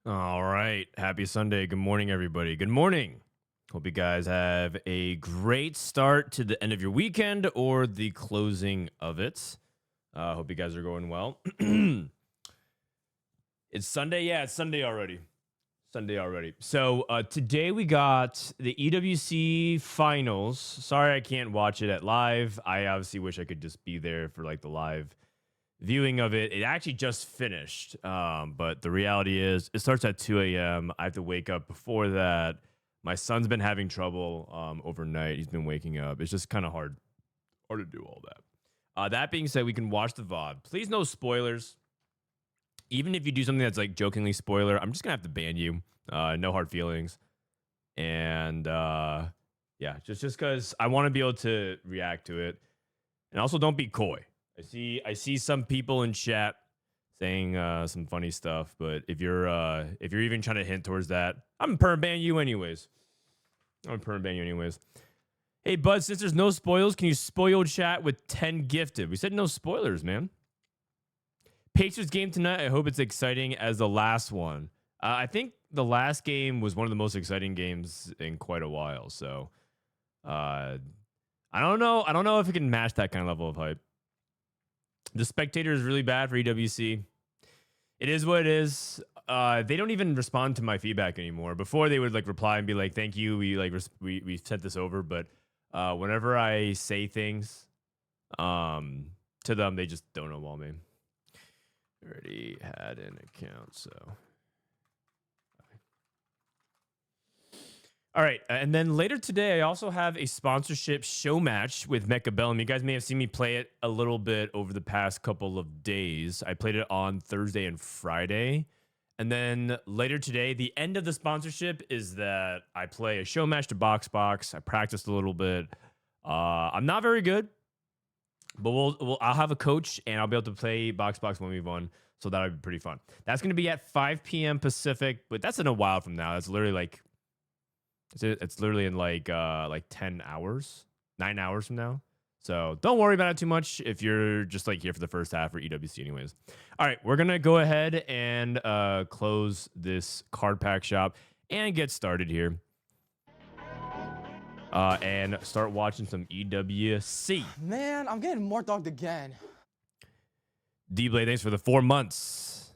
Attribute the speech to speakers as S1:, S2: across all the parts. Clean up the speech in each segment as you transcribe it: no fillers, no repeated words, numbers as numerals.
S1: All right. Happy Sunday. Good morning, everybody. Good morning. Hope you guys have a great start to the end of your weekend or the closing of it. Hope you guys are going well. It's Sunday. Yeah, it's Sunday already. So today we got the EWC finals. Sorry I can't watch it at live. I obviously wish I could just be there for like the live viewing of it. It actually just finished, but the reality is it starts at 2 a.m. I have to wake up before that. My son's been having trouble overnight. He's been waking up. It's just kind of hard to do all that. That being said, we can watch the VOD. Please no spoilers. Even if you do something that's like jokingly spoiler, I'm just gonna have to ban you. No hard feelings. And yeah, just because I want to be able to react to it. And also don't be coy. I see some people in chat saying some funny stuff, but if you're even trying to hint towards that, I'm perm ban you anyways. Hey bud, since there's no spoils, can you spoil chat with 10 gifted? We said no spoilers, man. Pacers game tonight. I hope it's exciting as the last one. I think the last game was one of the most exciting games in quite a while. So I don't know. I don't know if it can match that kind of level of hype. The spectator is really bad for EWC. It is what it is. They don't even respond to my feedback anymore. Before they would like reply and be like, "Thank you. We sent this over." But whenever I say things to them, they just don't know me. Already had an account, so. All right, and then later today, I also have a sponsorship show match with Mecha Bellum. You guys may have seen me play it a little bit over the past couple of days. I played it on Thursday and Friday. And then later today, the end of the sponsorship is that I play a show match to Box. I practiced a little bit. I'm not very good, but I'll have a coach, and I'll be able to play Box 1v1, so that'll be pretty fun. That's going to be at 5 p.m. Pacific, but that's in a while from now. It's literally like... It's literally in like 10 hours, 9 hours from now. So don't worry about it too much if you're just like here for the first half or EWC anyways. All right, we're going to go ahead and close this card pack shop and get started here. And start watching some EWC.
S2: Man, I'm getting more dogged again.
S1: D-Blade, thanks for the 4 months.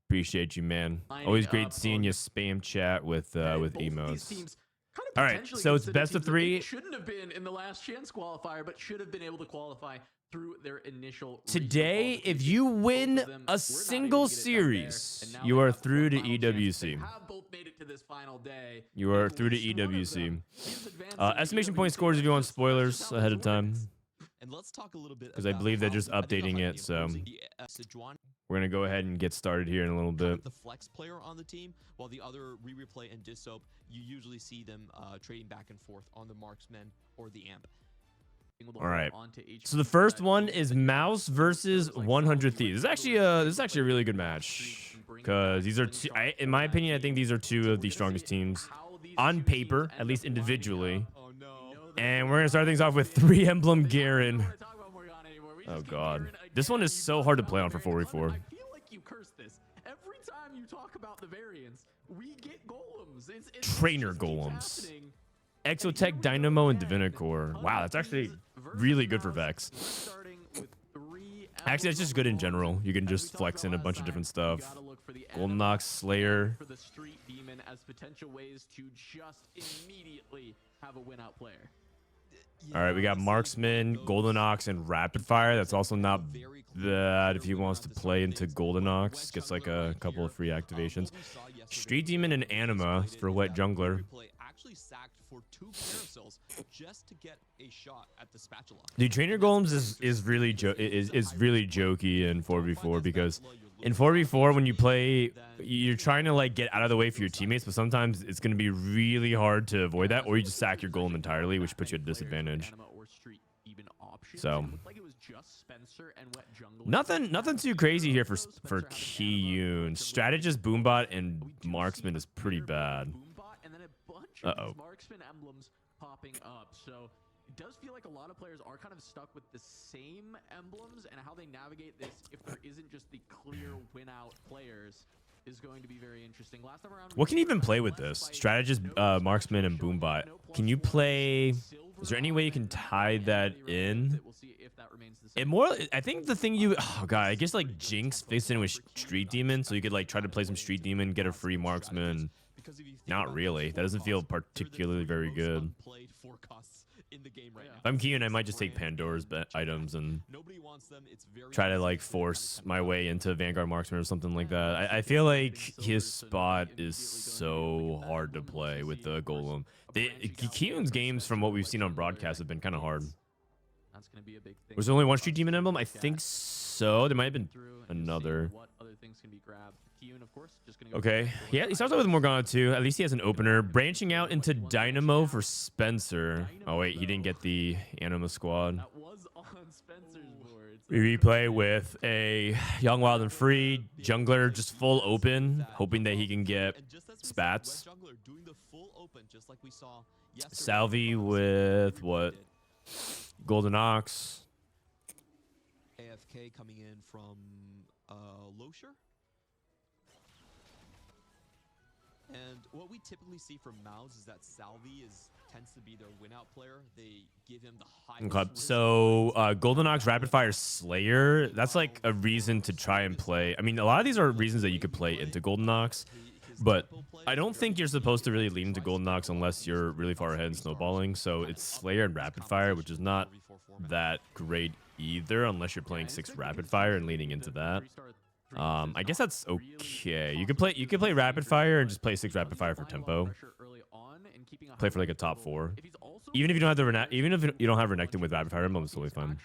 S1: Appreciate you, man. Always great seeing you spam chat with emos. All right, so it's best of 3.
S3: Shouldn't have been in the last chance qualifier, but should have been able to qualify through their initial.
S1: Today, if you win a single series, you are through to EWC. You are through to EWC. Estimation point scores if you want spoilers ahead of time.
S4: And let's talk a little bit
S1: because I believe they're just updating it, so we're gonna go ahead and get started here in a little bit.
S4: The flex player on the team, while the other replay and Dissoap, you usually see them trading back and forth on the marksman or the amp.
S1: All right. So the first one is MOUZ versus 100 Thieves. This is actually a really good match because these are in my opinion, I think these are two of the strongest teams on paper, at least individually. And we're going to start things off with 3 Emblem Garen. Oh, God. This one is so hard to play on for 4v4.
S3: I feel like you curse this. Every time you talk about the variants, we get golems.
S1: Trainer golems. Exotech, Dynamo, and Divinicore. Wow, that's actually really good for Vex. Actually, that's just good in general. You can just flex in a bunch of different stuff. Golden Ox, Slayer.
S3: For the Street Demon as potential ways to just immediately have a win out player.
S1: All right, we got Marksman, Golden Ox, and Rapid Fire. That's also not bad if he wants to play into Golden Ox. Gets like a couple of free activations. Street Demon and Anima for Wet Jungler. Dude, Trainer Golems is really jokey in 4v4 because in 4v4 when you play, you're trying to like get out of the way for your teammates, but sometimes it's going to be really hard to avoid that, or you just sack your Golem entirely, which puts you at a disadvantage. So nothing too crazy here for Kiyun. Strategist, Boombot, and Marksman is pretty bad. Uh-oh.
S3: Marksman emblems popping up, so it does feel like a lot of players are kind of stuck with the same emblems and how they navigate this if there isn't just the clear win out players. is going to be very interesting. Last time around,
S1: What can you even play with this? Strategist, marksman, and boombot. Can you play? Is there any way you can tie that in? It more. I think the thing you. Oh god, I guess like Jinx fits in with Street Demon, so you could like try to play some Street Demon, get a free marksman. Not really. That doesn't feel particularly very good. If I'm Kian, I might just take Pandora's items and try to like force my way into Vanguard Marksman or something like that. I feel like his spot is so hard to play with the Golem. Kian's games, from what we've seen on broadcast, have been kind of hard.
S3: That's going to be a big thing.
S1: Was there only one Street Demon emblem? I think so. There might have been another.
S3: What other things can be grabbed? Kiyun, of course, just gonna
S1: Okay. Yeah, he starts out with Morgana too. At least he has an opener. Branching out into Dynamo for Spencer. Oh wait, he didn't get the Anima squad.
S3: That was on Spencer's board.
S1: We replay with a Young, Wild, and Free jungler, just full open, hoping that he can get spats. Salvi with what? Golden Ox.
S4: AFK coming in from Losher. And what we typically see from MOUZ is that Salvi tends to be their win-out player. They give him the highest
S1: Okay, so Golden Ox Rapid Fire Slayer, that's like a reason to try and play. I mean, a lot of these are reasons that you could play into Golden Ox, but I don't think you're supposed to really lean into Golden Ox unless you're really far ahead in snowballing. So it's Slayer and Rapid Fire, which is not that great either unless you're playing 6 Rapid Fire and leaning into that. I guess that's okay. You could play Rapid Fire and just play 6 Rapid Fire for tempo. Play for like a top 4. Even if you don't have the even if you don't have Renekton with Rapid Fire emblem, it's totally fine.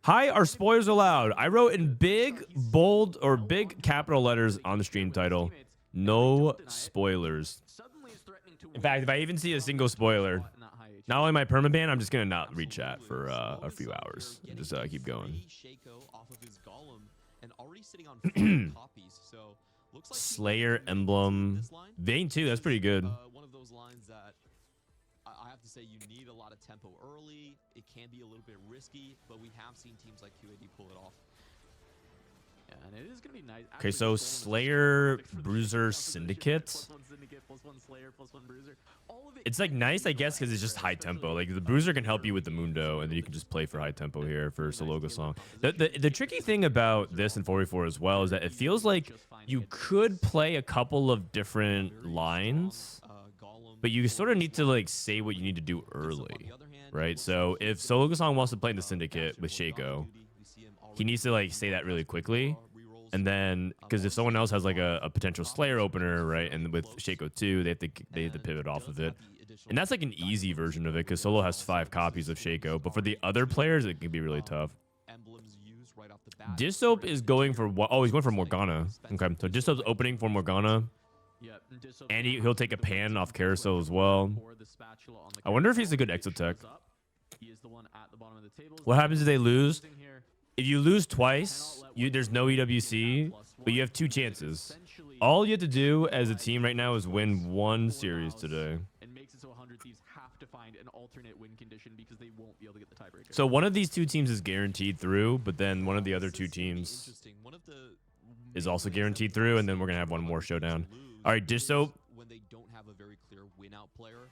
S1: Hi, are spoilers allowed? I wrote in big, bold, or big capital letters on the stream title, no spoilers. In fact, if I even see a single spoiler, not only my permaban, I'm just gonna not read chat for a few hours and just keep going. Slayer emblem, Vayne 2. That's pretty good.
S4: One of those lines that I have to say you need a lot of tempo early. It can be a little bit risky, but we have seen teams like QAD pull it off.
S3: Yeah, and it is gonna be nice.
S1: Okay, so Slayer, Bruiser, Syndicate.
S3: +1 Slayer, +1 Bruiser.
S1: It's like nice, I guess, because it's just high tempo. Like the Bruiser can help you with the Mundo, and then you can just play for high tempo here for Sologa Song. The tricky thing about this in 4v4 as well is that it feels like you could play a couple of different lines, but you sort of need to like say what you need to do early, right? So if Sologa Song wants to play in the Syndicate with Shaco, he needs to like say that really quickly. And then, because if someone else has like a potential Slayer opener, right, and with Shaco 2, they have to pivot off of it. And that's like an easy version of it, because Solo has 5 copies of Shaco. But for the other players, it can be really tough. Dissoap is going for what? Oh, he's going for Morgana. Okay, so Dissoap's opening for Morgana. And he'll take a pan off Carousel as well. I wonder if he's a good Exotech. What happens if they lose? If you lose twice, there's no EWC, but you have 2 chances. All you have to do as a team right now is win 1 series today. So one of these 2 teams is guaranteed through, but then one of the other 2 teams is also guaranteed through, and then we're gonna have 1 more showdown. All right, Dish Soap.
S4: When they don't have a very clear win-out player,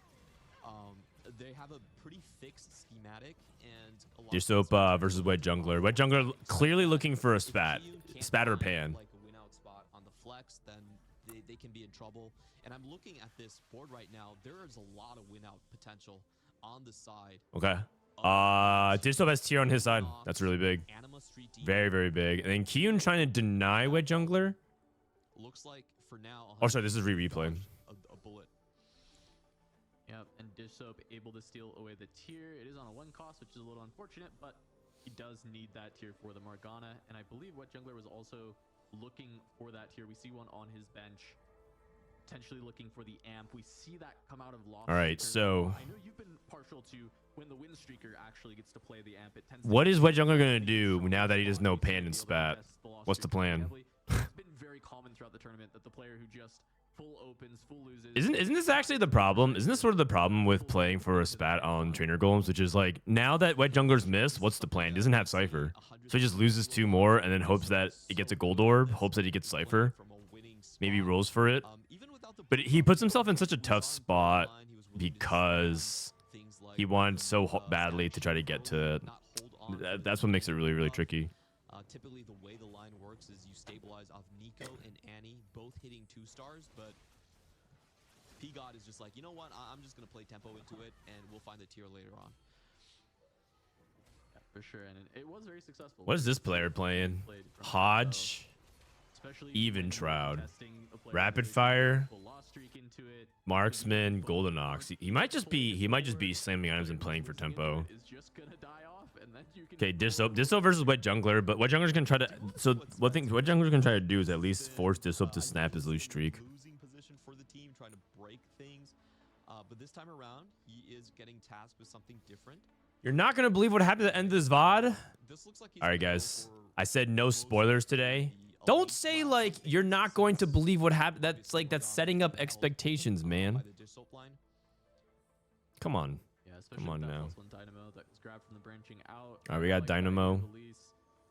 S4: they have a pretty fixed schematic, and
S1: Dish Soap versus Wet Jungler. Wet Jungler clearly looking for a spat or pan.
S4: Like a win-out spot on the flex, then they can be in trouble. And I'm looking at this board right now. There is a lot of win-out potential on the side.
S1: Okay. Dish Soap has tier on his side. That's really big. Very, very big. And then Kiyun trying to deny Wet Jungler.
S4: Looks like for now.
S1: Oh, sorry, this is replay.
S4: A bullet.
S3: Yep, and Dish Soap able to steal away the tier. It is on a 1 cost, which is a little unfortunate, but he does need that tier for the Morgana. And I believe Wet Jungler was also looking for that tier. We see one on his bench, potentially looking for the amp. We see that come out of Lost.
S1: All right, so
S3: I know you've been partial to when the Wind Streaker actually gets to play the amp. It tends
S1: what is Wet Jungler gonna do now that he doesn't know pan and spat? What's the plan?
S3: It's been very common throughout the tournament that the player who just full opens, full loses.
S1: Isn't this actually the problem? Isn't this sort of the problem with playing for a spat on trainer golems, which is like now that Wet Jungler's missed, what's the plan? He doesn't have Cypher, so he just loses 2 more and then hopes that he gets a gold orb, hopes that he gets Cypher. maybe rolls for it.
S4: Even without the
S1: But he puts himself in such a
S4: he was
S1: tough
S4: on
S1: spot
S4: borderline, he was willing to
S1: because
S4: spam things like
S1: he wanted so
S4: remove,
S1: badly
S4: stash
S1: to try to get
S4: control,
S1: to it.
S4: not hold on for the
S1: That's what makes it really, really
S4: buff.
S1: tricky.
S4: Typically, the way the line works is you stabilize off Nico and Annie, both hitting 2 stars, but QAD is just like, you know what, I'm just going to play tempo into it, and we'll find the tier later on.
S3: Yeah, for sure, and it was very successful.
S1: What is this player playing?
S3: Played from
S1: Hodge,
S3: especially
S1: Even
S3: when
S1: Shroud,
S3: testing a player
S1: Rapid
S3: with
S1: Fire,
S3: full loss streak into it,
S1: Marksman, Golden Ox. He might just be slamming items and playing for tempo.
S3: is just gonna die off, and then you can
S1: Okay, Disso versus Wet Jungler, but Wet Jungler's gonna try to. So Wet Jungler's gonna try to do is at least force Disso to snap his loose streak.
S4: Losing position for the team, trying to break things, but this time around, he is getting tasked with something different.
S1: You're not gonna believe what happened to end this VOD.
S4: This looks like he's
S1: All right,
S4: gonna go
S1: guys.
S4: for
S1: I said no spoilers today. Don't say like you're not going to believe what happened. That's setting up expectations, man.
S4: by the dish soap line.
S1: Come on.
S3: Yeah, especially
S1: Come on
S3: with that
S1: now.
S3: +1 Dynamo that was grabbed from the branching out.
S1: All right, we got
S3: Like that
S1: Dynamo.
S3: release.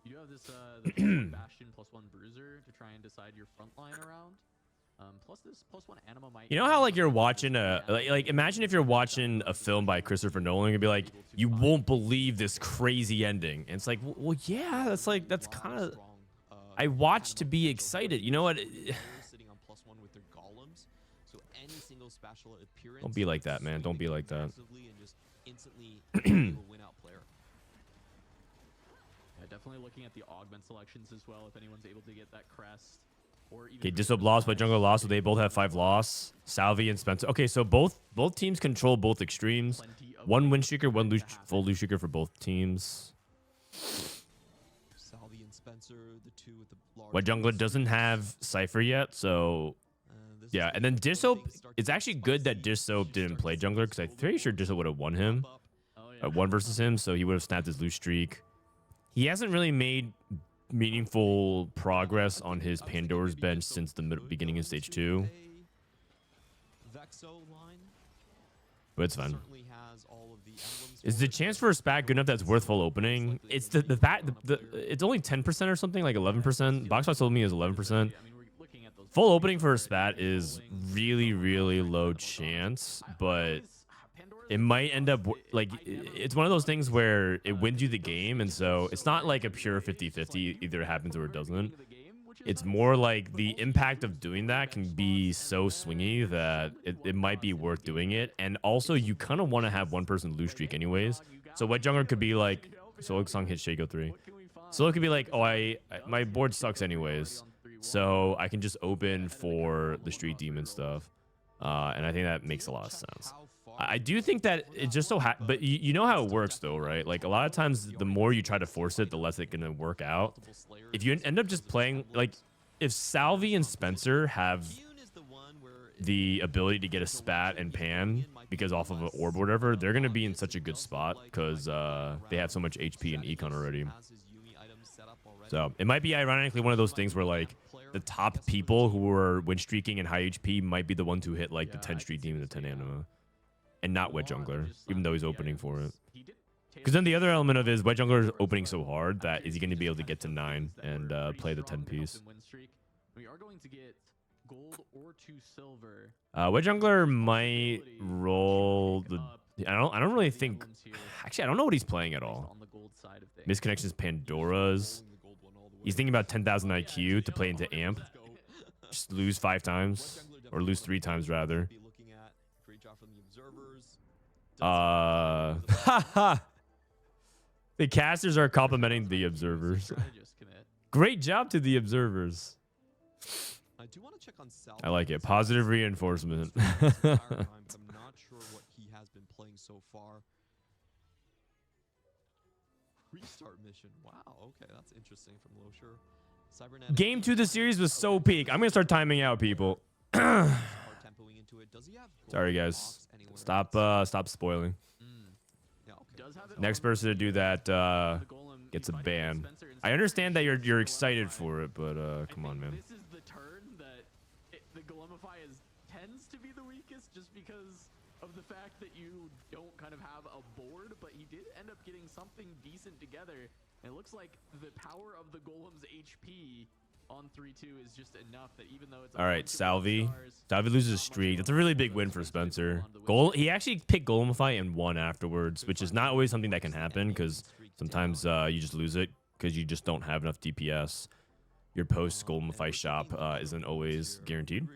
S3: You do have this the +1 Bastion +1 Bruiser to try and decide your front line around. Plus this +1 Anima might.
S1: You know how like you're watching a like imagine if you're watching a film by Christopher Nolan and be like, you won't believe this crazy ending. And it's like, well yeah, that's kind of. I watch to be excited. You know what?
S4: Sitting on +1 with their Golems, so any single special appearance.
S1: Don't be like that, man. Don't be like that.
S4: And just instantly a win-out player.
S3: Yeah, definitely looking at the augment selections as well. If anyone's able to get that crest.
S1: Okay, Disso lost, but Jungler lost, so they both have 5 loss. Salvi and Spencer. Okay, so both teams control both extremes. One win streaker, one full lose streaker for both teams.
S4: Salvi and Spencer, the two with the large.
S1: What Jungler doesn't have Cypher yet, so
S4: This
S1: yeah.
S4: is
S1: And then
S4: where
S1: Disso,
S4: things start to
S1: it's
S4: get
S1: actually good that
S4: spicy.
S1: Disso
S4: You
S1: didn't
S4: start
S1: play
S4: to see
S1: Jungler because I'm
S4: Disso
S1: pretty sure Disso would have won him
S3: Oh yeah.
S1: one versus him, so he would have snapped his loose streak. He hasn't really made meaningful progress on his Pandora's bench since the beginning of stage 2, but it's fine. Is the chance for a spat good enough that's worth full opening? It's the it's only 10% or something, like 11%. Boxbox told me is 11%. Full opening for a spat is really, really low chance, but it might end up like it's one of those things where it wins you the game, and so it's not like a pure 50-50, either it happens or it doesn't. It's more like the impact of doing that can be so swingy that it might be worth doing it. And also you kind of want to have one person lose streak anyways. So Wet Jungler could be like, Solo Song hits Shaco 3. Solo could be like, oh, my board sucks anyways, so I can just open for the Street Demon stuff. And I think that makes a lot of sense. I do think that it just so but you know how it works though, right? Like a lot of times the more you try to force it, the less it's gonna work out. If you end up just playing, like if Salvi and Spencer have the ability to get a spat and pan because off of an orb or whatever, they're gonna be in such a good spot because they have so much HP and econ already. So it might be ironically one of those things where like the top people who are win streaking and high HP might be the ones who hit like the 10 Street Demon, the 10 Anima. And not Wet Jungler, even though he's opening for it. Because then the other element of it is Wet Jungler is opening so hard that is he going to be able to get to 9 and play the 10 piece.
S3: We are going to get gold or 2 silver.
S1: Wet Jungler might roll the. I don't really think. Actually, I don't know what he's playing at all. Misconnections, Pandoras. He's thinking about 10,000 IQ to play into Amp. Just lose 5 times, or lose 3 times rather. The casters are complimenting the observers. Great job to the observers.
S4: I do want to check on Sal.
S1: I like it. Positive reinforcement.
S4: I'm not sure what he has been playing so far. Restart mission. Wow. Okay, that's interesting from Losher. Cybernetic.
S1: Game 2 of the series was so peak. I'm gonna start timing out, people. Sorry, guys. Stop spoiling. Next person to do that gets a ban. I understand that you're excited for it, but come on, man.
S3: This is the turn that the Golemify tends to be the weakest, just because of the fact that you don't kind of have a board, but he did end up getting something decent together. And it looks like the power of the Golem's HP on 3-2 is just enough that even though it's
S1: All right, Salvi. Salvi loses a streak. That's a really big win for Spencer. He actually picked Golemify and won afterwards, which is not always something that can happen because sometimes you just lose it because you just don't have enough DPS. Your post Golemify shop isn't always guaranteed.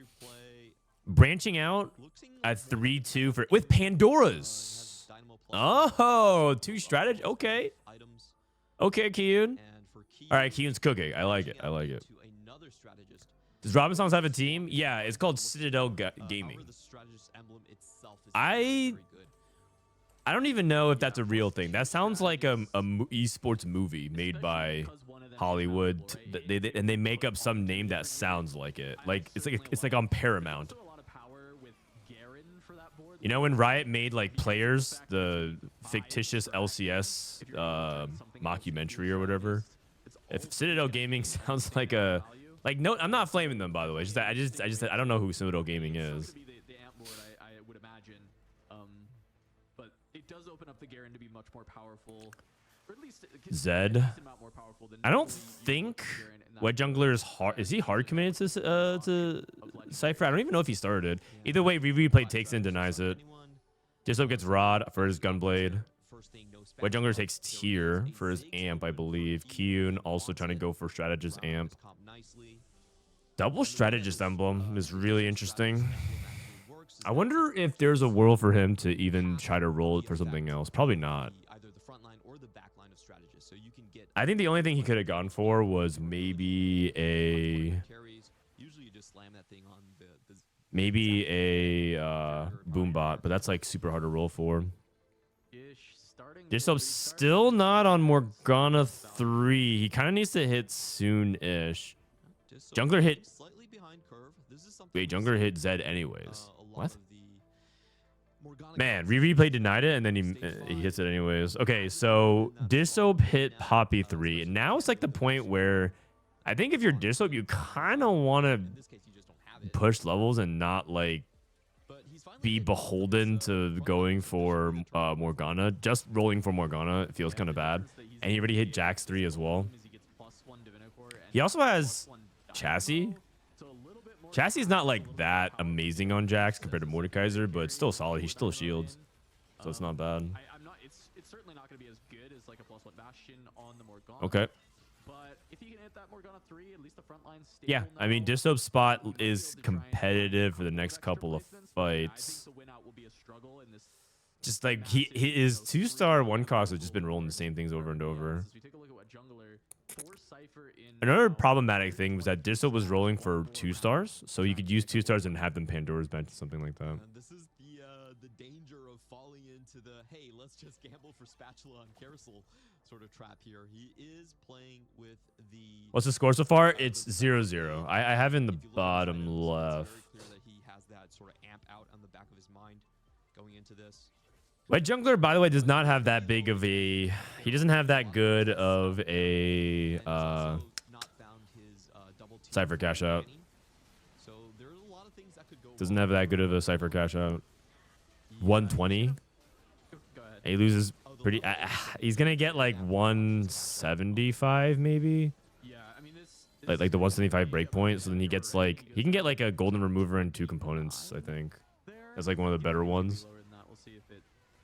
S1: Branching out at 3-2 with Pandora's. Oh, 2 strategy. Okay. Okay, Kiyun. All right, Kiyun's cooking. I like it. I like it. Does Robinsons have a team? Yeah, it's called Citadel Gaming. I don't even know if that's a real thing. That sounds like a esports movie made by Hollywood. They make up some name that sounds like it. Like it's like on Paramount. You know when Riot made like Players, the fictitious LCS mockumentary or whatever? If Citadel Gaming sounds like a no, I'm not flaming them, by the way. I don't know who Citadel Gaming is.
S3: I would imagine, but it does open up the Garen to be much more powerful, or at least
S1: Zed. I don't think Wet Jungler is hard. Is he hard committed to Cypher? I don't even know if he started. Either way, replay takes and denies it. Disop gets Rod for his Gunblade. Wet Jungler takes Tier for his Amp, I believe. Kyun also trying to go for Strategist Amp. Double Strategist Emblem is really interesting. I wonder if there's a world for him to even try to roll it for something else. Probably not. I think the only thing he could have gone for was maybe a Boombot, but that's like super hard to roll for. Disop's still not on Morgana 3. He kind of needs to hit soon-ish. Jungler hit... Wait, Jungler hit Zed anyways. What? Man, replay denied it, and then he hits it anyways. Okay, so Disop hit Poppy 3. And now it's like the point where I think if you're Disop, you kind of want to push levels and not like be beholden to going for Morgana. Just rolling for Morgana feels kind of bad. And he already hit Jax 3 as well. He also has Chassis. Chassis is not like that amazing on Jax compared to Mordekaiser, but it's still solid. He still shields, so it's not bad.
S3: It's certainly not going to be as good as like a +1 Bastion on the Morgana.
S1: Okay.
S3: But if you can hit that Morgana 3, at least the front line's stable.
S1: Yeah, I mean, Disop's spot is competitive for the next couple of fights. Just like his 2-star 1 cost has just been rolling the same things over and over. Another problematic thing was that Disop was rolling for 2 stars, so you could use 2 stars and have them Pandora's bench, something like that.
S4: This is the danger of falling into the hey, let's just gamble for spatula and carousel sort of trap here. He is playing with the.
S1: What's the score so far? It's 0-0. I have in the bottom left.
S4: Very clear that he has that sort of amp out on the back of his mind going into this.
S1: Wet Jungler, by the way, does not have that big of a... He doesn't have that good of a Cypher cash out. Doesn't have that good of a Cypher cash out. 120. He loses pretty... he's going to get like 175 maybe. Like the 175 breakpoint. So then he gets like... He can get like a golden remover and 2 components, I think. That's like one of the better ones.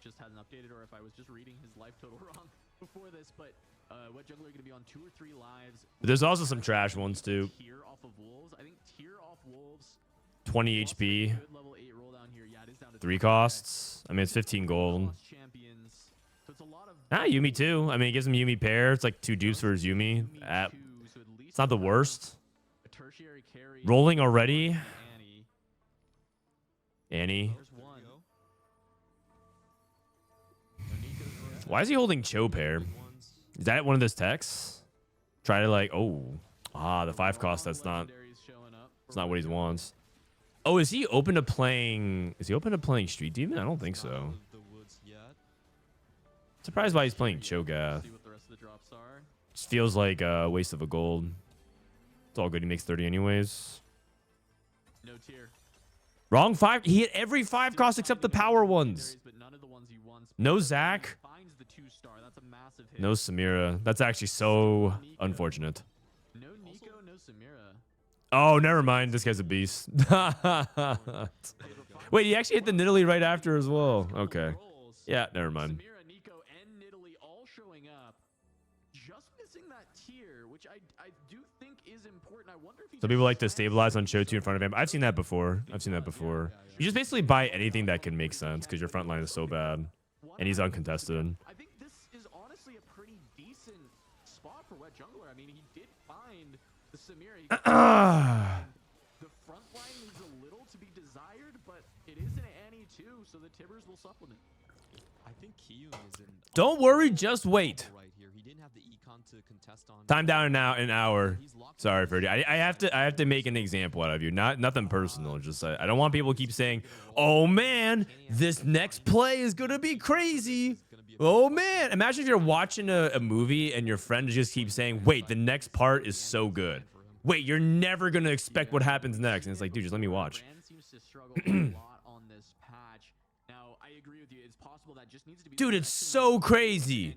S3: Just hadn't updated, or if I was just reading his life total wrong before this, but Wet Jungler going to be on 2 or 3 lives.
S1: But there's also some trash ones too.
S3: Tier off of Wolves. I think tier off Wolves.
S1: 20 HP.
S3: Level 8 roll down here. Yeah, it is down to
S1: 3 costs. I mean, it's 15 gold. Ah, Yumi too. I mean, it gives him Yumi pair. It's like 2 dupes for his Yumi. It's not the worst. Rolling already. Annie. Why is he holding Cho pair? Is that one of his techs? Try to like, the 5 cost. That's not. It's not what he wants. Oh, is he open to playing? Is he open to playing Street Demon? I don't think so. Surprised why he's playing Cho'Gath. Just feels like a waste of a gold. It's all good. He makes 30 anyways.
S3: No tier.
S1: Wrong 5. He hit every 5 cost except the power ones. No Zach. No Samira. That's actually so unfortunate.
S3: No Nico, no Samira.
S1: Oh, never mind. This guy's a beast. Wait, he actually hit the Nidalee right after as well. Okay. Yeah, never mind.
S3: Samira, Nico, and Nidalee all showing up. Just missing that tier, which I do think is important. I wonder if he
S1: Some people like to stabilize on show 2 in front of him. I've seen that before. You just basically buy anything that can make sense because your front line is so bad. And he's uncontested.
S3: I think this is honestly a pretty decent spot for Wet Jungler. I mean, he did find the Samira. The front line leaves a little to be desired, but it is an Annie too, so the Tibbers will supplement.
S4: I think Kiyun is in.
S1: Don't worry, just wait.
S4: Right here. He didn't have the econ to contest on.
S1: Time down an hour. Sorry, Ferdy. I have to make an example out of you. Nothing personal. Just I don't want people to keep saying, "Oh man, this next play is gonna be crazy." Oh man, imagine if you're watching a movie and your friend just keeps saying, "Wait, the next part is so good. Wait, you're never gonna expect what happens next." And it's like, dude, just let me watch.
S3: Rand seems to struggle a lot on this patch. Now, I agree with you. It's possible that just needs to be.
S1: Dude, it's so crazy.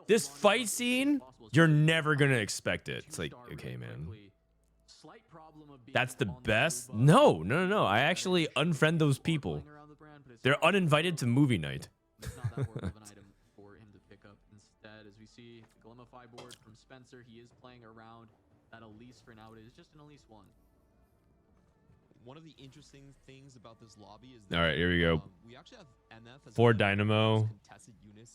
S1: This fight scene, you're never gonna expect it. It's like, okay, man. That's the best? No. I actually unfriend those people. They're uninvited to movie night.
S3: It's not that worth of an item for him to pick up instead. As we see the Golemify board from Spencer, he is playing around that Elise for now. It is just an Elise 1.
S4: One of the interesting things about this lobby is.
S1: All right, here we go.
S4: We actually have MF as
S1: 4 Dynamo.
S4: contested units.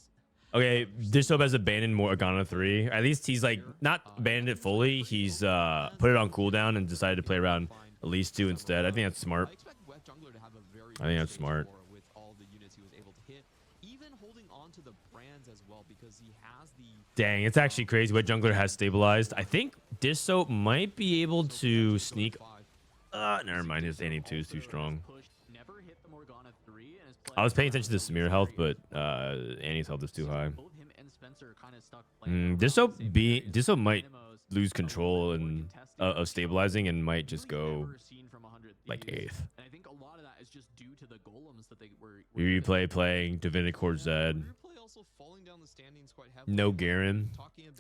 S1: Okay, Dishop has abandoned Morgana 3. At least he's like not abandoned it fully. He's put it on cooldown and decided to play around Elise 2 instead. I think that's smart.
S4: I expect Wet Jungler to have a very
S1: I think that's
S4: good
S1: smart.
S4: score with all the units he was able to hit, even holding on to the brands as well because he has the.
S1: Dang, it's actually crazy what Jungler has stabilized. I think Dishop might be able to sneak. Never mind, his Annie 2 is too strong.
S3: Never hit the Morgana 3 and is
S1: I was paying attention to Samir health, but Annie's health is too high.
S3: both him and Spencer are kind of stuck playing.
S1: Dishop might lose control and of stabilizing and might just go like 8th.
S3: And I think a lot of that is just due to the golems that they were.
S1: We replay playing Divinity Core Zed. No Garen.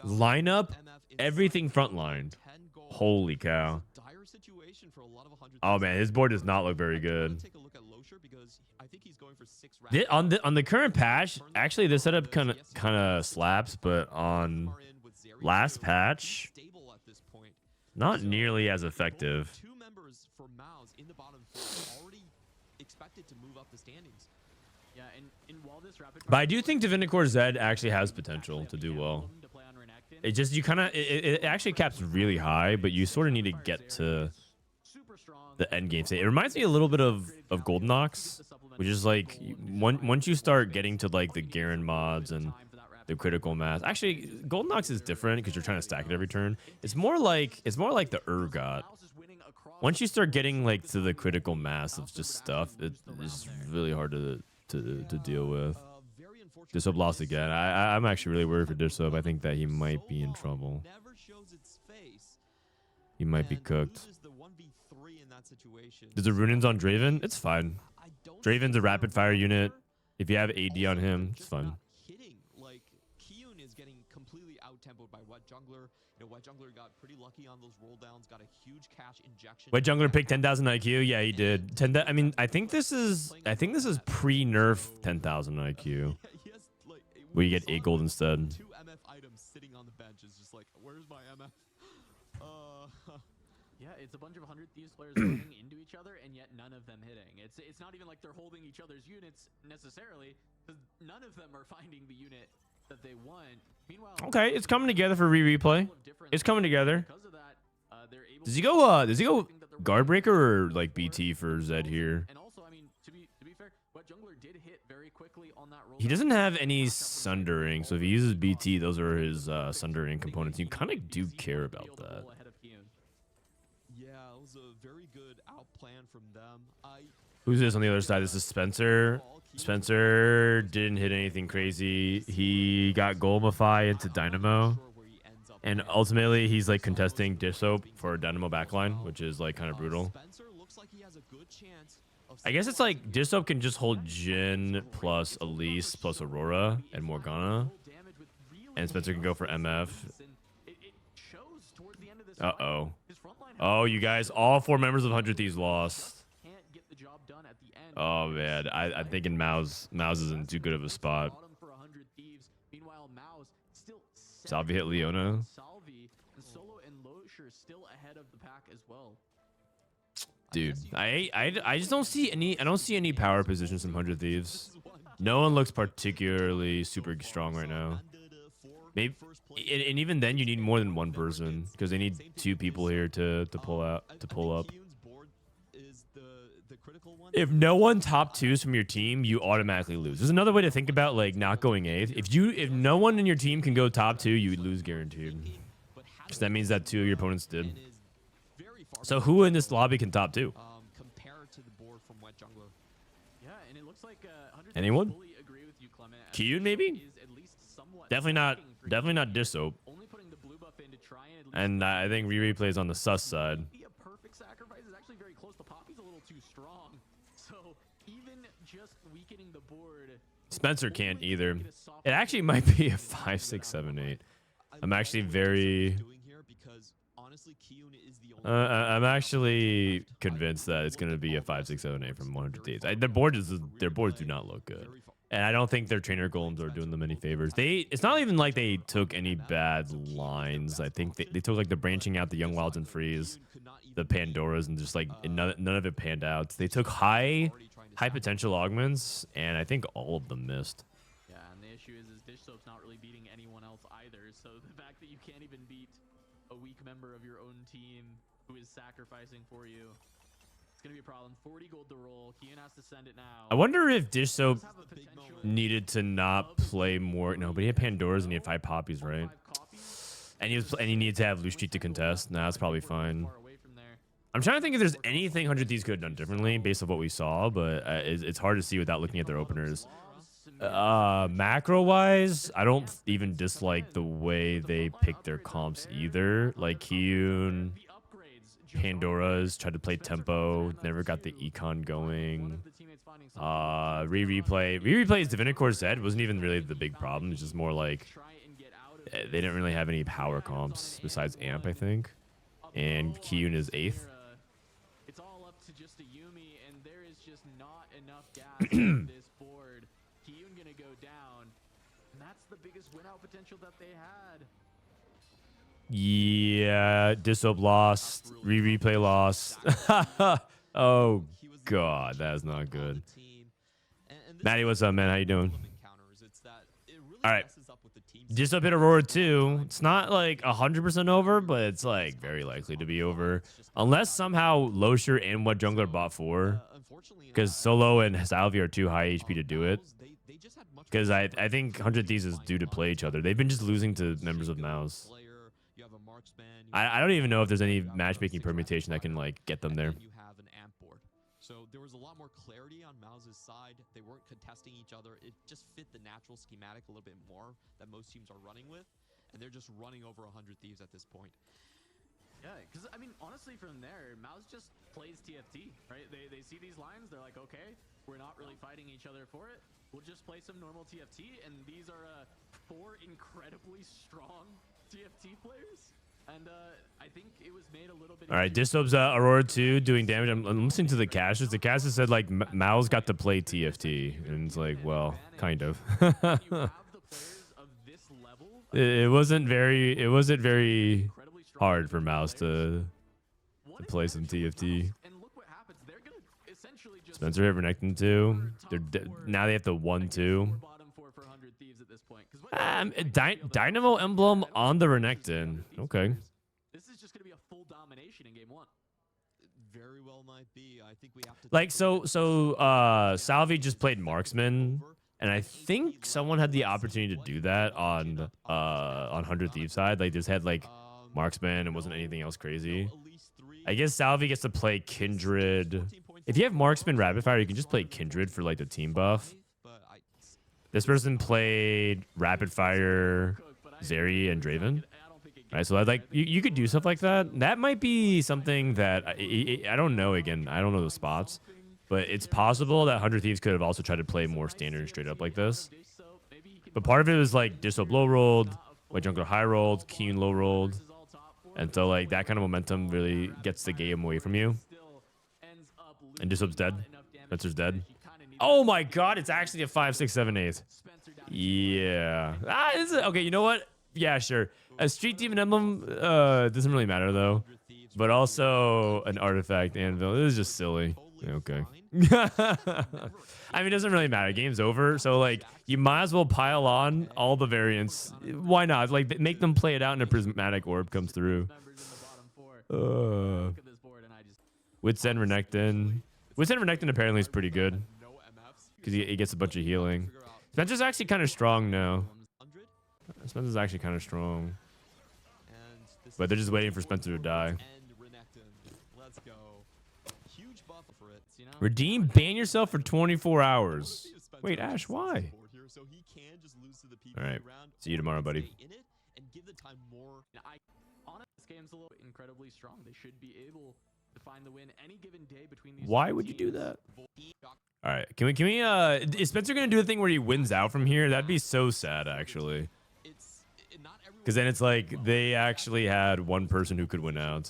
S1: Lineup, everything frontline. Holy cow. Oh man, his board does not look very good. On the current patch, actually this setup kind of slaps, but on last patch, not nearly as effective.
S4: Two members for MOUZ in the bottom four already expected to move up the standings.
S3: Yeah, and while this rapid
S1: But I do think Divinity Core Zed actually has potential to do well. It just it actually caps really high, but you sort of need to get to the end game state. It reminds me a little bit of Golden Ox, which is like once you start getting to like the Garen mods and the critical mass. Actually, Golden Ox is different because you're trying to stack it every turn. It's more like the Urgot. Once you start getting like to the critical mass of just stuff, it's really hard to deal with. Dishub lost again. I'm actually really worried for Dishub. I think that he might be in trouble. He might be cooked. There's a Runins on Draven. It's fine. Draven's a rapid fire unit. If you have AD on him, it's fine.
S4: Like Kiyun is getting completely out-tempoed by Wet Jungler. You know, Wet Jungler got pretty lucky on those roll downs, got a huge cash injection.
S1: Wet Jungler picked 10,000 IQ. Yeah, he did. I mean, I think this is pre-nerf 10,000 IQ. Where you get 8 gold instead.
S4: 2 MF items sitting on the bench is just like, where's my MF?
S3: Yeah, it's a bunch of 100 Thieves players running into each other, and yet none of them hitting. It's not even like they're holding each other's units necessarily, because none of them are finding the unit that they want. Meanwhile,
S1: Okay, it's coming together for replay. It's coming together.
S3: because of that, they're able
S1: Does he
S3: to
S1: go guard breaker or like BT for Zed here?
S3: And also, I mean, to be fair, Wet Jungler did hit very quickly on that roll.
S1: He doesn't have any sundering, so if he uses BT, those are his sundering components. You kind of do care about that.
S4: Yeah, it was a very good out plan from them.
S1: Who's this on the other side? This is Spencer. Spencer didn't hit anything crazy. He got Golemify into Dynamo. And ultimately, he's like contesting Dishop for Dynamo backline, which is like kind of brutal. I guess it's like Dishop can just hold Jhin plus Elise plus Aurora and Morgana. And Spencer can go for MF. Uh-oh. Oh, you guys, all 4 members of 100 Thieves lost.
S3: Can't get the job done at the end.
S1: Oh, man. I'm thinking MOUZ is in too good of a spot.
S3: Bottom for 100 Thieves. Meanwhile, MOUZ still
S1: Salvi hit Leona.
S3: Salvi and Solo and Losher still ahead of the pack as well.
S1: Dude, I just don't see any power positions from 100 Thieves. No one looks particularly super strong right now. Maybe, and even then, you need more than one person because they need 2 people here to pull up. If no one top 2s from your team, you automatically lose. There's another way to think about like not going 8th. If no one in your team can go top 2, you would lose guaranteed. Because that means that 2 of your opponents did. So who in this lobby can top 2?
S4: Compared to the board from Wet Jungler.
S3: Yeah, and it looks like
S1: Anyone?
S3: fully agree with you, Clement.
S1: Qun maybe?
S3: Is at least somewhat
S1: Definitely not Disso.
S3: only putting the blue buff in to try and at least
S1: And I think Riri plays on the sus side.
S3: be a perfect sacrifice is actually very close. The Poppy's a little too strong. So even just weakening the board.
S1: Spencer can't either. It actually might be a 5, 6, 7, 8. I'm actually very. I'm actually convinced that it's gonna be a 5, 6, 7, 8 from 100 Thieves. Their boards do not look good, and I don't think their trainer golems are doing them any favors. It's not even like they took any bad lines. I think they took like the branching out, the young wilds and freeze, the Pandoras, and just like none of it panned out. They took high potential augments, and I think all of them missed.
S3: Yeah, and the issue is Dish Soap's not really beating anyone else either. So the fact that you can't even beat a weak member of your own team who is sacrificing for you, it's gonna be a problem. 40 gold to roll. Kian has to send it now.
S1: I wonder if Dish Soap needed to not play more. No, but he had Pandoras and he had 5 poppies, right? And he needed to have loose street to contest. Nah, that's probably fine. I'm trying to think if there's anything 100 Thieves could have done differently based on what we saw, but it's hard to see without looking at their openers. Macro wise, I don't even dislike the way they pick their comps either. Like Qun, Pandora's tried to play tempo, never got the econ going. Replay's Divinicore Zed wasn't even really the big problem. It's just more like they didn't really have any power comps besides Amp, I think. And Qun is 8th.
S3: It's all up to just a Yumi, and there is just not enough gas on this board. Qun gonna go down, and that's the biggest win out potential that they had.
S1: Yeah, Disoap lost. Replay lost. Oh god, that is not good. Maddie, what's up, man? How you doing? All right. Disoap hit Aurora too. It's not like 100% over, but it's like very likely to be over. Unless somehow Losher and What Jungler bought 4. Because Solo and Salvi are too high HP to do it. Because I think 100 Thieves is due to play each other. They've been just losing to members of MOUZ. I don't even know if there's any matchmaking permutation that can like get them there.
S4: So there was a lot more clarity on MOUZ's side. They weren't contesting each other. It just fit the natural schematic a little bit more that most teams are running with. And they're just running over 100 Thieves at this point.
S3: Yeah, because, I mean, honestly, from there, MOUZ just plays TFT, right? They see these lines, they're like, okay, we're not really fighting each other for it. We'll just play some normal TFT, and these are 4 incredibly strong TFT players. And I think it was made a little bit.
S1: All right, Disoap's Aurora 2 doing damage. I'm listening to the caches. The caches said like MOUZ got to play TFT, and it's like, well, kind of. It wasn't very hard for MOUZ to play some TFT. Spencer hit Renekton too. Now they have to 1-2. Dynamo emblem on the Renekton. Okay.
S3: This is just going to be a full domination in game 1.
S4: Very well might be. I think we have to
S1: like Salvi just played marksman, and I think someone had the opportunity to do that on 100 Thieves side. Like just had like marksman and wasn't anything else crazy. I guess Salvi gets to play Kindred. If you have marksman rapid fire, you can just play Kindred for like the team buff. This person played rapid fire, Zeri, and Draven. Right, so like you could do stuff like that. That might be something that I don't know. Again, I don't know the spots, but it's possible that 100 Thieves could have also tried to play more standard and straight up like this. But part of it was like Disoap low rolled, White Jungler high rolled, Qun low rolled. And so like that kind of momentum really gets the game away from you. And Disrupt's dead. Spencer's dead. Oh my god, it's actually a 5, 6, 7, 8. Yeah. Okay, you know what? Yeah, sure. A street demon emblem doesn't really matter though. But also an artifact anvil. This is just silly. Okay. I mean, it doesn't really matter. Game's over. So like you might as well pile on all the variants. Why not? Like make them play it out and a prismatic orb comes through. Wits End Renekton. Wits End Renekton apparently is pretty good. Because he gets a bunch of healing. Spencer's actually kind of strong now. Spencer's actually kind of strong. But they're just waiting for Spencer to die. Redeem, ban yourself for 24 hours. Wait, Ash, why? All right. See you tomorrow, buddy.
S3: This game's a little incredibly strong. They should be able to find the win any given day between these.
S1: Why would you do that? All right. Can we is Spencer going to do a thing where he wins out from here? That'd be so sad, actually. Because then it's like they actually had one person who could win out.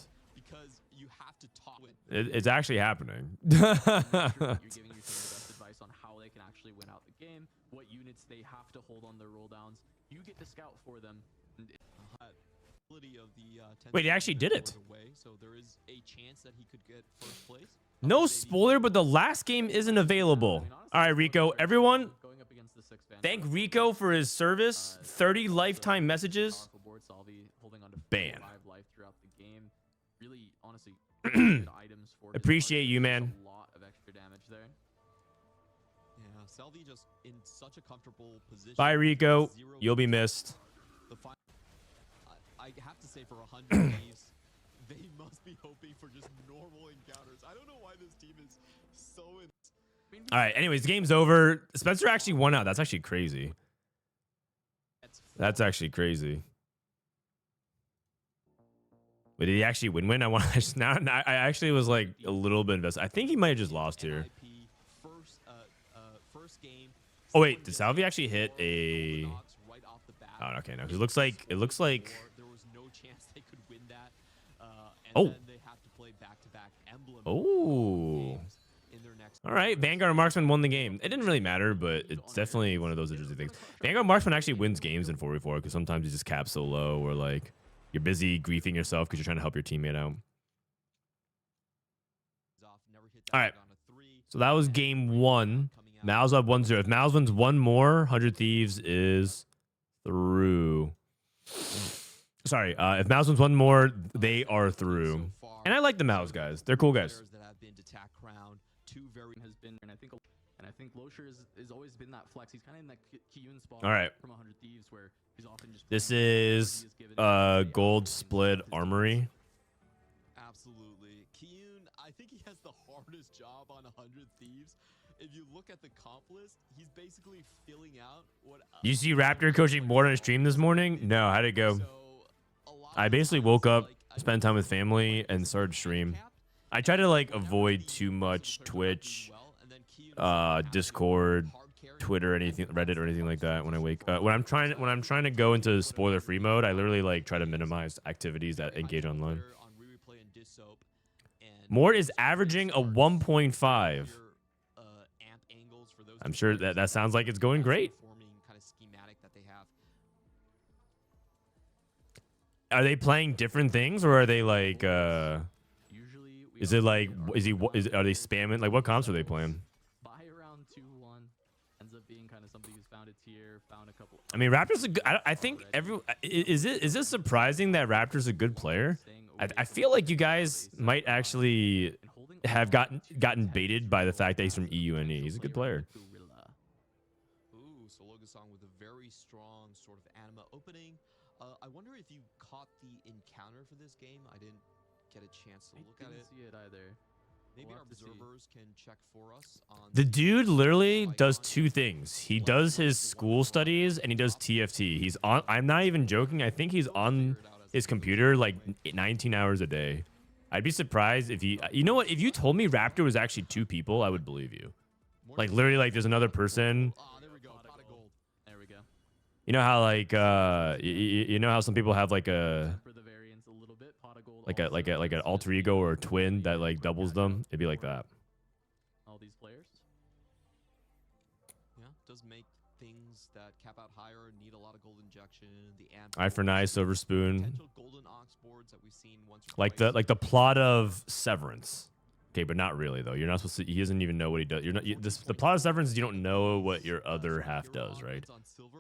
S1: It's actually happening.
S3: You're giving your team the best advice on how they can actually win out the game, what units they have to hold on their roll downs. You get to scout for them.
S1: Wait, he actually did it.
S4: So there is a chance that he could get first place.
S1: No spoiler, but the last game isn't available. All right, Rico. Everyone, thank Rico for his service. 30 lifetime messages. Ban.
S3: Really, honestly,
S1: appreciate you, man.
S3: a lot of extra damage there.
S4: Yeah, Selvi just in such a comfortable position.
S1: Bye, Rico. You'll be missed.
S4: I have to say, for 100 Thieves, they must be hoping for just normal encounters. I don't know why this team is so.
S1: All right. Anyways, the game's over. Spencer actually won out. That's actually crazy. That's actually crazy. But did he actually win? I want to now. I actually was like a little bit invested. I think he might have just lost here. Oh wait, did Salvi actually hit a? Oh, okay, no. It looks like there was no chance they could win that. Oh. Oh. All right, Vanguard and Marksman won the game. It didn't really matter, but it's definitely one of those interesting things. Vanguard and Marksman actually wins games in 4v4 because sometimes you just cap so low or like you're busy griefing yourself because you're trying to help your teammate out. All right, so that was game 1. MOUZ up 1-0. If MOUZ wins one more, 100 Thieves is through. Sorry, if MOUZ wins one more, they are through. And I like the MOUZ guys. They're cool guys.
S3: And I think Losher has always been that flex. He's kind of in that Kiyun spot.
S1: All right.
S3: From 100 Thieves, where he's often just.
S1: This is gold split Armory.
S4: Absolutely, Kiyun. I think he has the hardest job on 100 Thieves. If you look at the comp list, he's basically filling out what.
S1: You see Raptor coaching more on a stream this morning? No, how'd it go? I basically woke up, spent time with family, and started stream. I try to like avoid too much Twitch, Discord, Twitter, anything, Reddit, or anything like that when I wake. When I'm trying to go into spoiler-free mode, I literally like try to minimize activities that engage online. Mort is averaging a 1.5. I'm sure that sounds like it's going great. Are they playing different things, or are they like? Is it like? Are they spamming? Like, what comps are they playing?
S3: By around 2-1, ends up being kind of somebody who's found a tier, found a couple.
S1: I mean, Raptor's a good. I think is this surprising that Raptor's a good player? I feel like you guys might actually have gotten baited by the fact that he's from EUNE. He's a good player.
S4: Ooh, Sologasong with a very strong sort of anima opening. I wonder if you caught the encounter for this game. I didn't get a chance to look at it.
S3: See it either.
S4: Maybe our observers can check for us on
S1: The dude literally does two things. He does his school studies and he does TFT. He's on. I'm not even joking. I think he's on his computer like 19 hours a day. I'd be surprised if he. You know what? If you told me Raptor was actually 2 people, I would believe you. Like literally, like there's another person.
S4: There we go. Pot of gold.
S3: There we go.
S1: You know how like you know how some people have like a.
S3: For the variance a little bit,
S1: like an
S3: also
S1: alter ego or a twin that like doubles them. It'd be like that.
S3: all these players.
S4: Yeah, does make things that cap out higher need a lot of gold injection. The amp
S1: Eye for an eye, silver spoon.
S4: potential golden ox boards that we've seen once or
S1: Like
S4: twice.
S1: the plot of Severance. Okay, but not really though. You're not supposed to. He doesn't even know what he does. You're not. The plot of Severance is you don't know what your other half does, right?
S4: On silver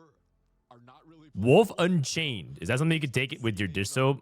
S4: are not really
S1: Wolf Unchained. Is that something you could take it with your dish soap?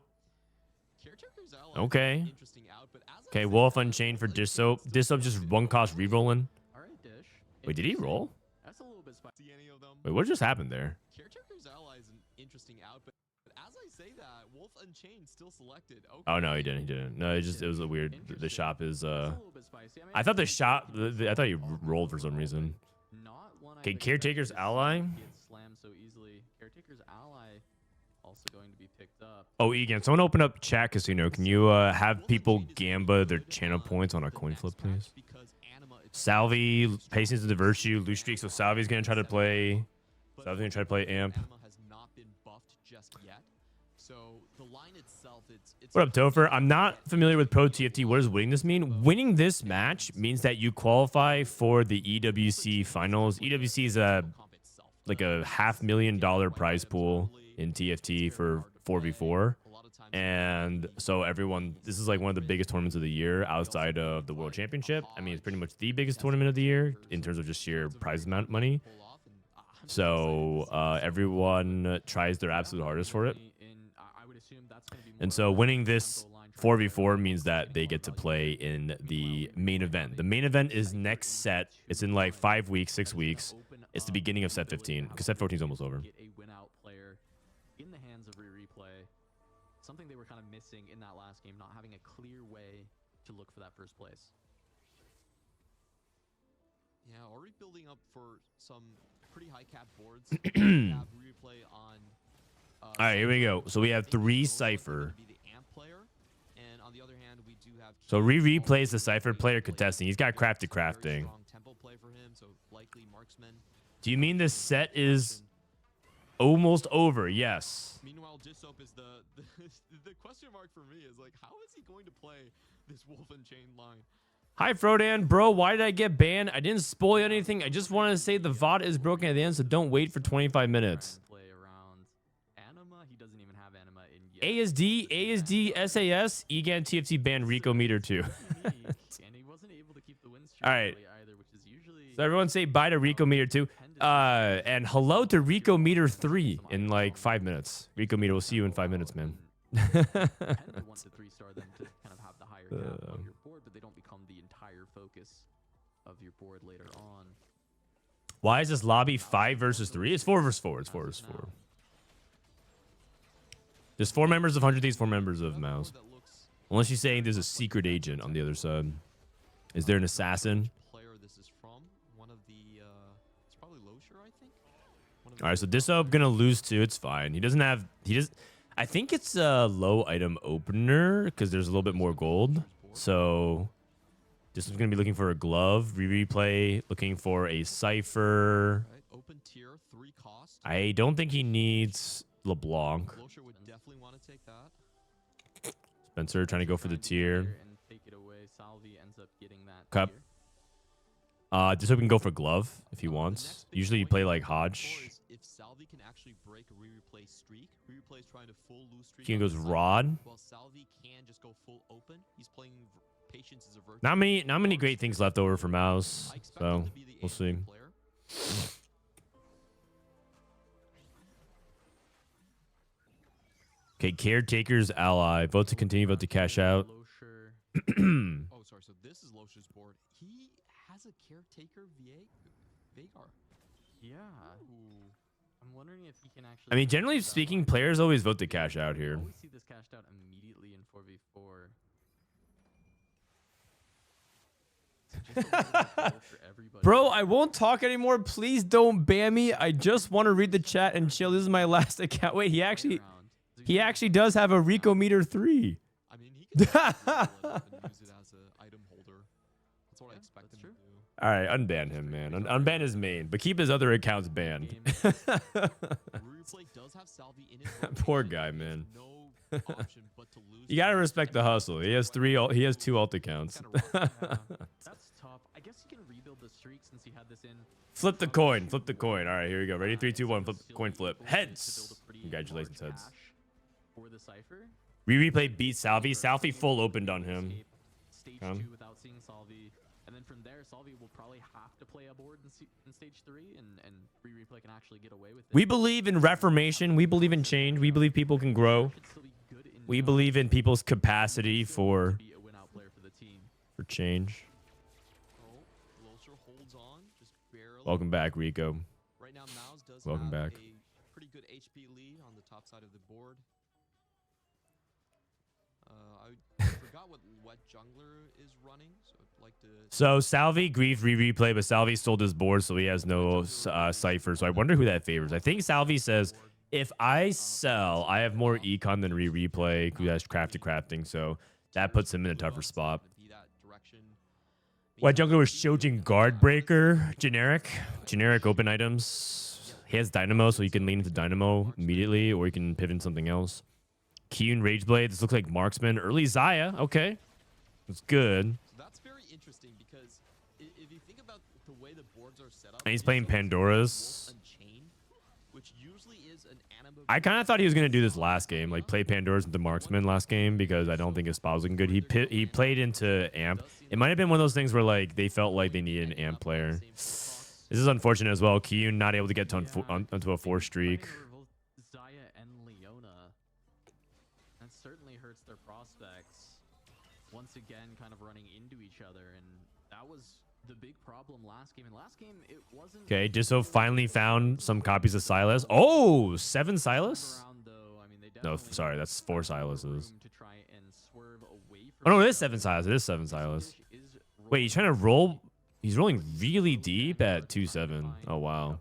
S4: Caretaker's Ally is
S1: Okay.
S4: an interesting out, but as I
S1: Okay,
S4: say
S1: Wolf
S4: that,
S1: Unchained for
S4: like,
S1: dish soap. Dish soap just one cost rerolling.
S3: All right, Dish.
S1: Wait, did he
S3: Interesting.
S1: roll?
S3: That's a little bit spicy.
S4: see any of them.
S1: Wait, what just happened there?
S4: Caretaker's Ally is an interesting out, but as I say that, Wolf Unchained still selected. Okay.
S1: Oh no, he didn't. He didn't. No, it was a weird. The shop is.
S3: That's a little bit spicy. mean,
S1: I thought the shop. I thought he rolled for some reason.
S3: Not one
S1: Okay,
S3: I've
S1: Caretaker's
S3: expected to see
S1: Ally.
S3: get slammed so easily. Caretaker's Ally also going to be picked up.
S1: Oh, Egan, someone open up chat casino. Can you have people gamba their channel points on a coin flip, please? Salvi, Patience is the Virtue, Loose Streak. So Salvi's gonna try to play. Salvi's gonna try to play Amp.
S4: Anima has not been buffed just yet. So the line itself, it's
S1: What up, Topher? I'm not familiar with Pro TFT. What does winning this mean? Winning this match means that you qualify for the EWC finals. EWC is like a $500,000 prize pool in TFT for 4v4. And so everyone, this is like one of the biggest tournaments of the year outside of the World Championship. I mean, it's pretty much the biggest tournament of the year in terms of just sheer prize amount money. So everyone tries their absolute hardest for it. And so winning this 4v4 means that they get to play in the main event. The main event is next set. It's in like 5 weeks, 6 weeks. It's the beginning of set 15 because set 14 is almost over.
S3: Get a win out player in the hands of replay. Something they were kind of missing in that last game, not having a clear way to look for that first place.
S4: Yeah, already building up for some pretty high cap boards. Have replay on.
S1: All right, here we go. So we have 3 Cypher.
S4: Be the amp player, and on the other hand, we do have.
S1: So replays the Cypher player contesting. He's got crafted crafting.
S4: Strong tempo play for him, so likely marksman.
S1: Do you mean this set is almost over? Yes.
S4: Meanwhile, Dissoap is the question mark for me is like, how is he going to play this Wolf and Chain line?
S1: Hi, Frodan. Bro, why did I get banned? I didn't spoil anything. I just wanted to say the VOD is broken at the end, so don't wait for 25 minutes.
S3: Play around Anima. He doesn't even have Anima in yet.
S1: ASD, SAS, EGAN, TFT banned Rico Meter 2.
S3: And he wasn't able to keep the win streak
S1: All right.
S3: really either, which is usually
S1: So everyone say bye to Rico Meter 2. And hello to Rico Meter 3 in like 5 minutes. Rico Meter, we'll see you in 5 minutes, man.
S3: kind of want to 3-star them to kind of have the higher cap of your board, but they don't become the entire focus of your board later on.
S1: Why is this lobby 5 versus 3? It's 4 versus 4. It's 4 versus 4. There's 4 members of 100 Thieves, 4 members of MOUZ. Unless you're saying there's a secret agent on the other side. Is there an assassin?
S4: Player this is from one of the it's probably Losher, I think.
S1: All right, so Dissoap gonna lose too. It's fine. He doesn't. I think it's a low item opener because there's a little bit more gold. So Dissoap's gonna be looking for a glove. Replay looking for a Cypher.
S4: Right, open tier, 3 cost.
S1: I don't think he needs LeBlanc.
S4: Losher would definitely want to take that.
S1: Spencer trying to go for the tier.
S3: And take it away. Salvi ends up getting that
S1: Cup.
S3: tier.
S1: Dissoap can go for glove if he wants. Usually you play like Hodge.
S4: If Salvi can actually break a replay streak, replay is trying to full loose streak.
S1: He
S4: on
S1: goes
S4: the side.
S1: Rod.
S4: Well, Salvi can just go full open. He's playing patience as a virtue.
S1: Not many great things left over for MOUZ.
S4: I expect
S1: So
S4: him to be the
S1: we'll see.
S4: AFK player.
S1: Okay, Caretaker's Ally. Vote to continue, vote to cash out.
S3: Losher.
S4: Oh, sorry. So this is Losher's board. He has a caretaker Vagar.
S3: Yeah.
S4: Ooh.
S3: I'm wondering if he can actually.
S1: I mean, generally
S3: cash that
S1: speaking,
S3: line.
S1: players always vote to cash out here.
S3: Always see this cashed out immediately in 4v4. Just a little bit low for everybody.
S1: Bro, I won't talk anymore. Please don't ban me. I just want to read the chat and chill. This is my last account. Wait, he actually does have a Rico Meter 3.
S4: I mean, he can level it up and use it as an item holder. That's what I expect him to do.
S1: All right, unban him, man. Unban his main, but keep his other accounts banned.
S4: Replay does have Salvi in his
S1: Poor
S4: rotation.
S1: guy,
S4: He has
S1: man.
S4: No option but to lose.
S1: You gotta respect the hustle. He has he has 2 alt accounts.
S3: That's tough. I guess you can rebuild the streak since he had this in.
S1: Flip the coin. Flip the coin. All right, here we go. Ready? 3, 2, 1. Flip. Coin flip. Heads. Congratulations, heads.
S3: For the Cypher.
S1: Replay beat Salvi. Salvi full opened on him.
S3: Stage
S1: Come.
S3: 2 without seeing Salvi. And then from there, Salvi will probably have to play a board in stage 3, and replay can actually get away with it.
S1: We believe in reformation. We believe in change. We believe people can grow. We believe in people's capacity for change. Welcome back, Rico.
S4: Right now, MOUZ does
S1: Welcome
S4: have
S1: back.
S4: a pretty good HP lead on the top side of the board. I forgot what jungler is running, so I'd like to.
S1: So Salvi griefed replay, but Salvi sold his board, so he has no cipher. So I wonder who that favors. I think Salvi says, if I sell, I have more econ than replay, who has crafting. So that puts him in a tougher spot. White jungler was Shojin guard breaker, generic open items. He has dynamo, so you can lean into dynamo immediately, or you can pivot into something else. Kyun Rageblade. This looks like marksman. Early Xayah. Okay, that's good.
S4: So that's very interesting because if you think about the way the boards are set up,
S1: And he's playing Pandora's.
S4: Unchained, which usually is an anima.
S1: I kind of thought he was gonna do this last game, like play Pandora's into marksman last game, because I don't think his spot was looking good. He played into amp. It might have been one of those things where like they felt like they needed an amp player. This is unfortunate as well. Kyun not able to get onto a 4 streak.
S3: Xayah and Leona. That certainly hurts their prospects. Once again, kind of running into each other, and that was the big problem last game. And last game, it wasn't. Okay, Disso finally found some copies of Silas. Oh, 7 Silas? No, sorry, that's 4 Silases. Oh no, it is 7 Silas. It is 7 Silas. Wait, he's trying to roll. He's rolling really deep at 2-7. Oh wow.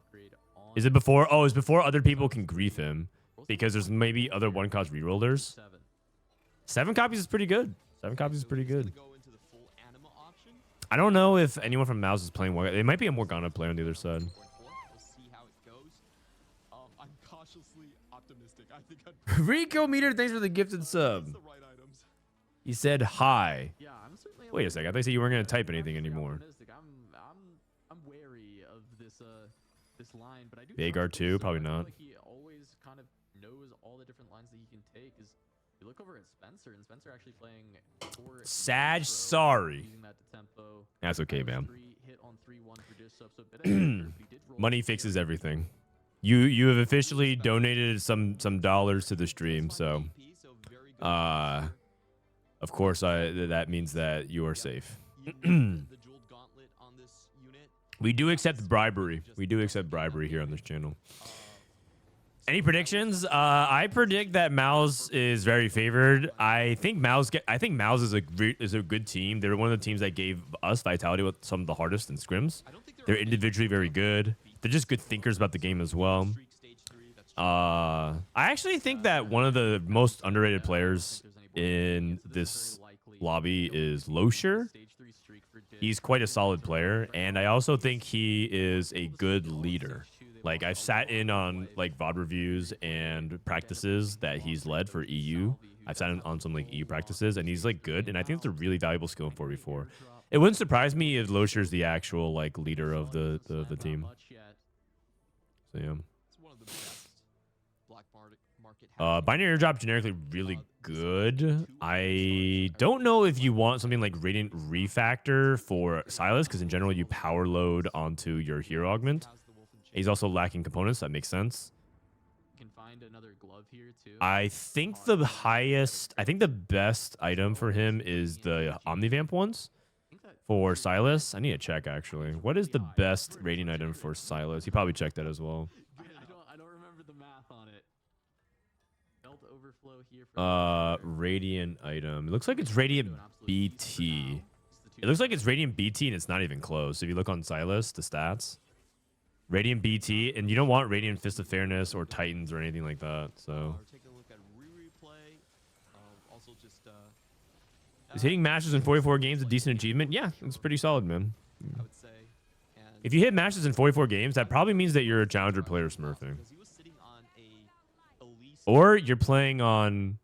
S3: Is it before? Oh, it's before other people can grief him, because there's maybe other 1-cost rerollers. 7 copies is pretty good. 7 copies is pretty good. I don't know if anyone from MOUZ is playing one. It might be a Morgana player on the other side.
S4: I'm cautiously optimistic. I think
S1: Rico Meter, thanks for the gifted sub. He said hi. Wait a second. I thought you said you weren't going to type anything anymore.
S3: I'm wary of this line, but I do.
S1: Vagar too? Probably not.
S3: He always kind of knows all the different lines that he can take. Is you look over at Spencer, and Spencer actually playing.
S1: Sag, sorry. That's okay, man. Money fixes everything. You have officially donated some dollars to the stream, so of course that means that you are safe. We do accept bribery. We do accept bribery here on this channel. Any predictions? I predict that MOUZ is very favored. I think MOUZ is a good team. They're one of the teams that gave us Vitality with some of the hardest in scrims. They're individually very good. They're just good thinkers about the game as well. I actually think that one of the most underrated players in this lobby is Losher. He's quite a solid player, and I also think he is a good leader. Like, I've sat in on like VOD reviews and practices that he's led for EU. I've sat in on some like EU practices, and he's like good, and I think it's a really valuable skill in 4v4. It wouldn't surprise me if Losher's the actual like leader of the team. So yeah. Binary airdrop generically really good. I don't know if you want something like Radiant Refactor for Silas, because in general you power load onto your hero augment. He's also lacking components. That makes sense. I think the best item for him is the Omnivamp ones for Silas. I need to check actually. What is the best Radiant item for Silas? He probably checked that as well.
S3: I don't remember the math on it. Belt overflow here.
S1: Radiant item. It looks like it's Radiant BT. It looks like it's Radiant BT, and it's not even close. If you look on Silas, the stats. Radiant BT, and you don't want Radiant Fist of Fairness or Titans or anything like that. So, is hitting matches in 44 games a decent achievement? Yeah, it's pretty solid, man. If you hit matches in 44 games, that probably means that you're a challenger player smurfing, or you're playing on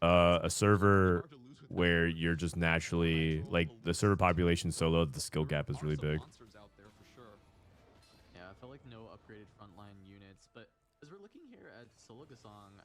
S1: a server where you're just naturally like the server population so low that the skill gap is really big.
S3: Yeah, I felt like no upgraded frontline units, but as we're looking here at Sologasong,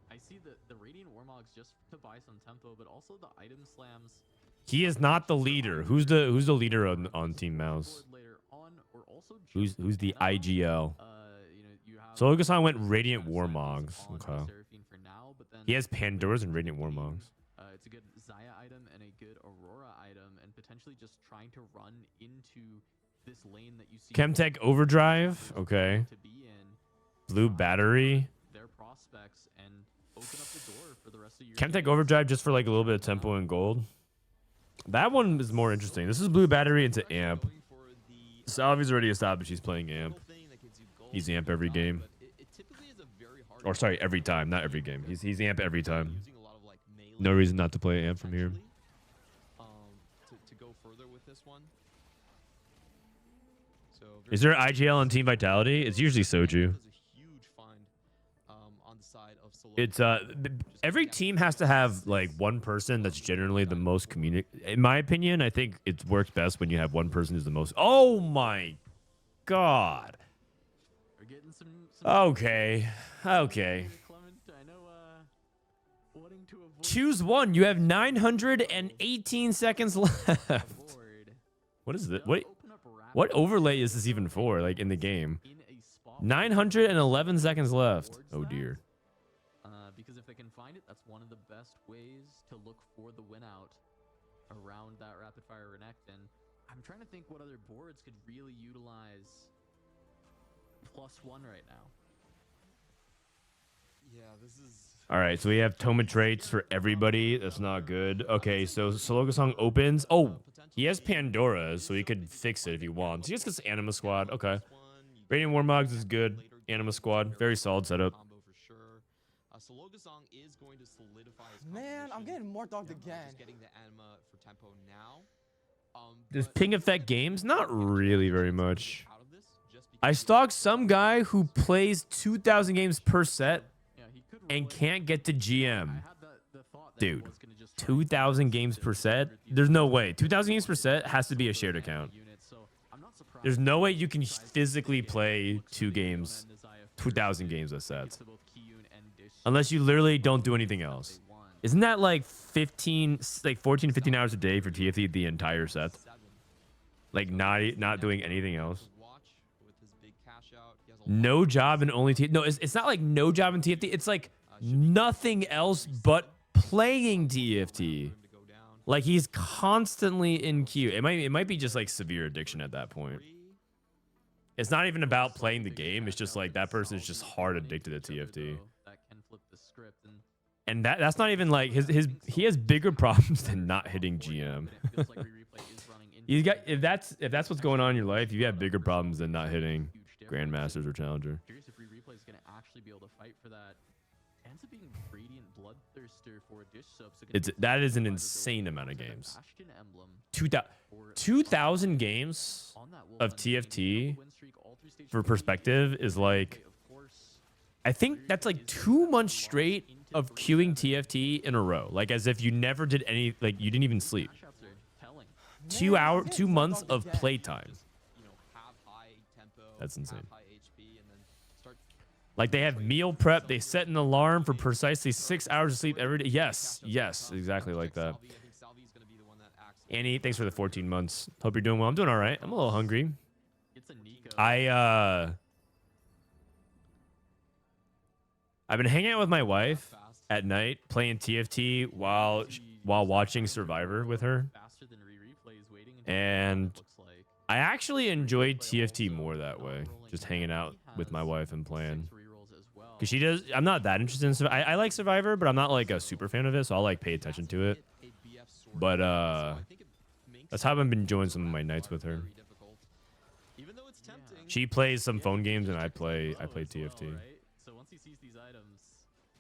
S3: I see the Radiant Warmogs just to buy some tempo, but also the item slams.
S1: He is not the leader. Who's the leader on Team MOUZ?
S3: Later on, or also
S1: Who's the IGL?
S3: you know, you have
S1: Sologasong went Radiant Warmogs.
S3: on
S1: Okay.
S3: Seraphine for now, but then
S1: He has Pandoras and Radiant Warmogs.
S3: it's a good Zaya item and a good Aurora item, and potentially just trying to run into this lane that you see.
S1: Chemtech Overdrive. Okay.
S3: To be in
S1: Blue Battery.
S3: their prospects and open up the door for the rest of your
S1: Chemtech Overdrive just for like a little bit of tempo and gold. That one is more interesting. This is Blue Battery into Amp. Salvi's already established he's playing Amp. He's Amp every game. Or sorry, every time, not every game. He's Amp every time. No reason not to play Amp from here.
S4: To go further with this one. So
S1: Is there IGL on Team Vitality? It's usually Soju. It's every team has to have like one person that's generally the most in my opinion, I think it works best when you have one person who's the most. Oh my god.
S3: We're getting some
S1: Okay.
S3: Clement, I know wanting to avoid
S1: Choose one. You have 918 seconds left.
S3: board.
S1: What is this? What
S3: Open up rapid
S1: what overlay is this even for? Like in the game?
S3: in a spot
S1: 911 seconds left. Oh dear.
S3: because if they can find it, that's one of the best ways to look for the win out around that rapid fire Renekton. And I'm trying to think what other boards could really utilize +1 right now.
S4: Yeah, this is.
S1: All right, so we have Toma traits for everybody. That's not good. Okay, so Sologasong opens. Oh, he has Pandora's, so he could fix it if he wants. He just gets Anima Squad. Okay. Radiant Warmogs is good. Anima Squad, very solid setup.
S4: Sologasong is going to solidify his
S2: Man, I'm
S4: position.
S2: getting more dogged again.
S4: Just getting the anima for tempo now.
S1: Does
S4: But
S1: ping affect games? Not really very much.
S4: out of this just
S1: I
S4: because
S1: stalked some guy who plays 2,000 games per set
S3: Yeah, he could
S1: and
S3: roll it.
S1: can't get to
S3: I
S1: GM.
S3: had the thought that he
S1: Dude,
S3: was gonna just try and
S1: 2,000 games per set? There's no way. 2,000 games per set has to be a shared account.
S3: unit, so I'm not surprised
S1: There's no way you can physically play 2 games, 2,000 games a set. Unless you literally don't do anything else. Isn't that like 14, 15 hours a day for TFT the entire set? Like not doing anything else.
S4: watch with his big cash out. He has a lot
S1: No
S4: of
S1: job and only TFT. No, it's not like no job in TFT. It's like nothing else but playing TFT.
S4: room to go down.
S1: Like he's constantly in queue. It might be just like severe addiction at that point. It's not even about playing the game. It's just like that person is just hard addicted to TFT.
S3: That can flip the script and
S1: And that's not even like he has bigger problems than not hitting GM.
S3: it feels like Replay is running into
S1: You got if that's what's going on in your life, you have bigger problems than not hitting
S3: huge difference.
S1: Grandmasters or Challenger.
S3: Curious if Replay is going to actually be able to fight for that. Ends up being Radiant Bloodthirster for Dish Soap. So
S1: That is an insane amount of games.
S3: Bastion emblem
S1: 2,000 games
S3: on that
S1: of TFT for perspective is like I think that's like 2 months straight of queuing TFT in a row. Like as if you never did any like you didn't even sleep. 2 months of playtime.
S4: You know, have high tempo.
S1: That's insane.
S4: Have high HP, and then start.
S1: Like they have meal prep, they set an alarm for precisely 6 hours of sleep every day. Yes, exactly like that.
S4: Salvi, I think Salvi's gonna be the one that acts.
S1: Annie, thanks for the 14 months. Hope you're doing well. I'm doing all right. I'm a little hungry.
S3: It's a Nico.
S1: I've been hanging out with my wife at night playing TFT while watching Survivor with her.
S3: Faster than Replay is waiting until
S1: And
S3: it looks like.
S1: I actually enjoy TFT more that way. Just hanging out with my wife and playing.
S3: 6 rerolls as well.
S1: Because she does, I'm not that interested in Survivor. I like Survivor, but I'm not like a super fan of it, so I'll like pay attention to it. But that's how I've been enjoying some of my nights with her.
S4: Even though it's tempting.
S1: She plays some phone games and I play
S3: Low as
S1: TFT.
S3: well, right? So once he sees these items,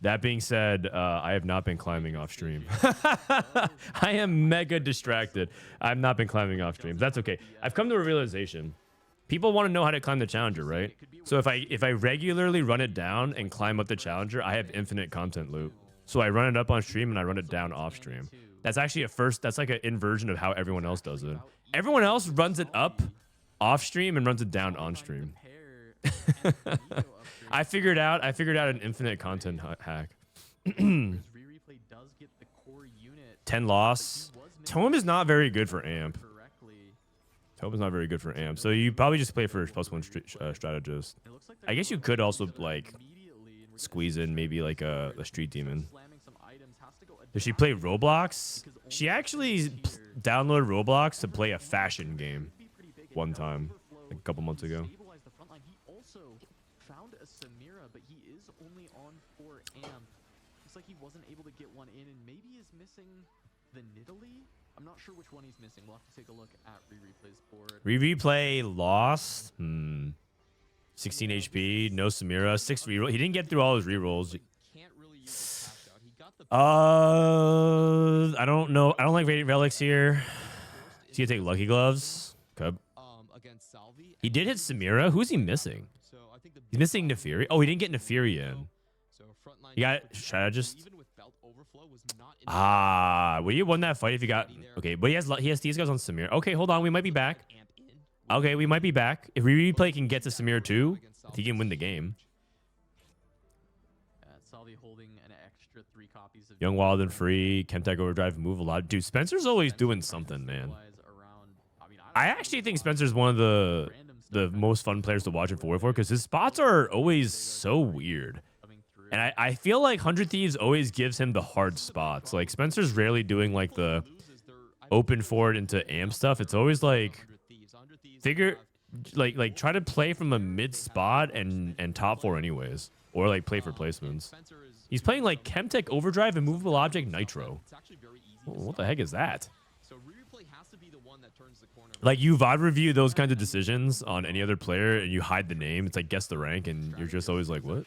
S1: That being said, I have not been climbing off stream. I am mega distracted. I've not been climbing off stream. That's okay. I've come to a realization. People want to know how to climb the Challenger, right? So if I regularly run it down and climb up the Challenger, I have infinite content loop. So I run it up on stream and I run it down off stream. That's actually that's like an inversion of how everyone else does it. Everyone else runs it up off stream and runs it down on stream. I figured out an infinite content hack. 10 loss. Tome is not very good for amp. Tome is not very good for amp. So you probably just play for +1 strategist. I guess you could also like squeeze in maybe like a street demon. Does she play Roblox? She actually downloaded Roblox to play a fashion game one time, like a couple months ago.
S3: Like he wasn't able to get one in, and maybe is missing the Nidalee. I'm not sure which one he's missing. We'll have to take a look at replay's board.
S1: Replay lost. 16 HP, no Samira, 6 reroll. He didn't get through all his rerolls. I don't know. I don't like Radiant Relics here. He's gonna take Lucky Gloves. Okay. He did hit Samira. Who's he missing? He's missing Nefiri. Oh, he didn't get Nefiri in. You got strategist. Would you have won that fight if you got? Okay, but he has these guys on Samir. Okay, hold on, we might be back. Okay, we might be back. If replay can get to Samir too, he can win the game. Young, Wild, and Free, Chemtech Overdrive, move a lot. Dude, Spencer's always doing something, man. I actually think Spencer's one of the most fun players to watch in 4v4 because his spots are always so weird. And I feel like 100 Thieves always gives him the hard spots. Like, Spencer's rarely doing, like, the open forward into amp stuff. It's always, like, try to play from a mid spot and top 4 anyways. Or, like, play for placements. He's playing, like, Chemtech Overdrive and Movable Object Nitro. Oh, what the heck is that? Like, you VOD review those kinds of decisions on any other player and you hide the name. It's like, guess the rank, and you're just always like, what?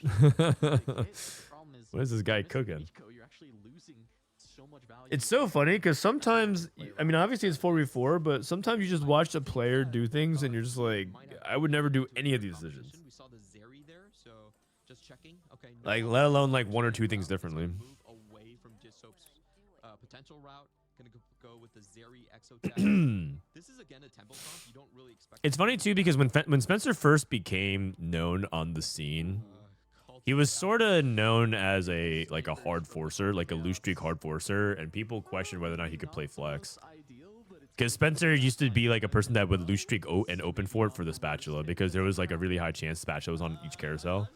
S1: What is this guy cooking? It's so funny because sometimes, I mean, obviously it's 4v4, but sometimes you just watch a player do things and you're just like, I would never do any of these decisions. Like, let alone like 1 or 2 things differently. It's funny too because when Spencer first became known on the scene, he was sort of known as a hard forcer, like a loose streak hard forcer, and people questioned whether or not he could play flex. Because Spencer used to be like a person that would loose streak and open for it for the spatula because there was like a really high chance spatula was on each carousel.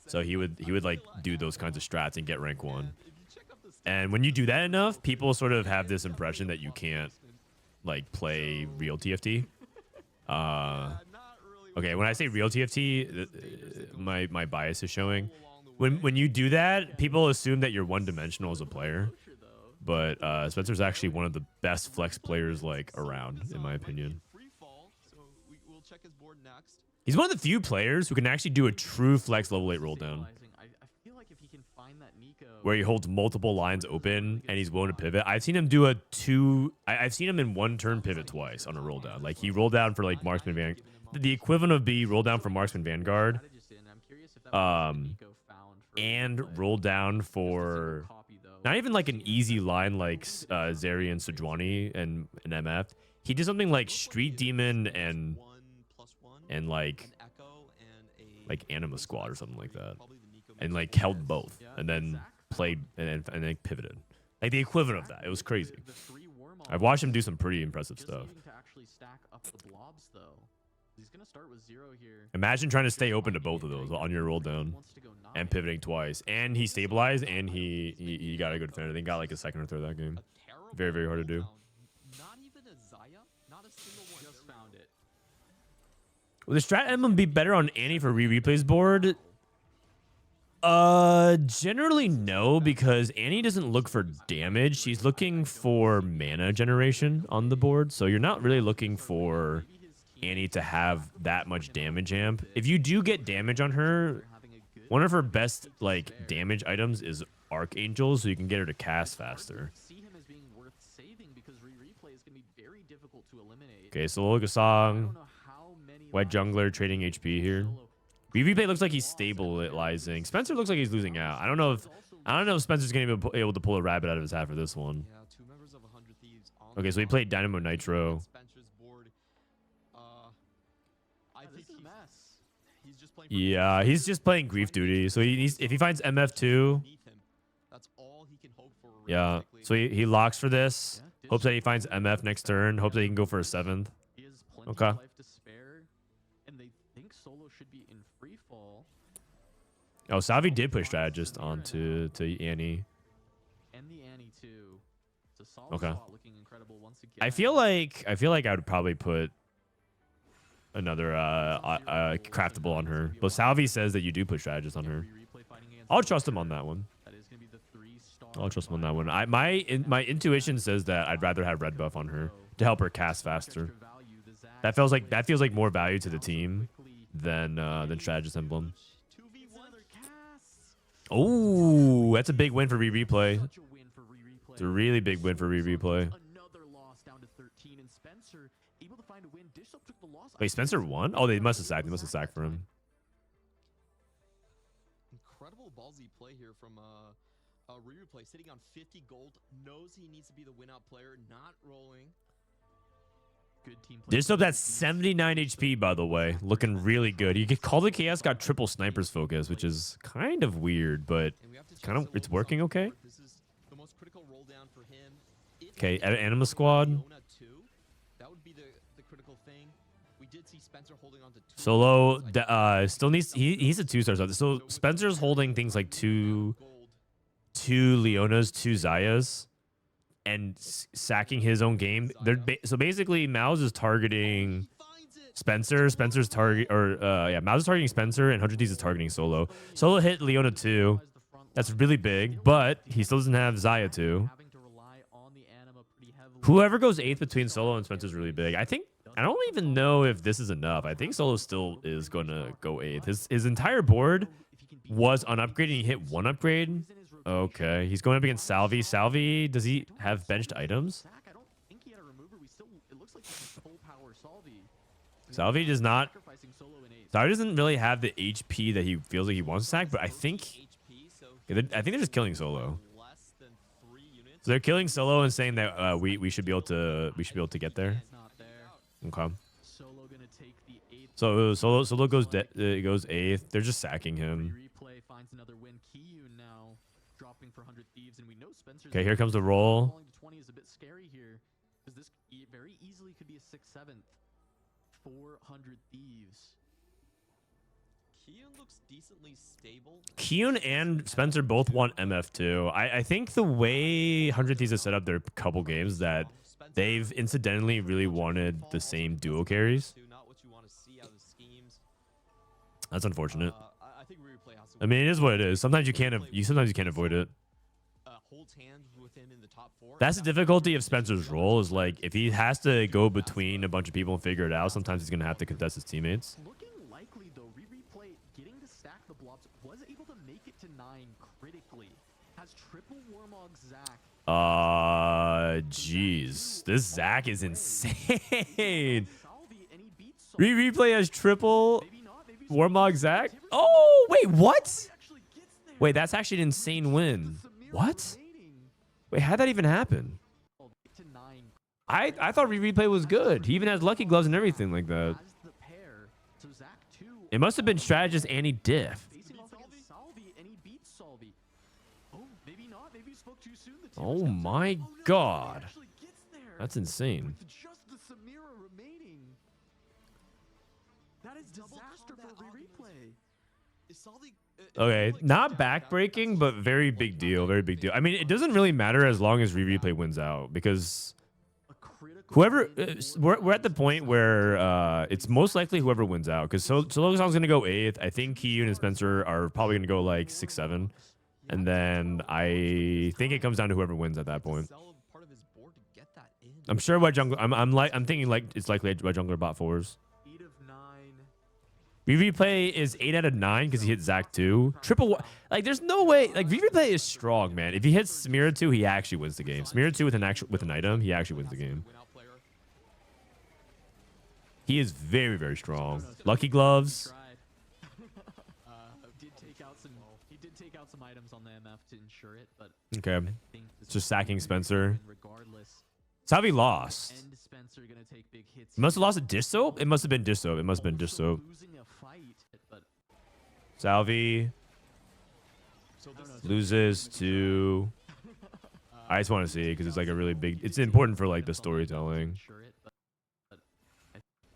S1: So he would like do those kinds of strats and get rank 1. And when you do that enough, people sort of have this impression that you can't like play real TFT. Okay, when I say real TFT, my bias is showing. When you do that, people assume that you're one-dimensional as a player. But Spencer's actually one of the best flex players like around, in my opinion. He's one of the few players who can actually do a true flex level 8 roll down, where he holds multiple lines open and he's willing to pivot. I've seen him do I've seen him in 1 turn pivot twice on a roll down. Like he rolled down for like Marksman Vanguard, the equivalent of B roll down for Marksman Vanguard, and roll down for not even like an easy line like Zeri and Sejuani and MF. He did something like Street Demon and like Anima Squad or something like that, and like held both and then played and then pivoted, like the equivalent of that. It was crazy. I've watched him do some pretty impressive stuff. Imagine trying to stay open to both of those on your roll down and pivoting twice, and he stabilized and he got a good defender. I think got like a second or third that game. Very, very hard to do. Will the strat emblem be better on Annie for replay's board? Generally no, because Annie doesn't look for damage. She's looking for mana generation on the board. So you're not really looking for Annie to have that much damage amp. If you do get damage on her, one of her best like damage items is Archangel, so you can get her to cast faster. Okay, so we'll look at song. White jungler trading HP here. Replay looks like he's stabilizing. Spencer looks like he's losing out. I don't I don't know if Spencer's gonna be able to pull a rabbit out of his hat for this one.
S4: Yeah, 2 members of 100 Thieves on
S1: Okay,
S4: the
S1: so he
S4: board.
S1: played Dynamo Nitro.
S4: Spencer's board. I
S3: This
S4: think
S3: is a mess.
S4: he's just playing.
S1: Yeah, he's just playing grief duty. So he needs, if he finds MF2,
S4: Beneath him. That's all he can hope for.
S1: yeah.
S4: realistically.
S1: So he locks for this.
S3: Yeah,
S1: Hopes that he finds MF next turn. Hopes that he can go for a 7th.
S3: He has plenty
S1: Okay.
S3: of life to spare, and they think Solo should be in free fall.
S1: Oh, Salvi did push strategist onto Annie.
S3: And the Annie too. It's a solid
S1: Okay.
S3: spot looking incredible once again.
S1: I feel like I would probably put another craftable on her. But Salvi says that you do push strategist on her. I'll trust him on that one.
S3: That is gonna be the 3-star
S1: I'll trust him on that one. My intuition says that I'd rather have red buff on her to help her cast faster. That feels like more value to the team than strategist emblem.
S4: 2v1.
S1: Oh, that's a big win for replay.
S3: Such a win for replay.
S1: It's a really big win for replay.
S3: Another loss down to 13, and Spencer able to find a win. Dishop took the loss.
S1: Wait, Spencer won? Oh, they must have sacked. They must have sacked for him.
S4: Incredible ballsy play here from replay, sitting on 50 gold, knows he needs to be the win-out player, not rolling.
S3: Good team play.
S1: Dishop that's 79 HP, by the way. Looking really good. You get Call the Chaos got triple sniper's focus, which is kind of weird, but
S4: And we have to check
S1: kind of
S4: Solo's
S1: it's
S4: on
S1: working
S4: the
S1: okay.
S4: board. This is the most critical roll down for him. If
S1: Okay,
S4: he can
S1: Anima
S4: get
S1: Squad.
S4: Leona too, that would be the critical thing. We did see Spencer holding on to 2
S1: Solo
S4: stars. I think
S1: still needs he's a 2-star. So Spencer's holding things like two
S4: gold.
S1: Leonas, 2 Zayas, and sacking his own game. So basically, MOUZ is targeting
S4: He finds it.
S1: Spencer. Spencer's target, MOUZ is targeting Spencer, and 100 Thieves is targeting Solo. Solo hit Leona 2. That's really big, but he still doesn't have Zaya 2.
S3: Having to rely on the Anima pretty heavily.
S1: Whoever goes 8th between Solo and Spencer is really big. I don't even know if this is enough. I think Solo still is going to go 8th. His entire board was unupgraded, and he hit 1 upgrade. Okay, he's going up against Salvi. Salvi, does he have benched items?
S3: I don't think he had a remover. It looks like he's full power Salvi.
S1: Salvi does not.
S3: Sacrificing Solo in 8.
S1: Salvi doesn't really have the HP that he feels like he wants to sack, but I think
S4: HP, so
S1: they're just killing Solo.
S4: less than 3 units.
S1: So they're killing Solo and saying that we should be able to get there.
S3: It's not there.
S1: Okay.
S3: Solo gonna take the 8th.
S1: So Solo goes 8th. They're just sacking him.
S3: Replay finds another win. Kiyun now dropping for 100 Thieves, and we know Spencer's.
S1: Okay, here comes the roll.
S3: Falling to 20 is a bit scary here, because this very easily could be a 6-7th. 400 Thieves.
S4: Kiyun looks decently stable.
S1: Kiyun and Spencer both want MF2. I think the way 100 Thieves has set up their couple games that they've incidentally really wanted the same duo carries.
S4: Not what you want to see out of the schemes.
S1: That's unfortunate.
S4: I think replay has to
S1: I mean, it is what it is. Sometimes you can't avoid it.
S4: holds hands with him in the top 4.
S1: That's the difficulty of Spencer's role is like if he has to go between a bunch of people and figure it out, sometimes he's gonna have to contest his teammates.
S3: Looking likely though, replay getting to stack the blobs, was able to make it to 9 critically. Has triple Warmog Zach.
S1: Jeez, this Zach is insane.
S3: Salvi, and he beats Salvi.
S1: Replay has triple
S3: Maybe not, maybe
S1: Warmog Zach. Oh wait, what?
S3: actually gets there.
S1: Wait, that's actually an insane win.
S3: Samira
S1: What?
S3: remaining.
S1: Wait, how'd that even happen?
S3: To 9.
S1: I thought replay was good. He even has lucky gloves and everything like that.
S3: As the pair, so Zach 2
S1: It must have been strategist Annie Diff.
S3: facing off against Salvi, and he beats Salvi. Oh, maybe not. Maybe he spoke too soon. The
S1: Oh
S3: team was
S1: my
S3: no,
S1: God.
S3: he actually gets there.
S1: That's insane.
S3: With just the Samira remaining. That is disaster for replay.
S1: Okay, not backbreaking, but very big deal. Very big deal. I mean, it doesn't really matter as long as replay wins out because
S3: A critical
S1: whoever
S3: win
S1: we're at the point where it's most likely whoever wins out because Solo's gonna go 8th. I think Kiyun and Spencer are probably gonna go like 6, 7, and then I think it comes down to whoever wins at that point.
S4: Part of his board to get that in.
S1: I'm sure White Jungler. I'm thinking like it's likely White Jungler bot 4s.
S3: 8 of 9.
S1: Replay is 8 out of 9 because he hit Zach 2. Like there's no way. Like replay is strong, man. If he hits Samira 2, he actually wins the game. Samira 2 with an item, he actually wins the game.
S4: Win-out player.
S1: He is very, very strong. Lucky gloves.
S3: Tried. Did take take out some items on the MF to ensure it, but
S1: Okay.
S3: I think this
S1: Just
S3: is
S1: sacking
S3: gonna
S1: Spencer.
S3: win regardless.
S1: Salvi lost.
S3: And Spencer gonna take big hits.
S1: He must have lost a dish soap. It must have been dish soap. It must have been dish soap.
S3: Losing a fight, but
S1: Salvi
S4: So this is
S1: loses to. I just want to see it because it's like a really big. It's important for like the storytelling.
S3: ensure it, but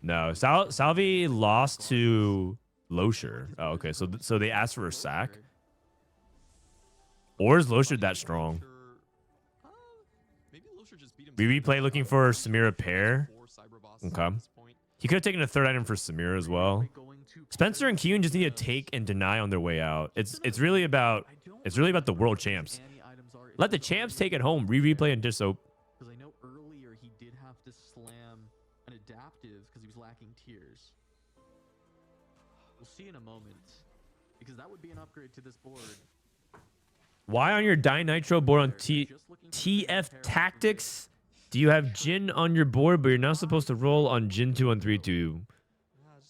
S1: No, Salvi lost to Losher. Oh, okay. So they asked for a sack. Or is Losher that strong?
S4: Uh, maybe Losher just beat him
S1: We replay looking for Samira pair.
S4: four cyber bosses
S1: Okay.
S4: at this point.
S1: He could have taken a third item for Samira as well. Spencer and Kyun just need to take and deny on their way out. It's really about the world champs. Let the champs take it home. Replay and dish soap.
S3: Because I know earlier he did have to slam an adaptive because he was lacking tiers. We'll see in a moment. Because that would be an upgrade to this board.
S1: Why on your Die Nitro board on TF Tactics do you have Jin on your board, but you're not supposed to roll on Jin 2 on 3-2?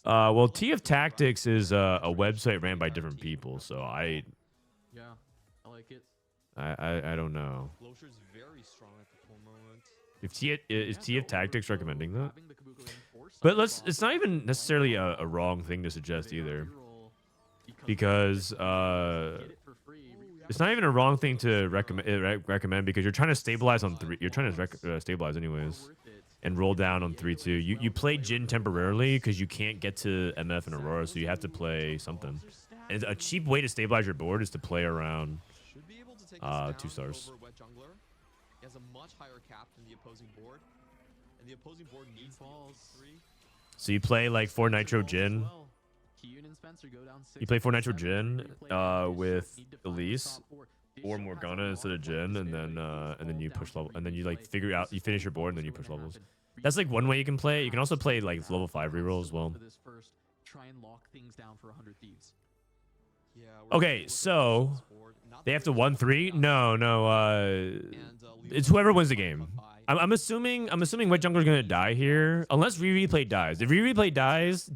S1: Well, TF Tactics is a website ran by different people, so I
S3: Yeah, I like it.
S1: don't know.
S4: Losher's very strong at the full moment.
S1: Is TF Tactics recommending that?
S3: Having the Kabuko in force
S1: But
S3: cyber
S1: it's not even necessarily a wrong thing to suggest either, because
S3: get it for free.
S1: it's not even a wrong thing to recommend because you're trying to stabilize on 3. You're trying to stabilize anyways and roll down on 3-2. You play Jin temporarily because you can't get to MF and Aurora, so you have to play something. And a cheap way to stabilize your board is to play around.
S4: Should be able to take this down
S1: 2 stars.
S4: over Wet Jungler. He has a much higher cap than the opposing board. And the opposing board needs
S3: falls.
S4: 3.
S1: So you play like 4 Nitro Jin. You play 4 Nitro Jin with Elise or Morgana instead of Jin, and then you push level, and then you like figure out, you finish your board, and then you push levels. That's like one way you can play it. You can also play like level 5 reroll as well.
S3: Try and lock things down for 100 Thieves.
S4: Yeah, we're
S1: Okay,
S4: looking
S1: so
S4: at this board. Not
S1: they
S4: the
S1: have to
S4: greatest
S1: 1-3.
S4: board,
S1: No.
S4: and,
S1: It's whoever wins the game. I'm assuming Wet Jungler's gonna die here, unless Replay dies. If Replay dies,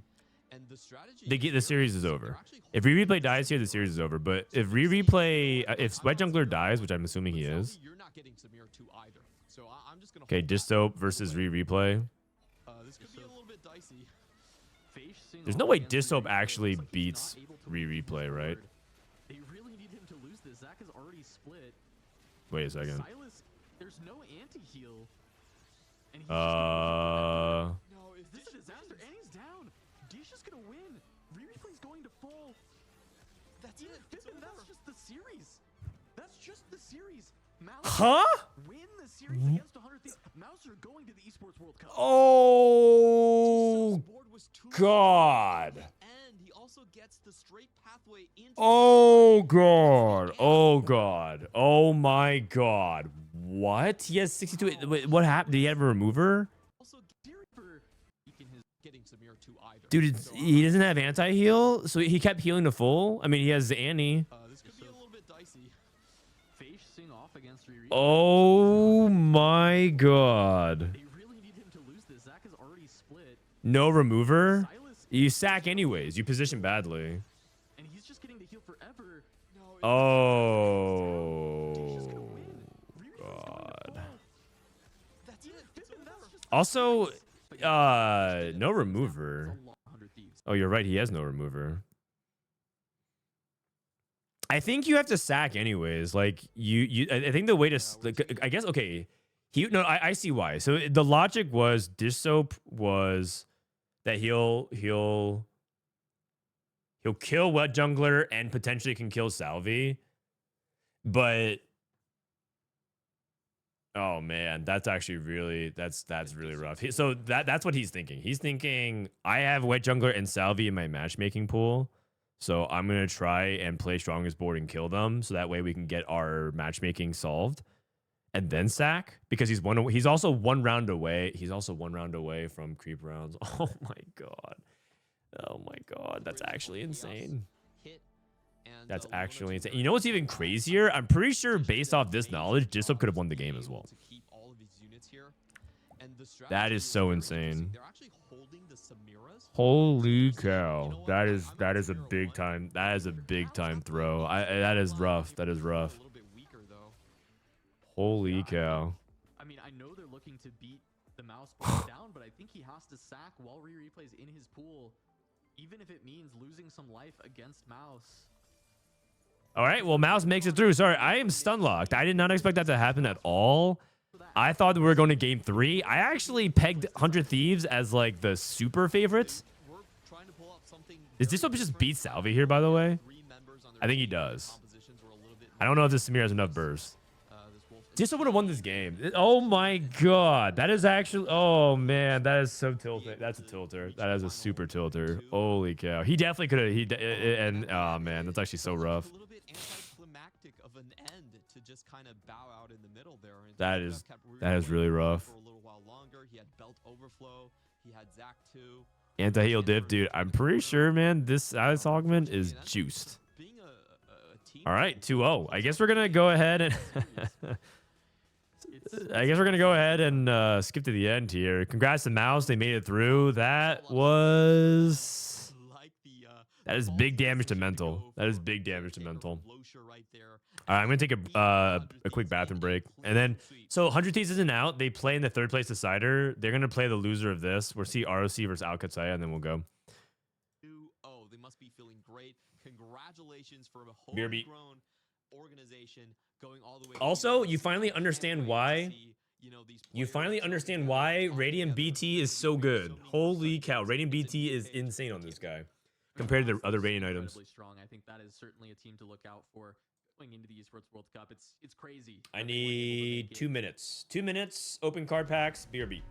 S4: and the strategy
S1: the
S4: here
S1: series is
S4: they're
S1: over.
S4: actually
S1: If
S4: holding
S1: Replay dies here, the series is over. But if Replay, if Wet Jungler dies, which I'm assuming he
S4: But
S1: is,
S4: Selby, you're not getting Samir 2 either. So I'm just gonna
S1: okay,
S4: hold that.
S1: Distope versus Replay.
S4: This could be a little bit dicey.
S1: There's no way Distope actually beats Replay, right?
S3: They really need him to lose this. Zach has already split.
S1: Wait a second.
S3: Silas, there's no anti-heal. And he's
S4: No, if
S3: this is a disaster, and he's down. Dish is gonna win. Replay's going to fall.
S4: that's
S3: Even
S4: it. It's
S3: Pippin, that's
S4: over.
S3: just the series. That's just the series. Mouse
S1: Huh?
S3: win the series against 100 Thieves. Mouse are going to the Esports World Cup.
S1: Oh
S4: Board was too
S1: God.
S4: And he also gets the straight pathway into
S1: Oh God. Oh God. Oh my God. What? He has 62. Wait, what happened? Did he have a remover?
S4: also getting Samir 2 either.
S1: Dude, he doesn't have anti-heal, so he kept healing to full. I mean, he has Annie.
S4: This could be a little bit dicey.
S3: Facing off against Riri.
S1: Oh my God.
S3: They really need him to lose this. Zach has already split.
S1: No remover?
S3: Silas,
S1: You sack anyways. You position badly.
S3: and he's just getting to heal forever.
S4: No,
S1: Oh God.
S4: that's it. It's over.
S1: Also, no remover. Oh, you're right. He has no remover. I think you have to sack anyways. Like I think the way to, like, I guess, okay. I see why. So the logic was Dish Soap was that he'll kill Wet Jungler and potentially can kill Salvi. But oh man, that's actually really that's really rough. So that's what he's thinking. He's thinking, I have Wet Jungler and Salvi in my matchmaking pool, so I'm gonna try and play strongest board and kill them, so that way we can get our matchmaking solved, and then sack, because he's also one round away. He's also one round away from creep rounds. Oh my god. Oh my god, that's actually insane.
S4: Hit and,
S1: That's
S4: Luna
S1: actually
S4: to
S1: insane.
S4: very
S1: You know what's even
S4: fast.
S1: crazier? I'm pretty sure based off this knowledge, Distup could have won the game as well.
S4: To keep all of his units here. And the
S1: That is
S4: strategy
S1: so
S4: very
S1: insane.
S4: interesting. They're actually holding the Samiras.
S1: Holy
S4: They're saying,
S1: cow.
S4: you know what,
S1: That
S4: I'm
S1: is
S4: gonna
S1: a
S4: Samira
S1: big
S4: one,
S1: time.
S4: but
S1: That is a
S4: their
S1: big
S4: Mouse
S1: time
S4: have the
S1: throw.
S4: Mouse have
S1: That
S4: the
S1: is
S4: line.
S1: rough. That is
S4: They're
S1: rough.
S4: a little bit weaker though.
S1: Holy cow.
S3: I mean, I know they're looking to beat the mouse point down, but I think he has to sack while replays in his pool, even if it means losing some life against mouse.
S1: All right, well, Mouse makes it through. Sorry, I am stun locked. I did not expect that to happen at all. I thought we were going to game 3. I actually pegged 100 Thieves as like the super favorites.
S4: We're trying to pull out something
S1: Does this
S4: very
S1: just
S4: different.
S1: beat Salvi here, by the way?
S4: 3 members on their
S1: I think he
S4: team. Their
S1: does.
S4: compositions were a little bit
S1: I don't know if
S4: more
S1: this Samir has enough burst.
S4: this Wolf-
S1: Disso would have won this game. Oh my god. That is actually... Oh, man. That is so tilted. That's a tilter. That is a super tilter. Holy cow. He definitely could have... And... Oh, man. That's actually so rough.
S4: A little bit anticlimactic of an end to just kind of bow out in the middle there. And
S1: That
S4: Zeta
S1: is...
S4: kept
S1: That is really rough.
S4: for a little while longer. He had belt overflow. He had Zach too.
S1: Anti-heal diff, dude. I'm pretty sure, man, this Augment is juiced.
S4: Being a team
S1: All right, 2-0. I guess we're going to go ahead and... I guess we're going to go ahead and skip to the end here. Congrats to Mouse. They made it through. That was...
S4: like the
S1: That is
S4: ball
S1: big
S4: to
S1: damage to
S4: position
S1: mental.
S4: go
S1: That is
S4: for
S1: big damage to
S4: caretaker
S1: mental.
S4: Losher right there.
S1: All right, I'm going to take a quick bathroom break. And then, so 100 Thieves isn't out. They play in the 3rd place decider. They're going to play the loser of this. We'll see ROC versus Qadsiah, and then we'll go.
S4: 2-0. They must be feeling great. Congratulations for a
S1: BRB.
S4: homegrown organization going all the way.
S1: Also,
S4: to
S1: you finally understand why... You finally understand why Radiant BT is so good. Holy cow, Radiant BT is insane on this guy compared to the other Radiant items.
S3: Incredibly strong. I think that is certainly a team to look out for going into the Esports World Cup. It's crazy.
S1: I
S3: that they were able to
S1: need
S3: make it.
S1: 2 minutes. 2 minutes, open card packs, BRB.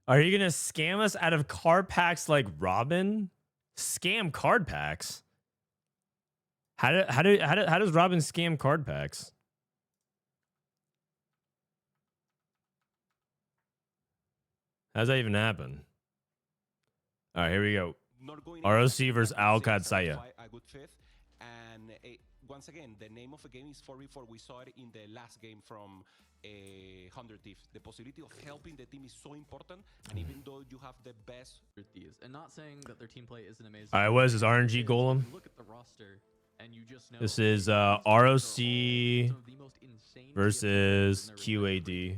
S1: Are you gonna scam us out of card packs like Robin? Scam card packs? How does Robin scam card packs? How does that even happen? All right, here we go. ROC versus Qadsiah.
S5: A good fifth. And once again, the name of the game is 4v4. We saw it in the last game from 100 Thieves. The possibility of helping the team is so important. And even though you have the best
S3: Thieves, and not saying that their team play isn't amazing.
S1: All right, what is this, RNG Golem?
S3: You look at the roster, and you just know
S1: This is ROC versus QAD.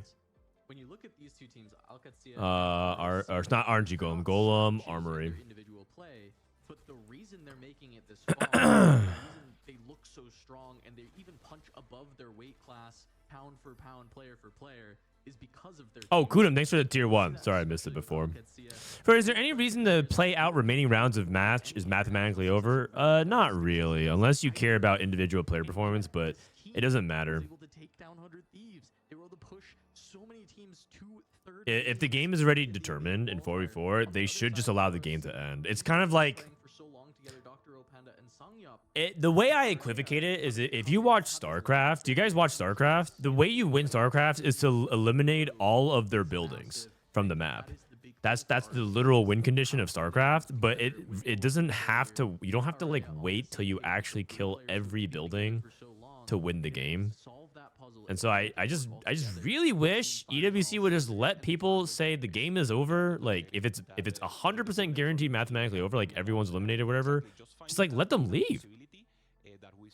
S3: When you look at these two teams, Qadsiah
S1: Or it's not RNG Golem, Golem Armory.
S3: Individual play, but the reason they're making it this far, the reason they look so strong and they even punch above their weight class, pound for pound, player for player, is because of their.
S1: Oh,
S3: team.
S1: Kudum, thanks for the tier 1. Sorry, I missed it before. Is there any reason to play out remaining rounds of match is mathematically over? Not really, unless you care about individual player performance, but it doesn't matter.
S3: Able to take down 100 Thieves. They were able to push so many teams to third.
S1: If the game is already determined in 4v4, they should just allow the game to end. It's kind of like... the way I equivocate it is if you watch StarCraft, do you guys watch StarCraft? The way you win StarCraft is to eliminate all of their buildings from the map. That's the literal win condition of StarCraft, but it doesn't have to, you don't have to like wait till you actually kill every building to win the game. And so I just really wish EWC would just let people say the game is over. Like if it's 100% guaranteed mathematically over, like everyone's eliminated or whatever, just like let them leave.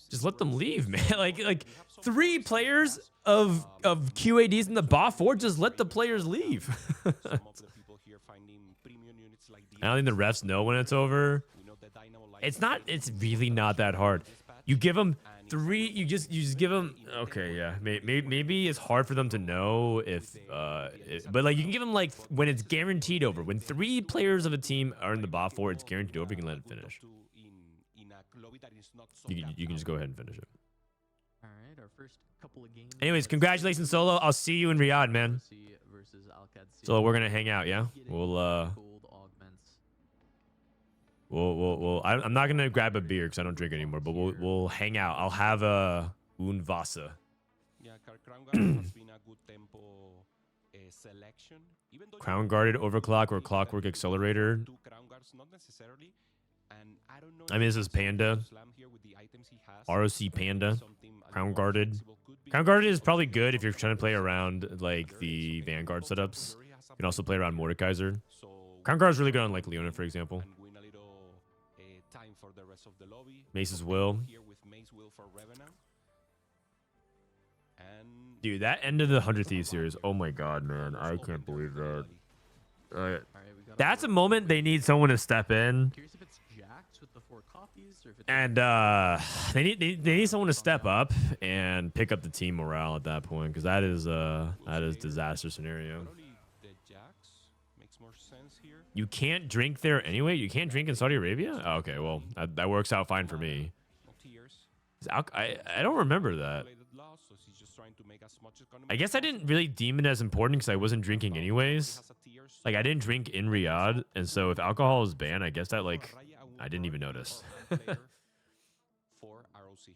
S1: Just let them leave, man. like 3 players of QADs in the bot 4, just let the players leave. I don't think the refs know when it's over. It's really not that hard. You give them 3, you just give them, okay, yeah. Maybe it's hard for them to know if but like you can give them like when it's guaranteed over. When 3 players of a team are in the bot 4, it's guaranteed over, you can let it finish. You can just go ahead and finish it.
S3: All right, our first couple of games.
S1: Anyways, congratulations, Solo. I'll see you in Riyadh, man. So we're gonna hang out, yeah? I'm not gonna grab a beer because I don't drink anymore, but we'll hang out. I'll have a Unvasa.
S5: Yeah, Crown Guard has been a good tempo selection. Even though
S1: Crown Guarded Overclock or Clockwork Accelerator.
S5: 2 Crown Guards, not necessarily. And I don't know.
S1: I mean, this is Panda.
S5: Slam here with the items he has.
S1: ROC Panda.
S5: Something a
S1: Crown
S5: little more
S1: Guarded.
S5: flexible could be.
S1: Crown Guarded is probably good if you're trying to play around like the Vanguard setups. You can also play around Mordekaiser.
S5: So
S1: Crown Guard is really good on like Leona, for example.
S5: and win a little time for the rest of the lobby.
S1: Mace's Will.
S5: Here with Mace Will for Revenant. And
S1: Dude, that end of the 100 Thieves series. Oh my god, man. I can't believe that.
S3: All right, we got
S1: That's a moment they need someone to step in.
S3: Curious if it's Jax with the 4 copies or if it's
S1: And they need someone to step up and pick up the team morale at that point, because that is disaster scenario.
S5: probably the Jax makes more sense here.
S1: You can't drink there anyway. You can't drink in Saudi Arabia. Oh, okay, well that works out fine for me.
S5: No tears.
S1: I don't remember that.
S5: Played it lost, so he's just trying to make as much economy
S1: I guess I
S5: as
S1: didn't
S5: possible.
S1: really deem it as important because I wasn't drinking anyways.
S5: Has a tears.
S1: Like I didn't drink in Riyadh, and so if alcohol is banned, I guess that like I didn't even notice.
S5: For ROC.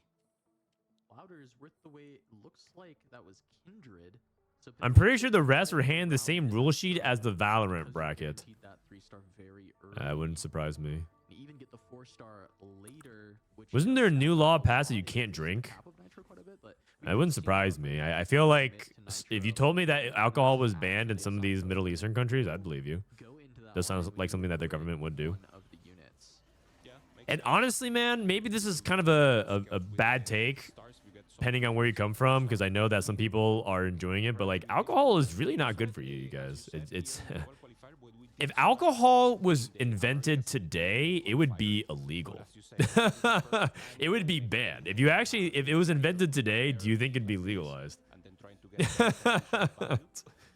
S3: Louder is worth the wait. Looks like that was Kindred. So
S1: I'm pretty sure the rest were handing the same rule sheet as the Valorant bracket.
S3: That 3-star very early.
S1: That wouldn't surprise me.
S3: And even get the 4-star later. Which
S1: Wasn't there a new law passed that you can't drink?
S3: Top of Nitro quite a bit, but
S1: That wouldn't surprise me. I feel like if you told me that alcohol was banned in some of these Middle Eastern countries, I'd believe you.
S3: go into that
S1: That sounds like something that their government would do.
S3: one of the units.
S5: Yeah, makes
S1: And
S5: sense.
S1: honestly, man, maybe this is kind of a bad take,
S5: Stars, we get some
S1: depending on where you come from, because I know that some people are enjoying it, but like alcohol is really not good for you guys. It's
S5: well qualified, but we
S1: if
S5: did
S1: alcohol was invented today, it would be illegal.
S5: as you say,
S1: It would be banned. If it was invented today, do you think it'd be legalized?
S5: and then trying to get value.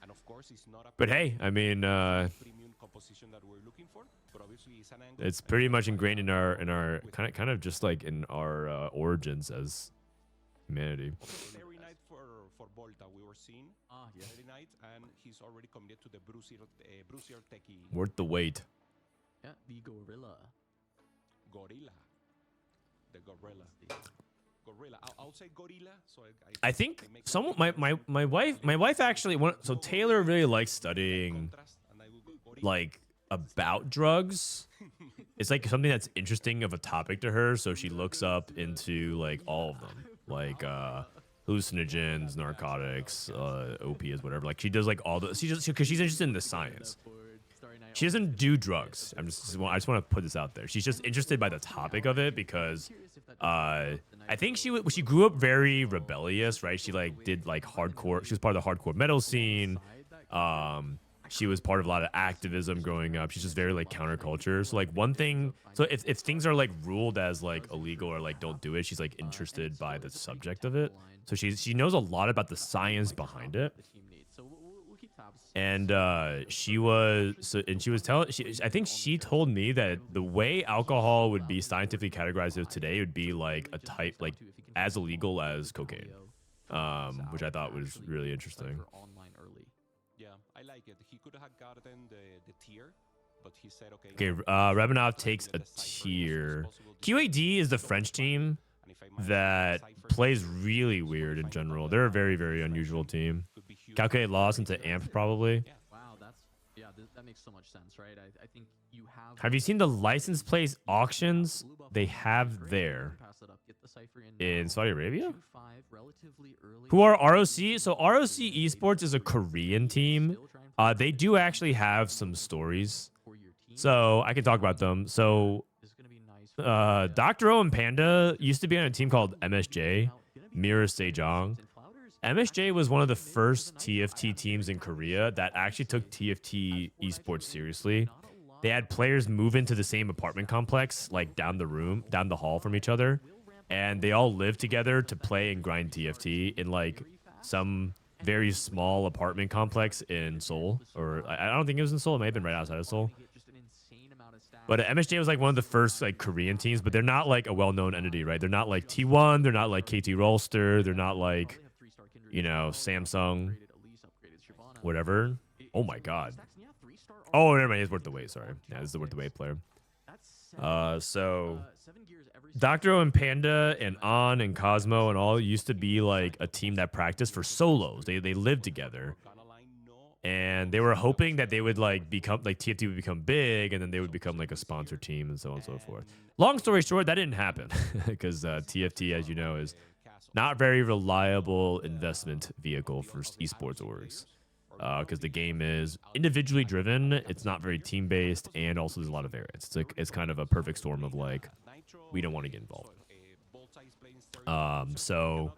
S5: And of course, it's not a
S1: But hey, I mean,
S5: premium composition that we're looking for, but obviously it's an angle.
S1: it's pretty much ingrained in our kind of just like in our origins as humanity.
S5: Every night for Volta, we were seeing
S3: Ah, yeah.
S5: every night, and he's already committed to the Brucier Techie
S1: Worth the wait.
S3: Yeah, the Gorilla.
S5: Gorilla. The Gorilla. Gorilla. I'll say Gorilla. So
S1: I think
S5: make
S1: someone
S5: a
S1: my wife actually so Taylor really likes studying
S5: contrast, and I will go Gorilla.
S1: like about drugs. It's like something that's interesting of a topic to her, so she looks up into like all of them, like hallucinogens, narcotics, opiates, whatever. Like she does like all the because she's interested in the science. She doesn't do drugs. I just want to put this out there. She's just interested by the topic of it because I think she grew up very rebellious, right? She like did like hardcore. She was part of the hardcore metal scene. She was part of a lot of activism growing up. She's just very like counterculture. So like one thing, so if things are like ruled as like illegal or like don't do it, she's like interested by the subject of it. So she knows a lot about the science behind it. And she was telling, I think she told me that the way alcohol would be scientifically categorized as today would be like a type like as illegal as cocaine, which I thought was really interesting.
S5: Yeah, I like it. He could have gotten the tier, but he said, okay.
S1: Okay, Revenov takes a tier. QAD is the French team that plays really weird in general. They're a very, very unusual team. Calculate loss into amp probably.
S3: Wow, that's Yeah, that makes so much sense, right? I think you
S1: Have you seen the license plate auctions they have there in Saudi Arabia? Who are ROC? So ROC Esports is a Korean team. They do actually have some stories, so I can talk about them. So Dr. O and Panda used to be on a team called MSJ, Mirror Sejong. MSJ was one of the first TFT teams in Korea that actually took TFT esports seriously. They had players move into the same apartment complex, like down the hall from each other, and they all lived together to play and grind TFT in like some very small apartment complex in Seoul. Or I don't think it was in Seoul. It may have been right outside of Seoul. But MSJ was like one of the first like Korean teams, but they're not like a well-known entity, right? They're not like T1, they're not like KT Rolster, they're not like, you know, Samsung, whatever. Oh my god. Oh, never mind. He's worth the wait. Sorry. Yeah, this is the worth the wait player. So Dr. O and Panda and On and Cosmo and all used to be like a team that practiced for solos. They lived together. And they were hoping that they would like become like TFT would become big, and then they would become like a sponsor team and so on and so forth. Long story short, that didn't happen because TFT, as you know, is not very reliable investment vehicle for esports orgs. Because the game is individually driven, it's not very team based, and also there's a lot of variance. It's like it's kind of a perfect storm of like we don't want to get involved. So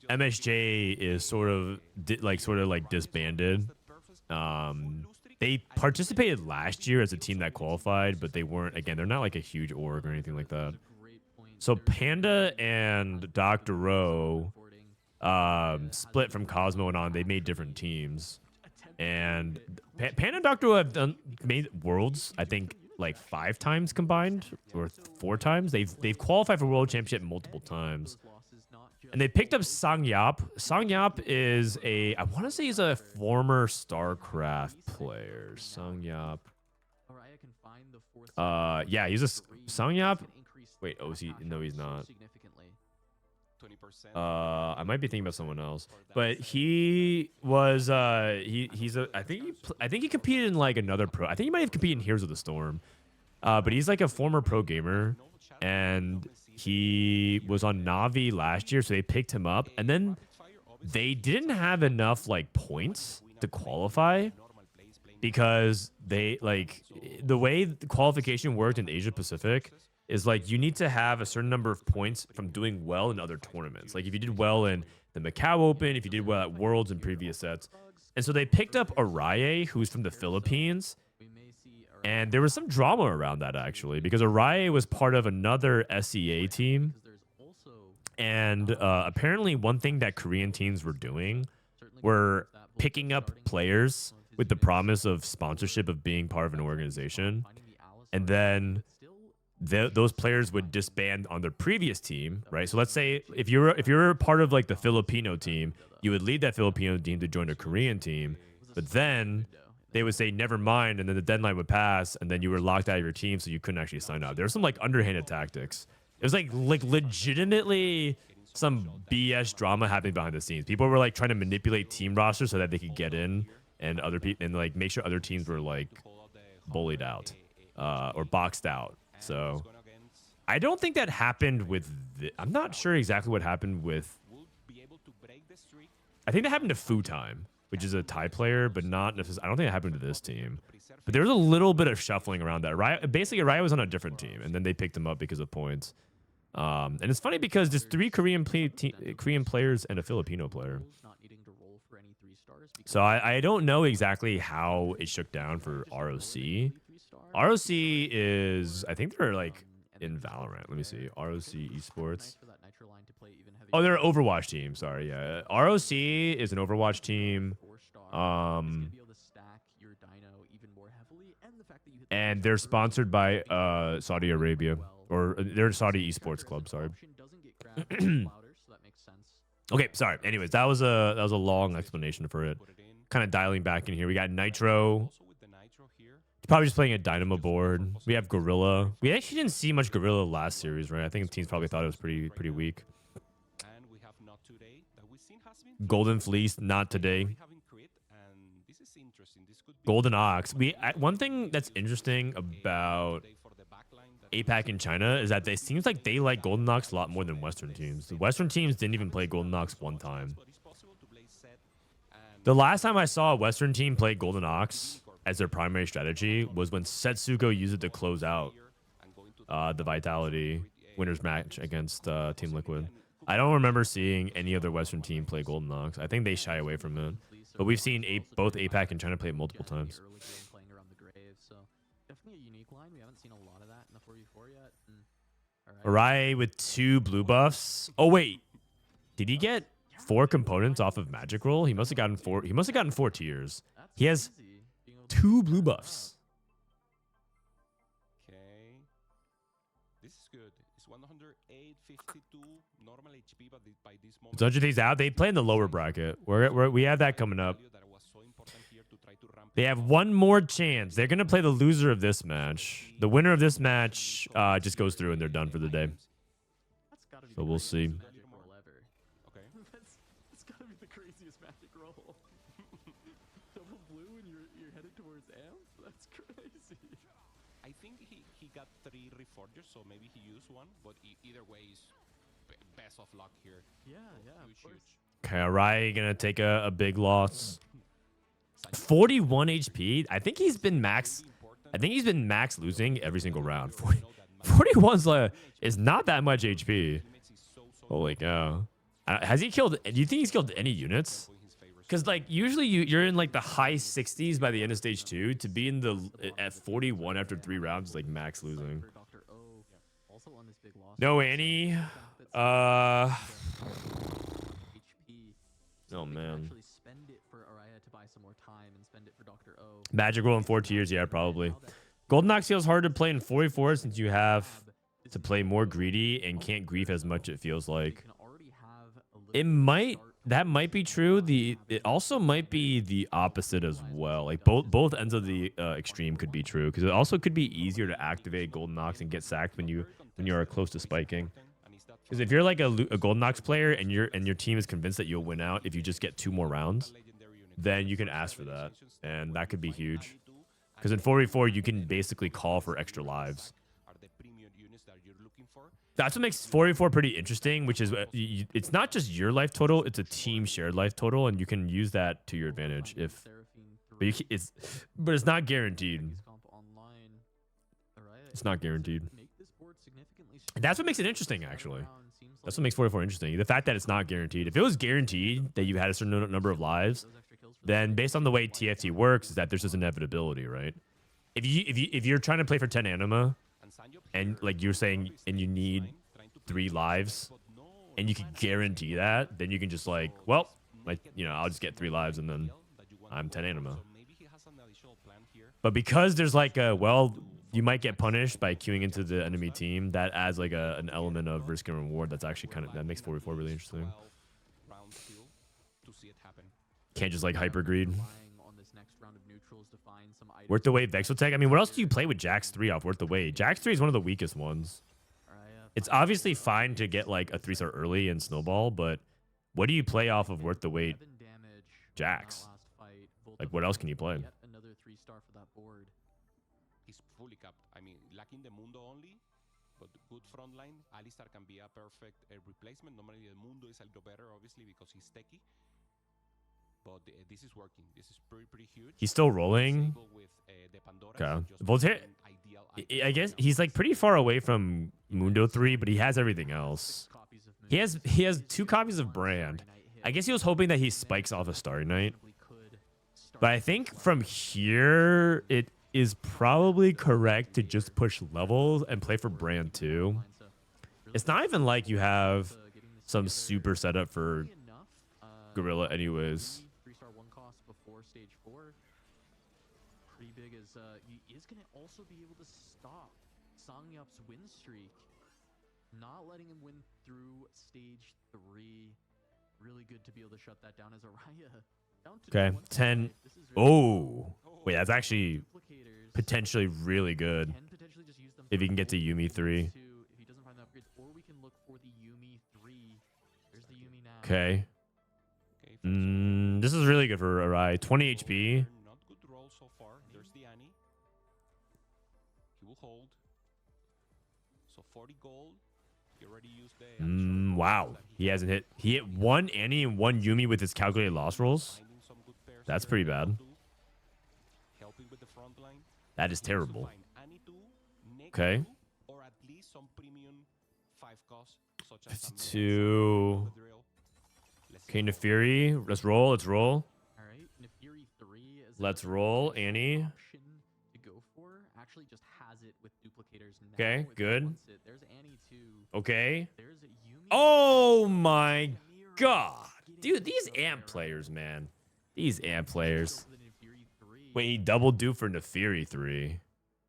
S1: MSJ is sort of disbanded. They participated last year as a team that qualified, but they weren't. Again, they're not like a huge org or anything like that. So Panda and Dr. Rowe split from Cosmo and On. They made different teams, and Panda and Dr. Rowe have made Worlds, I think, like 5 times combined or 4 times. They've qualified for World Championship multiple times. And they picked up Sangyap. Sangyap is I want to say he's a former StarCraft player. Sangyap. Yeah, he's a Sangyap. Wait, oh, is he? No, he's not. I might be thinking about someone else, but he was he's a I think he competed in like another pro. I think he might have competed in Heroes of the Storm. But he's like a former pro gamer, and he was on Navi last year, so they picked him up, and then they didn't have enough like points to qualify because they like the way the qualification worked in Asia Pacific is like you need to have a certain number of points from doing well in other tournaments. Like if you did well in the Macau Open, if you did well at Worlds and previous sets. And so they picked up Araye, who's from the Philippines. And there was some drama around that, actually, because Araye was part of another SEA team. And apparently one thing that Korean teams were doing were picking up players with the promise of sponsorship of being part of an organization. And then those players would disband on their previous team, right? So let's say if you're part of like the Filipino team, you would leave that Filipino team to join a Korean team, but then they would say never mind, and then the deadline would pass, and then you were locked out of your team, so you couldn't actually sign up. There was some like underhanded tactics. It was like legitimately some BS drama happening behind the scenes. People were like trying to manipulate team rosters so that they could get in, and other people and like make sure other teams were like bullied out or boxed out. So I don't think that happened with. I'm not sure exactly what happened with. I think that happened to Fu Time, which is a Thai player, but not necessarily. I don't think it happened to this team. But there was a little bit of shuffling around that. Basically, Riot was on a different team, and then they picked him up because of points. And it's funny because there's 3 Korean players and a Filipino player. So I don't know exactly how it shook down for ROC. ROC is, I think they're like in Valorant. Let me see. ROC Esports. Oh, they're an Overwatch team. Sorry, yeah. ROC is an Overwatch team. And they're sponsored by Saudi Arabia, or they're a Saudi Esports club. Sorry. Okay, sorry. Anyways, that was a long explanation for it. Kind of dialing back in here. We got Nitro. He's probably just playing a Dynamo board. We have Gorilla. We actually didn't see much Gorilla last series, right? I think the teams probably thought it was pretty weak. Golden Fleece, not today.
S5: is interesting. This could be
S1: Golden Ox. One thing that's interesting about
S5: day for the backline that
S1: APAC in China is that it seems like they like Golden Ox a lot more than Western teams. The Western teams didn't even play Golden Ox one time.
S5: but it's possible to play set and
S1: The last time I saw a Western team play Golden Ox as their primary strategy was when Setsuko used it to close out
S5: and going to
S1: the Vitality winners match against Team Liquid. I don't remember seeing any other Western team play Golden Ox. I think they shy away from it. But we've seen both APAC and China play it multiple times.
S3: Early game playing around the grave, so definitely a unique line. We haven't seen a lot of that in the 4v4 yet.
S1: Arai with 2 blue buffs. Oh wait, did he get 4 components off of Magic Roll? He must have gotten 4. He must have gotten 4 tiers. He has 2 blue buffs.
S5: Okay. This is good. It's 108.52 normal HP, but by this moment.
S1: So these out. They play in the lower bracket. We have that coming up. They have one more chance. They're gonna play the loser of this match. The winner of this match just goes through and they're done for the day. So we'll see.
S5: Okay.
S3: That's gotta be the craziest magic roll. Double blue and you're headed towards amp? That's crazy.
S5: I think he got 3 reforgers, so maybe he used one. But either way, is best of luck here.
S3: Yeah, of course.
S1: Okay, Arai gonna take a big loss. 41 HP. I think he's been max. I think he's been max losing every single round. 41's is not that much HP. Holy cow. Has he killed? Do you think he's killed any units? Because like usually you're in like the high 60s by the end of stage 2. To be in the at 41 after 3 rounds is like max losing. No Annie. Oh man. Magic Roll in 4 tiers, yeah, probably. Golden Ox feels hard to play in 4v4 since you have to play more greedy and can't grief as much, it feels like. That might be true. It also might be the opposite as well. Like both ends of the extreme could be true, because it also could be easier to activate Golden Ox and get sacked when you are close to spiking. Because if you're like a Golden Ox player and your team is convinced that you'll win out if you just get 2 more rounds, then you can ask for that, and that could be huge. Because in 4v4 you can basically call for extra lives. That's what makes 4v4 pretty interesting, which is it's not just your life total, it's a team shared life total, and you can use that to your advantage but it's not guaranteed. It's not guaranteed. That's what makes it interesting, actually. That's what makes 4v4 interesting. The fact that it's not guaranteed. If it was guaranteed that you had a certain number of lives, then based on the way TFT works, is that there's this inevitability, right? If you're trying to play for 10 anima, and like you're saying, and you need 3 lives, and you can guarantee that, then you can just like, well, I'll just get 3 lives and then I'm 10 anima. But because there's like you might get punished by queuing into the enemy team, that adds like an element of risk and reward that's actually that makes 4v4 really interesting. Can't just like hyper greed. Worth the Wait Vexotech. I mean, what else do you play with Jax 3 off Worth the Wait? Jax 3 is one of the weakest ones. It's obviously fine to get like a 3-star early in Snowball, but what do you play off of Worth the Wait Jax? Like, what else can you play?
S3: Another 3-star for that board.
S5: He's fully capped. I mean, lacking the Mundo only, but good front line. Alistar can be a perfect replacement. Normally, the Mundo is a little better, obviously, because he's techie. But this is working. This is pretty huge.
S1: He's still rolling. Okay. Voltaire, I guess he's like pretty far away from Mundo 3, but he has everything else. He has 2 copies of Brand. I guess he was hoping that he spikes off a Starry Night. But I think from here, it is probably correct to just push levels and play for Brand 2. It's not even like you have some super setup for Gorilla anyways.
S3: 3-star 1 cost before stage 4. Pretty big as he is going to also be able to stop Songyup's win streak. Not letting him win through stage 3. Really good to be able to shut that down as Araya.
S1: Okay, 10. Oh, wait, that's actually potentially really good. If you can get to Yumi 3. Okay. This is really good for Arai. 20 HP.
S5: will hold. So 40 gold. He already used the
S1: Wow. He hasn't hit. He hit one Annie and one Yumi with his calculated loss rolls.
S5: finding some good pairs
S1: That's
S5: here.
S1: pretty bad.
S5: Neko too, helping with the front line.
S1: That is
S5: He needs to
S1: terrible.
S5: find Annie too, Neko
S1: Okay.
S5: too, or at least some premium 5 cost, such as a
S1: 52.
S5: drill. Let's see
S1: Okay,
S5: how-
S1: Nefiri. Let's roll. Let's roll.
S3: All right, Nefiri 3 is
S1: Let's
S3: another
S1: roll,
S3: nice
S1: Annie.
S3: option to go for. Actually, just has it with duplicators now.
S1: Okay,
S3: if he
S1: good.
S3: wants it. There's Annie 2.
S1: Okay.
S3: There's a Yumi.
S1: Oh my
S3: Mirror
S1: god.
S3: getting
S1: Dude,
S3: the
S1: these
S3: kill
S1: amp
S3: there.
S1: players, man. These amp
S3: Go
S1: players.
S3: for the Nefiri 3.
S1: Wait, he double duped for Nefiri 3.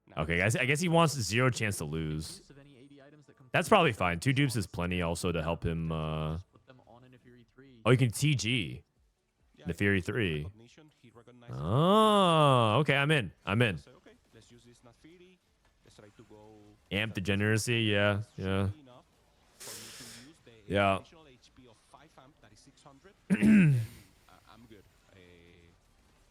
S5: Now
S1: Okay, guys. I guess he wants zero chance to lose.
S3: Use of any AD items that come
S1: That's
S3: through.
S1: probably fine. 2 dupes is plenty also to help him.
S3: Just put them on a Nefiri 3.
S1: Oh, you can TG.
S5: yeah,
S1: Nefiri 3.
S5: recognition, he recognizes
S1: Oh, okay. I'm in. I'm in.
S5: So, okay, let's use this Nafiri. Let's try to go.
S1: Amp degeneracy. Yeah.
S5: Should
S1: Yeah.
S5: be enough for me to use the
S1: Yeah.
S5: additional HP of 5 amp, that is 600. Then, I'm good.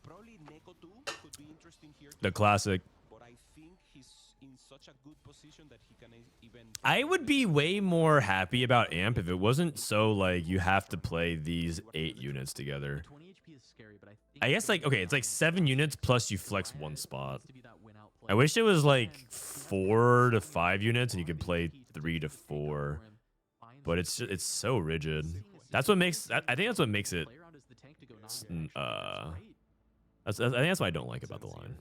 S5: Probably Neko 2 could be interesting here.
S1: The classic.
S5: But I think he's in such a good position that he can even.
S1: I would be way more happy about Amp if it wasn't so like you have to play these 8 units together.
S3: 20 HP is scary, but I think
S1: I guess like, okay, it's like 7 units plus you flex 1
S3: Rant
S1: spot.
S3: wants to be that win-out
S1: I
S3: player.
S1: wish it was like
S3: And
S1: 4 to 5 units and you could play 3 to 4, but it's so rigid. That's what makes I think that's what makes it. I think that's what I don't like about the line.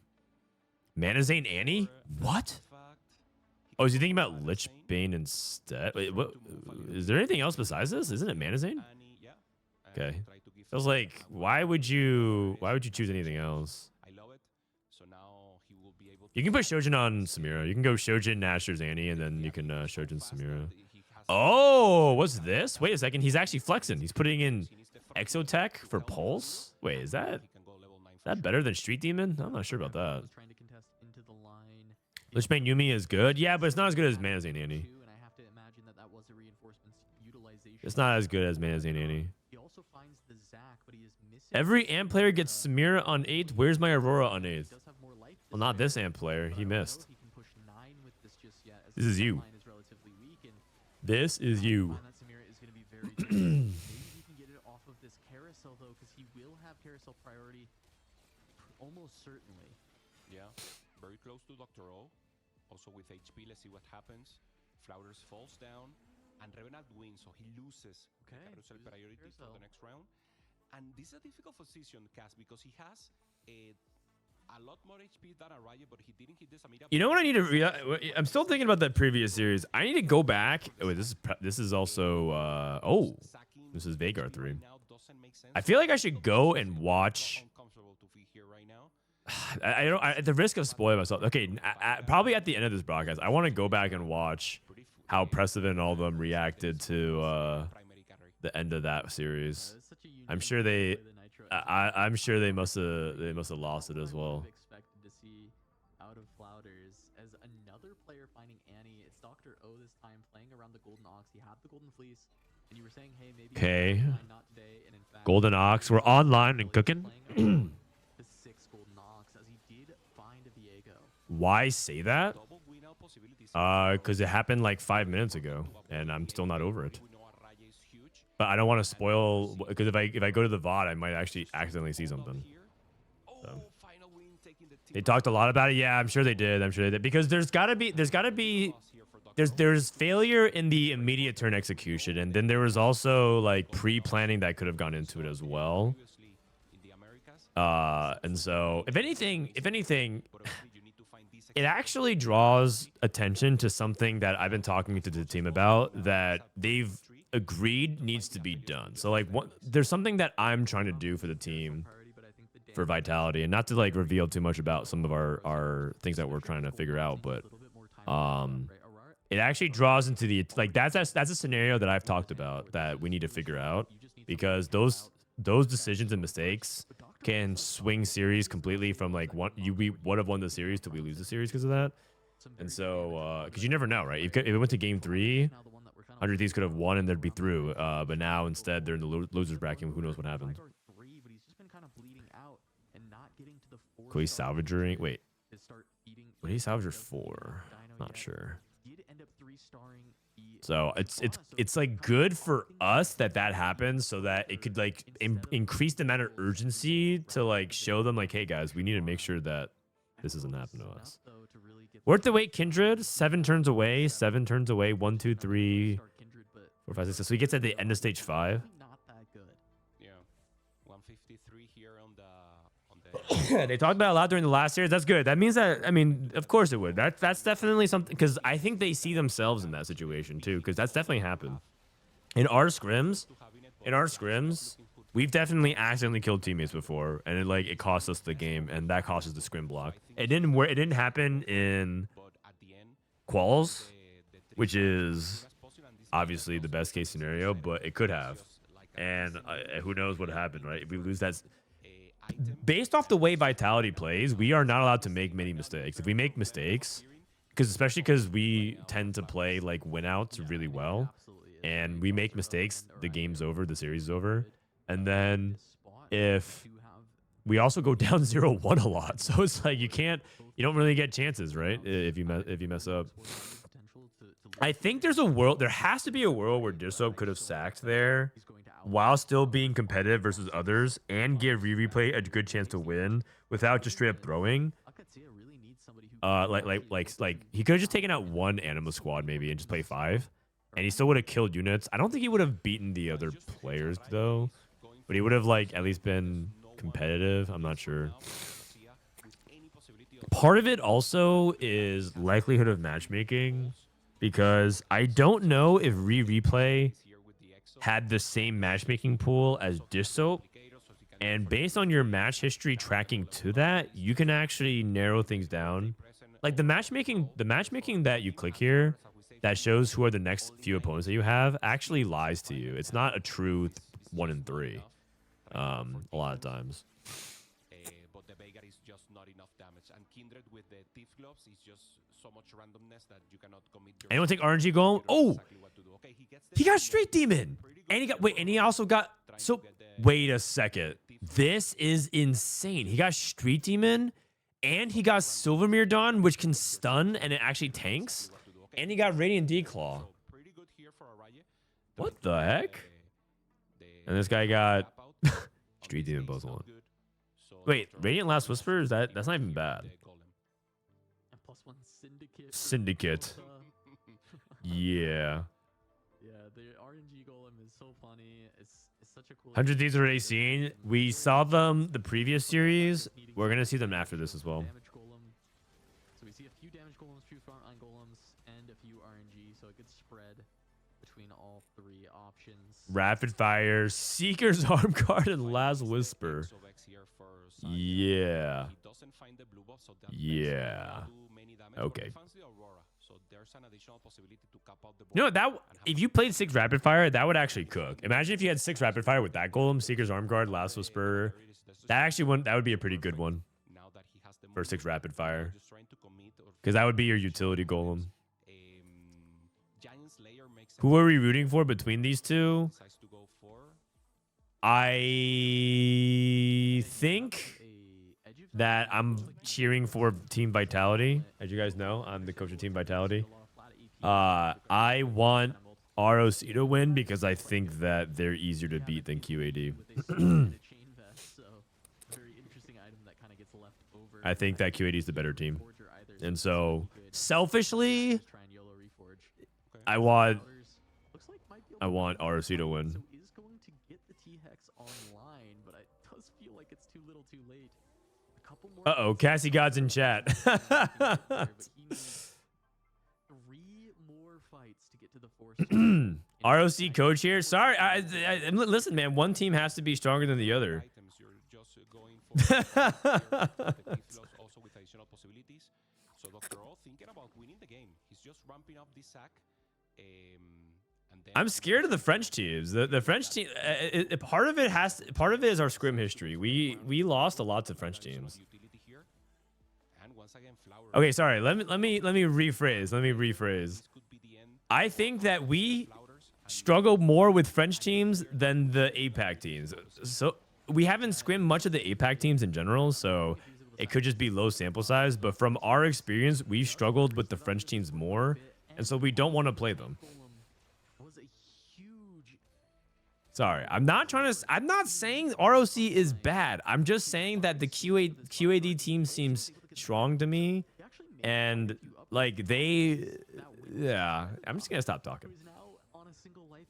S1: Manazane Annie? What? Oh, is he thinking about Lich Bane instead? Wait, what? Is there anything else besides this? Isn't it Manazane? Okay. I was like, why would you choose anything else?
S5: I love it. So now he will be able to.
S1: You can put Shojin on Samira. You can go Shojin, Nashor's Annie, and then you can Shojin Samira. Oh, what's this? Wait a second. He's actually flexing. He's putting in Exotech for Pulse? Wait, is that better than Street Demon? I'm not sure about that.
S3: Trying to contest into the line.
S1: Lich Bane Yumi is good. Yeah, but it's not as good as Manazane Annie.
S3: And I have to imagine that was a reinforcement's utilization.
S1: It's not as good as Manazane Annie.
S3: He also finds the Zac, but he is missing.
S1: Every amp player gets Samira on 8th. Where's my Aurora on 8th?
S3: Does have more life
S1: Well, not this
S3: year,
S1: amp player.
S3: but
S1: He
S3: I don't know
S1: missed.
S3: if he can push 9 with this just yet, as
S1: This
S3: the
S1: is you.
S3: front line is relatively weak, and
S1: This is you.
S3: find that Samira is going to be very difficult. Maybe he can get it off of this carousel though, because he will have carousel priority almost certainly.
S5: Yeah, very close to Dr. O. Also with HP, let's see what happens. Flouders falls down, and Revenant wins, so he loses
S3: Okay,
S5: the carousel
S3: loses
S5: priority for
S3: carousel.
S5: the next round. And this is a difficult position, Cass, because he has a lot more HP than a Riot, but he didn't hit the Samira.
S1: You know what I need to? I'm still thinking about that previous series. I need to go back. Oh, wait, this is also. Oh, this is Vagar 3. I feel like I should go and watch.
S5: Uncomfortable to be here right now.
S1: I don't. At the risk of spoiling myself. Okay, probably at the end of this broadcast, I want to go back and watch how Preciven and all of them reacted to
S5: Primary carry.
S1: the end of that series.
S3: It's such a
S1: I'm
S3: unique
S1: sure
S3: way to
S1: they.
S3: play the Nitro.
S1: I'm sure they must have lost it as
S3: What I
S1: well.
S3: would have expected to see out of Flouders as another player finding Annie. It's Dr. O this time playing around the Golden Ox. He had the Golden Fleece, and you were saying, hey, maybe.
S1: Okay.
S3: Not today. And in fact,
S1: Golden Ox, we're online and cooking.
S3: playing around the 6 Golden Ox as he did find a Viego.
S1: Why say that?
S5: Double win out possibilities.
S1: Because it happened like 5 minutes ago, and I'm still not over it.
S5: We know a Raya is huge.
S1: But I don't want to spoil, because if I go to the VOD, I might actually accidentally see
S5: Hold up
S1: something.
S5: here. Oh, final win taking the
S1: They
S5: team
S1: talked a lot about it. Yeah, I'm sure they did. Because there's gotta be
S5: loss here for Dr.
S1: there's failure in the immediate turn execution, and then there was also like pre-planning that could have gone into it as well.
S5: Previously in the Americas,
S1: And so if anything,
S5: but obviously you need to find this
S1: it actually draws attention to something that I've been talking to the team about that they've agreed needs to be done. So like there's something that I'm trying to do for the team
S3: Priority, but I think the
S1: for
S3: damage
S1: Vitality, and not to like reveal too much about some of our things that we're trying to figure out, but
S3: a little bit more time
S1: it actually draws into the like that's a scenario that I've talked about that we need to figure out, because those decisions and mistakes can swing series completely from like we would have won the series till we lose the series because of that. And so because you never know, right? If it went to game 3, 100 Thieves could have won and they'd be through, but now instead they're in the losers bracket. Who knows what happened?
S3: But he's just been kind of bleeding out and not getting to the 4
S1: Quay salvaging. Wait,
S3: to start feeding
S1: What did he salvage her for?
S3: Dino
S1: Not
S3: yet.
S1: sure.
S3: Did end up 3-starring the
S1: So it's like good for us that happens, so that it could like increase the amount of urgency to like show them like, hey guys, we need to make sure that this doesn't happen to us. Worth the wait, Kindred. 7 turns away. 7 turns away. 1, 2, 3, 4, 5, 6. So he gets at the end of stage 5.
S3: Not that good.
S5: Yeah, 153 here on the
S1: They talked about it a lot during the last series. That's good. That means that, I mean, of course it would. That's definitely something, because I think they see themselves in that situation too, because that's definitely happened. In our scrims, we've definitely accidentally killed teammates before, and it cost us the game, and that cost us the scrim block. It didn't happen in quals, which is obviously the best case scenario, but it could have. And who knows what happened, right? If we lose that, based off the way Vitality plays, we are not allowed to make many mistakes. If we make mistakes, especially because we tend to play like win outs really well, and we make mistakes, the game's over, the series is over. And then if we also go down 0-1 a lot, so it's like you don't really get chances, right? If you mess up. I think there has to be a world where Dissop could have sacked there while still being competitive versus others and give replay a good chance to win without just straight up throwing. Like he could have just taken out one Anima squad maybe and just play 5, and he still would have killed units. I don't think he would have beaten the other players though, but he would have like at least been competitive. I'm not sure. Part of it also is likelihood of matchmaking, because I don't know if replay had the same matchmaking pool as Dish Soap, and based on your match history tracking to that, you can actually narrow things down. Like the matchmaking that you click here that shows who are the next few opponents that you have actually lies to you. It's not a true 1 in 3 a lot of times.
S5: But the Veigar is just not enough damage, and Kindred with the Thief gloves is just so much randomness that you cannot commit.
S1: Anyone take RNG Golem? Oh, he got Street Demon, and he also got. So wait a second, this is insane. He got Street Demon, and he got Silvermere Dawn, which can stun and it actually tanks, and he got Radiant Declaw. What the heck? And this guy got Street Demon plus 1. Wait, Radiant Last Whisper? That's not even bad.
S3: And +1
S1: Syndicate. Yeah.
S3: Yeah, the RNG Golem is so funny. It's such a cool.
S1: 100 Thieves already seen. We saw them the previous series. We're gonna see them after this as well.
S3: Damage Golem. So we see a few damage Golems, few frontline Golems, and a few RNG. So a good spread between all 3 options.
S1: Rapid Fire, Seeker's Arm Guard, and Last Whisper. Yeah. Yeah. Okay. You know, that if you played 6 Rapid Fire, that would actually cook. Imagine if you had 6 Rapid Fire with that Golem, Seeker's Arm Guard, Last Whisper. That would be a pretty good one for 6 Rapid Fire, because that would be your utility Golem. Who are we rooting for between these two? I think that I'm cheering for Team Vitality. As you guys know, I'm the coach of Team Vitality. I want ROC to win because I think that they're easier to beat than QAD. I think that QAD is the better team. And so, selfishly, I want ROC to win.
S3: So is going to get the T-Hex online, but it does feel like it's too little too late. A couple more.
S1: Uh-oh, Cassie God's in chat.
S3: 3 more fights to get to the 4
S1: ROC coach here. Sorry, listen, man. One team has to be stronger than the other. I'm scared of the French teams. The French team. Part of it is our scrim history. We lost a lot to French teams. Okay, sorry. Let me rephrase. I think that we struggle more with French teams than the APAC teams. So we haven't scrimmed much of the APAC teams in general. So it could just be low sample size. But from our experience, we've struggled with the French teams more, and so we don't want to play them.
S3: Was a huge
S1: Sorry, I'm not saying ROC is bad. I'm just saying that the QAD team seems strong to me, and like yeah. I'm just gonna stop talking.
S3: He's now on a single life.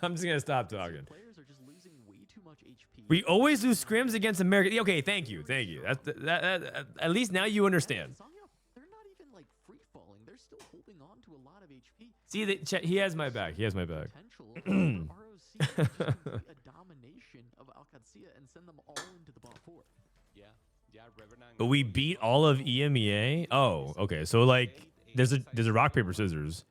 S1: I'm just gonna stop talking.
S3: Players are just losing way too much HP.
S1: We always lose scrims against America. Okay, thank you. That at least now you understand.
S3: They're not even like free falling. They're still holding on to a lot of HP.
S1: See, he has my back. He has my back.
S3: Potential for ROC to just complete a domination of Qadsiah and send them all into the bot 4.
S4: Yeah, Revenant.
S1: But we beat all of EMEA. Oh, okay. So like, there's a rock paper scissors.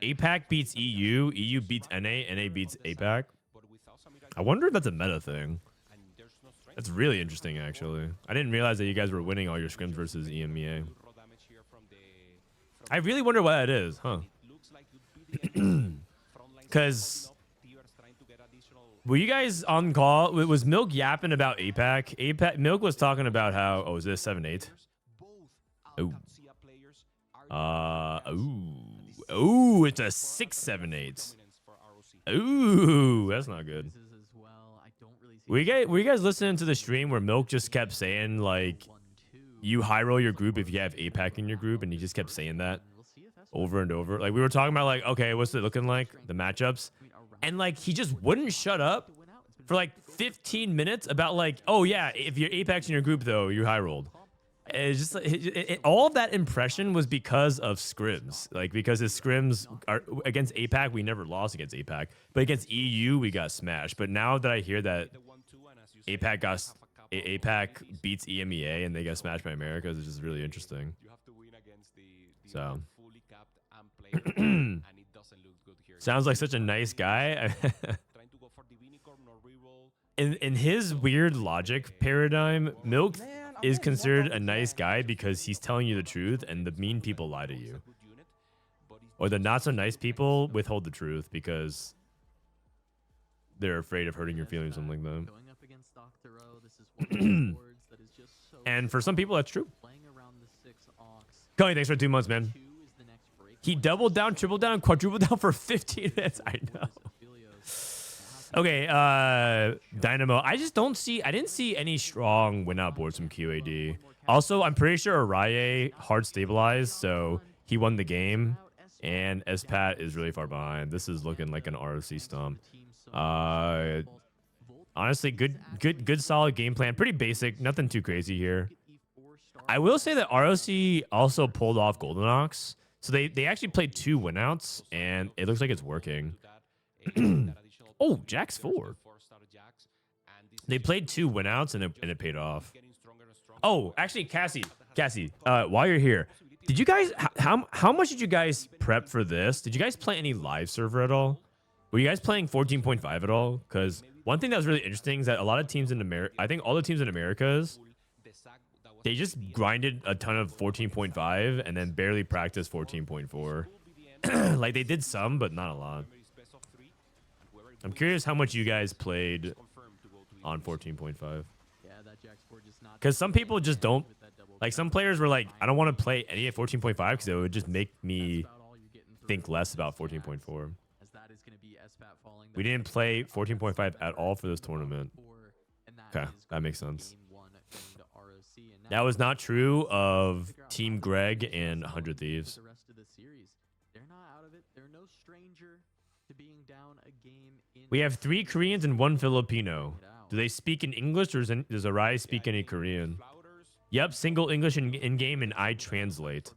S1: APAC beats EU. EU beats NA. NA beats APAC. I wonder if that's a meta thing. That's really interesting, actually. I didn't realize that you guys were winning all your scrims versus EMEA. I really wonder why that is, huh? Because were you guys on call? Was Milk yapping about APAC? Milk was talking about how. Oh, is this 7-8? Oh. Ooh, it's a 6-7-8. Ooh, that's not good. Were you guys listening to the stream where Milk just kept saying like, you high roll your group if you have APAC in your group, and he just kept saying that over and over? Like we were talking about like, okay, what's it looking like, the matchups, and like he just wouldn't shut up for like 15 minutes about like, oh yeah, if you're APAC's in your group though, you high rolled. It's just all of that impression was because of scrims, like because his scrims are against APAC, we never lost against APAC, but against EU we got smashed. But now that I hear that APAC beats EMEA and they got smashed by America, it's just really interesting. So sounds like such a nice guy. In his weird logic paradigm, Milk is considered a nice guy because he's telling you the truth, and the mean people lie to you, or the not so nice people withhold the truth because they're afraid of hurting your feelings, something like that. And for some people, that's true. Cody, thanks for 2 months, man. He doubled down, tripled down, quadrupled down for 15 minutes. I know. Okay, Dynamo. I didn't see any strong win out boards from QAD. Also, I'm pretty sure Araye hard stabilized, so he won the game. And Espat is really far behind. This is looking like an ROC stomp. Honestly, good solid game plan. Pretty basic, nothing too crazy here. I will say that ROC also pulled off Golden Ox. So they actually played 2 winouts, and it looks like it's working. Oh, Jack's 4. They played 2 winouts, and it paid off. Oh, actually, Cassie, while you're here, did you guys how much did you guys prep for this? Did you guys play any live server at all? Were you guys playing 14.5 at all? Because one thing that was really interesting is that a lot of teams in America, I think all the teams in Americas, they just grinded a ton of 14.5 and then barely practiced 14.4. Like they did some, but not a lot. I'm curious how much you guys played on 14.5. Because some people just don't. Like some players were like, I don't want to play any at 14.5 because it would just make me think less about 14.4. We didn't play 14.5 at all for this tournament. Okay, that makes sense. That was not true of Team Greg and 100 Thieves. We have 3 Koreans and 1 Filipino. Do they speak in English, or does Arai speak any Korean? Yep, single English in game, and I translate.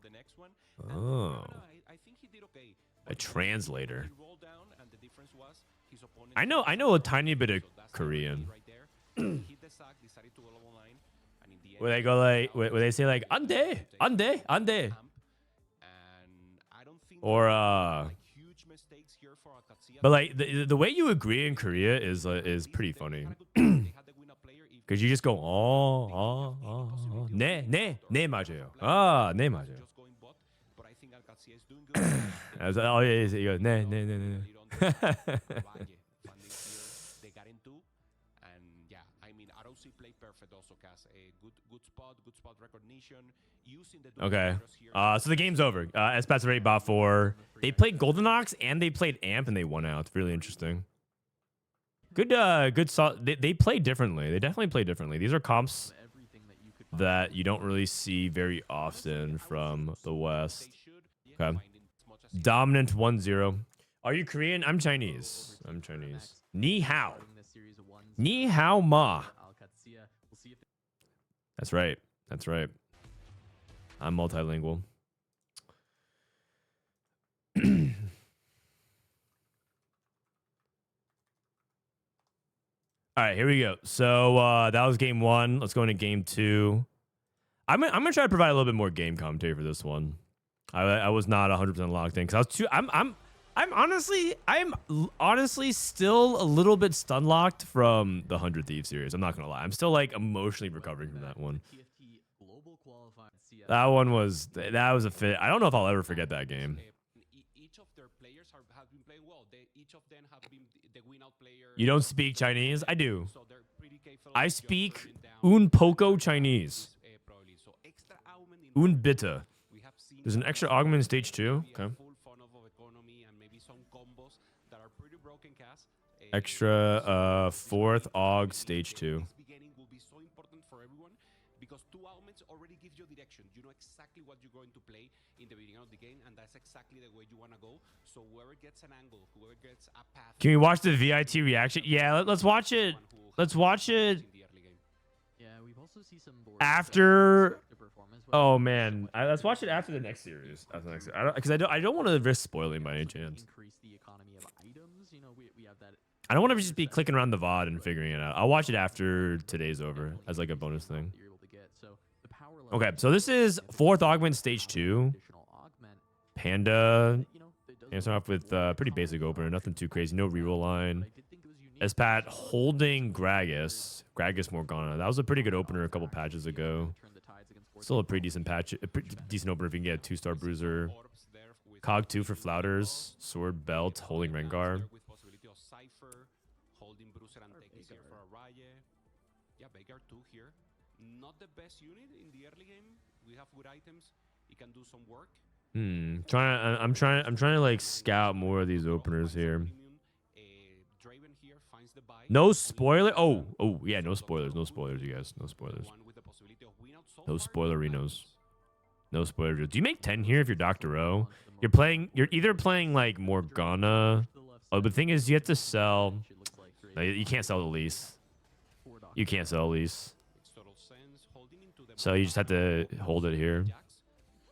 S1: Oh, a translator. I know a tiny bit of Korean. Where they go like, where they say like ande, or but like the way you agree in Korea is pretty funny. Because you just go 네 맞아요. 네 맞아요. Oh yeah, 네.
S5: also cast a good spot recognition. Using the
S1: Okay.
S5: here.
S1: So the game's over. Espat's already bought 4. They played Golden Ox and they played Amp and they won out. It's really interesting. Good. They play differently. They definitely play differently. These are comps that you don't really see very often from the West. Okay. Dominant 1-0. Are you Korean? I'm Chinese. I'm Chinese. Ni hao. Ni hao ma. That's right. That's right. I'm multilingual. All right, here we go. So that was game 1. Let's go into game 2. I'm gonna try to provide a little bit more game commentary for this one. I was not 100% locked in because I was too. I'm honestly still a little bit stun locked from the 100 Thieves series. I'm not gonna lie. I'm still like emotionally recovering from that one. That was a fit. I don't know if I'll ever forget that game.
S5: Each of their players have been playing well. Each of them have been the win-out player.
S1: You don't speak Chinese? I do.
S5: So they're pretty capable
S1: I
S5: of just
S1: speak
S5: burning down
S1: un poco Chinese.
S5: probably. So extra augment in
S1: Un bitte.
S5: we have seen
S1: There's an extra augment in stage 2.
S5: maybe a
S1: Okay.
S5: full funnel of economy and maybe some combos that are pretty broken cast.
S1: Extra 4th aug stage 2.
S5: This beginning will be so important for everyone because 2 augments already gives you direction. You know exactly what you're going to play in the beginning of the game, and that's exactly the way you want to go. So whoever gets an angle, whoever gets a path.
S1: Can we watch the VIT reaction? Yeah, let's watch it. Let's watch it
S5: in the early game.
S3: Yeah, we've also seen some
S1: after. Oh man, let's watch it after the next series. After the next, because I don't want to risk spoiling by any chance.
S3: Increase the economy of items. You know, we have that.
S1: I don't want to just be clicking around the VOD and figuring it out. I'll watch it after today's over as like a bonus thing.
S3: You're able to get. So the power level
S1: Okay, so this is 4th augment stage 2.
S3: additional augment,
S1: Panda.
S3: you know, it does
S1: And start off with pretty basic opener, nothing too crazy, no reroll line.
S3: but I did think it was unique.
S1: Espat holding Gragas Morgana. That was a pretty good opener a couple patches ago.
S3: Turn the tides against
S1: Still a pretty decent patch, a pretty decent opener if you can get a 2-star bruiser.
S5: Orbs there with
S1: Cog 2 for Flouters, Sword Belt, holding Rengar.
S5: with possibility of Cypher, holding Bruiser and taking here for a Raye. Yeah, Veigar 2 here. Not the best unit in the early game. We have good items. He can do some work.
S1: I'm trying to like scout more of these openers here.
S5: Draven here finds the buy.
S1: No spoiler. Oh yeah, no spoilers, you guys, no spoilers,
S5: One with the possibility of win out so
S1: no
S5: far.
S1: spoilerinos, no spoilers. Do you make 10 here if you're Dr. O? You're either playing like Morgana. Oh, the thing is you have to sell. No, you can't sell the lease. You can't sell a lease.
S5: Makes total sense. Holding into the
S1: So you just have to hold it here.
S5: Jax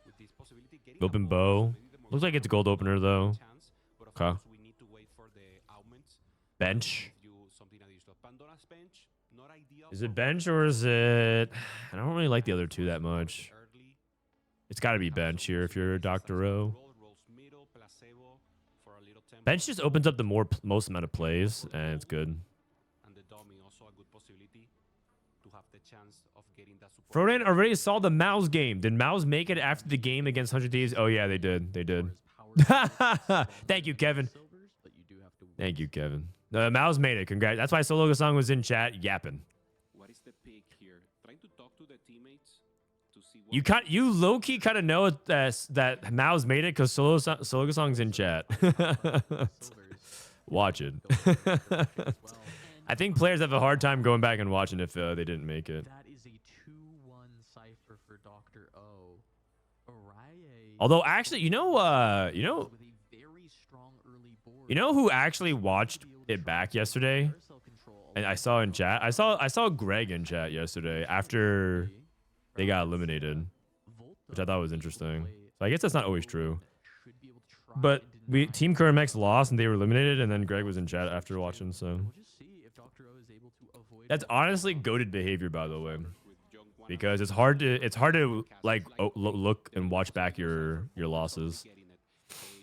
S5: with this possibility getting
S1: Open
S5: a
S1: bow.
S5: bonus, maybe the
S1: Looks like it's a
S5: Morgana
S1: gold opener though.
S5: chance, but of
S1: Okay.
S5: course we need to wait for the augments.
S1: Bench.
S5: Give you something additional. Pandora's bench, not ideal
S1: Is
S5: for
S1: it bench or is it? I don't really like the other two that
S5: early.
S1: much. It's got to be bench here if you're Dr. O.
S5: Rolls middle, placebo for a little tempo,
S1: Bench just opens up the most amount of plays, and it's good.
S5: and the dummy also a good possibility to have the chance of getting that support.
S1: Frodan already saw the MOUZ game. Did MOUZ make it after the game against 100 Thieves? Oh yeah, they did. They did. Thank you, Kevin. Thank you, Kevin. MOUZ made it. Congrats. That's why Sologa Song was in chat yapping.
S5: What is the pick here? Trying to talk to the teammates to see what
S1: You low key kind of know that MOUZ made it because Sologa Song's in chat. Watch it. I think players have a hard time going back and watching if they didn't make it.
S3: That is a 2-1 cipher for Dr. O. Araye
S1: Although actually, you know
S3: with a very strong early board.
S1: You know who actually watched it back yesterday?
S3: Carousel control
S1: And I saw in chat. I saw Greg in chat yesterday after they got eliminated, which I thought was interesting. So I guess that's not always true.
S3: should be able to try
S1: But
S3: and deny.
S1: Team Kurumx lost and they were eliminated, and then Greg was in chat after watching. So
S3: We'll just see if Dr. O is able to avoid
S1: that's honestly goated behavior, by the way,
S5: with young one
S1: because it's hard to like look and watch back your losses.
S5: getting it.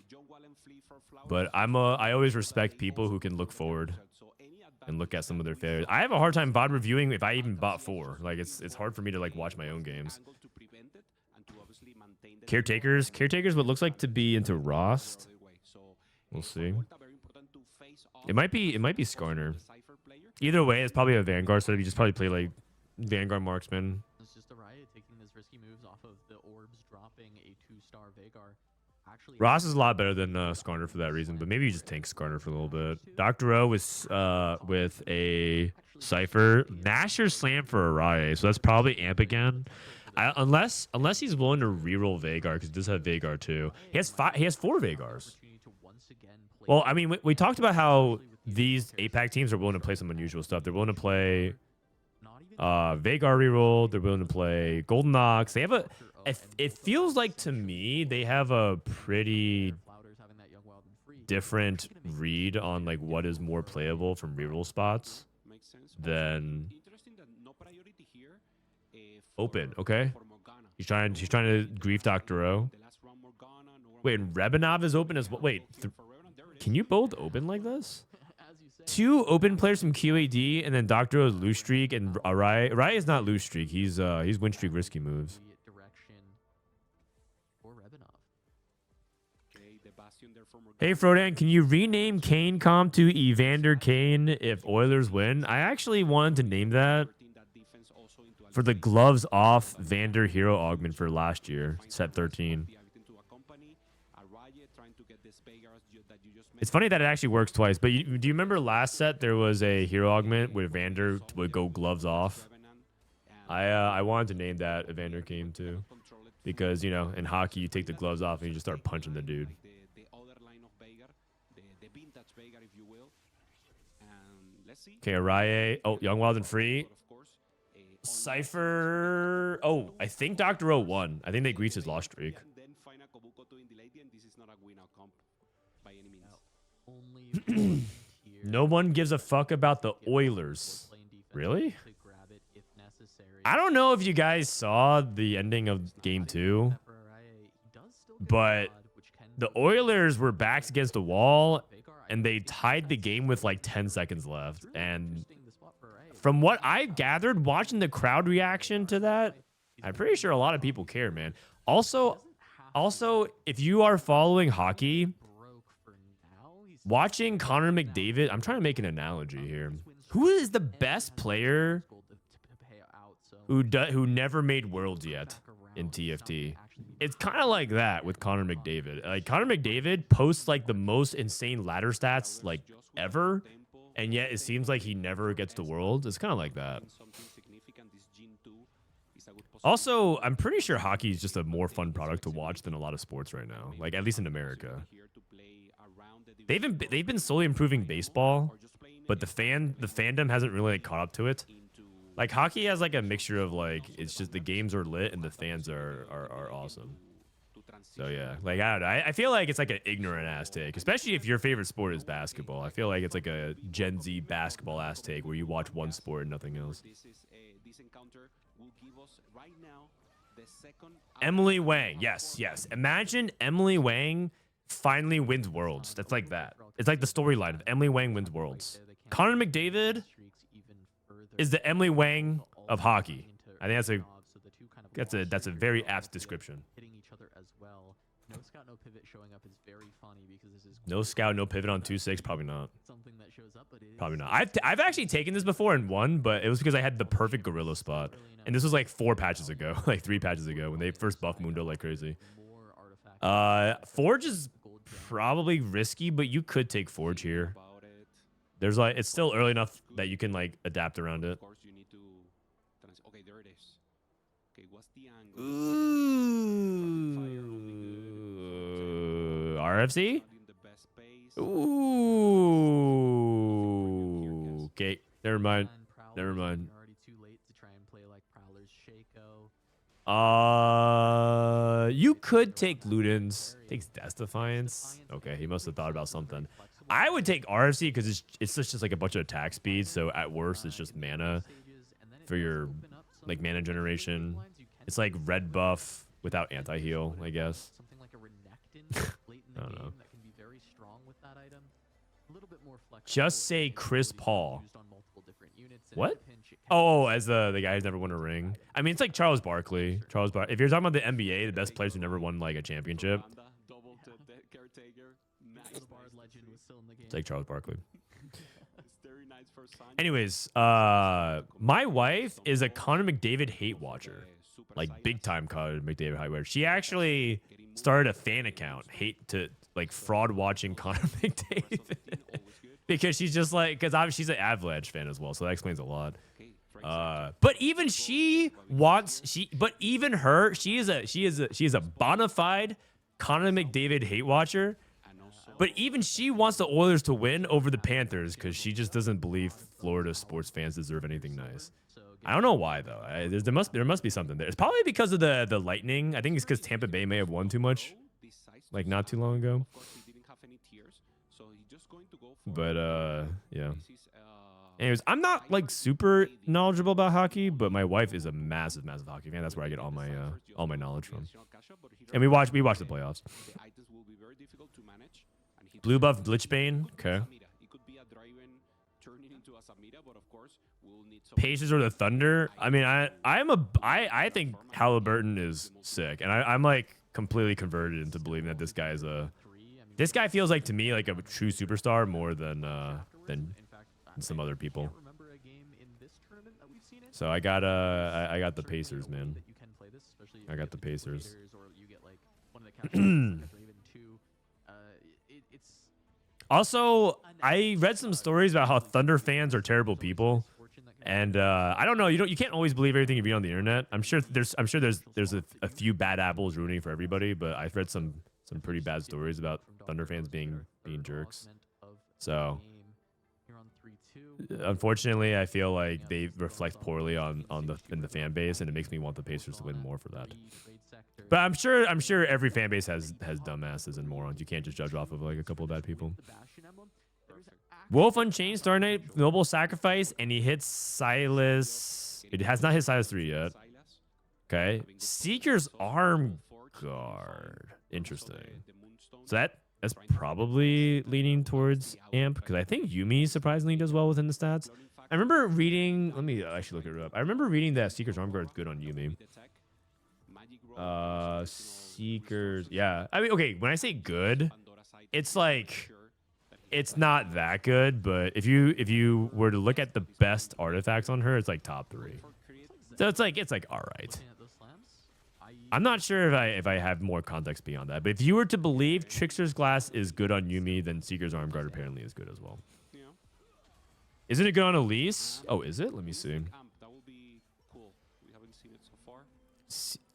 S5: John Wallen flee for Flowers.
S1: But I always respect people who can look forward
S5: So any
S1: and look at some of their failures. I have a hard time VOD reviewing if I even bought 4. Like it's hard for me to like watch my own games.
S5: angle to prevent it and to obviously maintain the
S1: Caretakers what looks like to be into Rost.
S5: other way. So
S1: We'll see.
S5: Volta very important to face off
S1: It might be Skarner.
S5: the Cypher player.
S1: Either way, it's probably a Vanguard, so you just probably play like Vanguard Marksman.
S3: It's just a riot taking these risky moves off of the orbs, dropping a 2-star Veigar. Actually,
S1: Ross is a lot better than Skarner for that reason, but maybe you just tank Skarner for a little bit. Dr. O with a Cypher. Nasher Slam for a riot, so that's probably Amp again. Unless he's willing to reroll Veigar, because he does have Veigar too. He has 4 Veigars. Well, I mean, we talked about how these APAC teams are willing to play some unusual stuff. They're willing to play Veigar reroll. They're willing to play Golden Ox. They have a... It feels like to me they have a pretty different read on like what is more playable from reroll spots than open. Okay, he's trying to grief Dr. O. Wait, Rebanov is open as well. Wait, can you both open like this? 2 open players from QAD and then Dr. O's loose streak and Arai. Arai is not loose streak. He's win streak risky moves. Hey Frodan, can you rename Kane comp to Evander Kane if Oilers win? I actually wanted to name that for the gloves off Vander hero augment for last year, set 13. It's funny that it actually works twice, but do you remember last set there was a hero augment where Vander would go gloves off? I wanted to name that Evander Kane too, because you know in hockey you take the gloves off and you just start punching the dude. Okay, Araye. Oh, Young, Wild, and Free. Cypher. Oh, I think Dr. O won. I think they greased his loss streak. No one gives a fuck about the Oilers. Really? I don't know if you guys saw the ending of Game 2, but the Oilers were backs against the wall, and they tied the game with like 10 seconds left. And from what I've gathered, watching the crowd reaction to that, I'm pretty sure a lot of people care, man. Also, if you are following hockey, watching Connor McDavid, I'm trying to make an analogy here. Who is the best player who never made Worlds yet in TFT? It's kind of like that with Connor McDavid. Like Connor McDavid posts like the most insane ladder stats like ever, and yet it seems like he never gets to Worlds. It's kind of like that. Also, I'm pretty sure hockey is just a more fun product to watch than a lot of sports right now. Like at least in America, they've been slowly improving baseball, but the fandom hasn't really like, caught up to it. Like hockey has like a mixture of like it's just the games are lit and the fans are awesome. So yeah, like I don't know. I feel like it's like an ignorant ass take, especially if your favorite sport is basketball. I feel like it's like a Gen Z basketball ass take where you watch one sport and nothing else. Emily Wang, yes. Imagine Emily Wang finally wins Worlds. That's like that. It's like the storyline of Emily Wang wins Worlds. Connor McDavid is the Emily Wang of hockey. I think that's a very apt description.
S3: No scout, no pivot showing up is very funny because this is
S1: no scout, no pivot on 2-6. Probably not.
S3: Something that shows up, but
S1: probably not. I've actually taken this before and won, but it was because I had the perfect gorilla spot, and this was like 4 patches ago, like 3 patches ago when they first buffed Mundo like crazy. Forge is probably risky, but you could take Forge here. There's like it's still early enough that you can like adapt around it.
S5: Okay, there it is. Okay, what's the angle?
S1: Ooh, RFC? Ooh. Okay, never mind. Never mind. You could take Ludens. Takes Death Defiance. Okay, he must have thought about something. I would take RFC because it's just like a bunch of attack speed. So at worst, it's just mana for your like mana generation. It's like red buff without anti-heal, I guess. I don't know. Just say Chris Paul. What? Oh, as the guy who's never won a ring. I mean, it's like Charles Barkley. If you're talking about the NBA, the best players who never won like a championship. It's like Charles Barkley. Anyways, my wife is a Conor McDavid hate watcher, like big time Conor McDavid hate watcher. She actually started a fan account, hate to like fraud watching Conor McDavid, because she's just like, because obviously she's an Avalanche fan as well, so that explains a lot. But even she wants but even her, she is a bona fide Conor McDavid hate watcher. But even she wants the Oilers to win over the Panthers because she just doesn't believe Florida sports fans deserve anything nice. I don't know why though. There must be something there. It's probably because of the Lightning. I think it's because Tampa Bay may have won too much, like not too long ago. But yeah. Anyways, I'm not like super knowledgeable about hockey, but my wife is a massive hockey fan. That's where I get all my knowledge from. And we watch the playoffs. Blue buff Glitchbane. Okay. Pacers or the Thunder. I mean, I think Halliburton is sick, and I'm like completely converted into believing that this guy feels like to me like a true superstar more than some other people. So I got the Pacers, man. I got the Pacers. Also, I read some stories about how Thunder fans are terrible people, and I don't know. You can't always believe everything you read on the internet. I'm sure there's a few bad apples rooting for everybody, but I've read some pretty bad stories about Thunder fans being jerks. So unfortunately, I feel like they reflect poorly in the fan base, and it makes me want the Pacers to win more for that. But I'm sure every fan base has dumbasses and morons. You can't just judge off of like a couple of bad people. Wolf Unchained, Star Knight, Noble Sacrifice, and he hits Silas. It has not hit Silas 3 yet. Okay. Seeker's Arm Guard. Interesting. So that's probably leaning towards Amp, because I think Yumi surprisingly does well within the stats. I remember reading, let me actually look it up. I remember reading that Seeker's Arm Guard is good on Yumi. Seekers, yeah. I mean, okay, when I say good, it's like, it's not that good, but if you were to look at the best artifacts on her, it's like top 3. So it's like all right. I'm not sure if I have more context beyond that, but if you were to believe Trickster's Glass is good on Yumi, then Seeker's Arm Guard apparently is good as well. Isn't it good on Elise? Oh, is it? Let me see.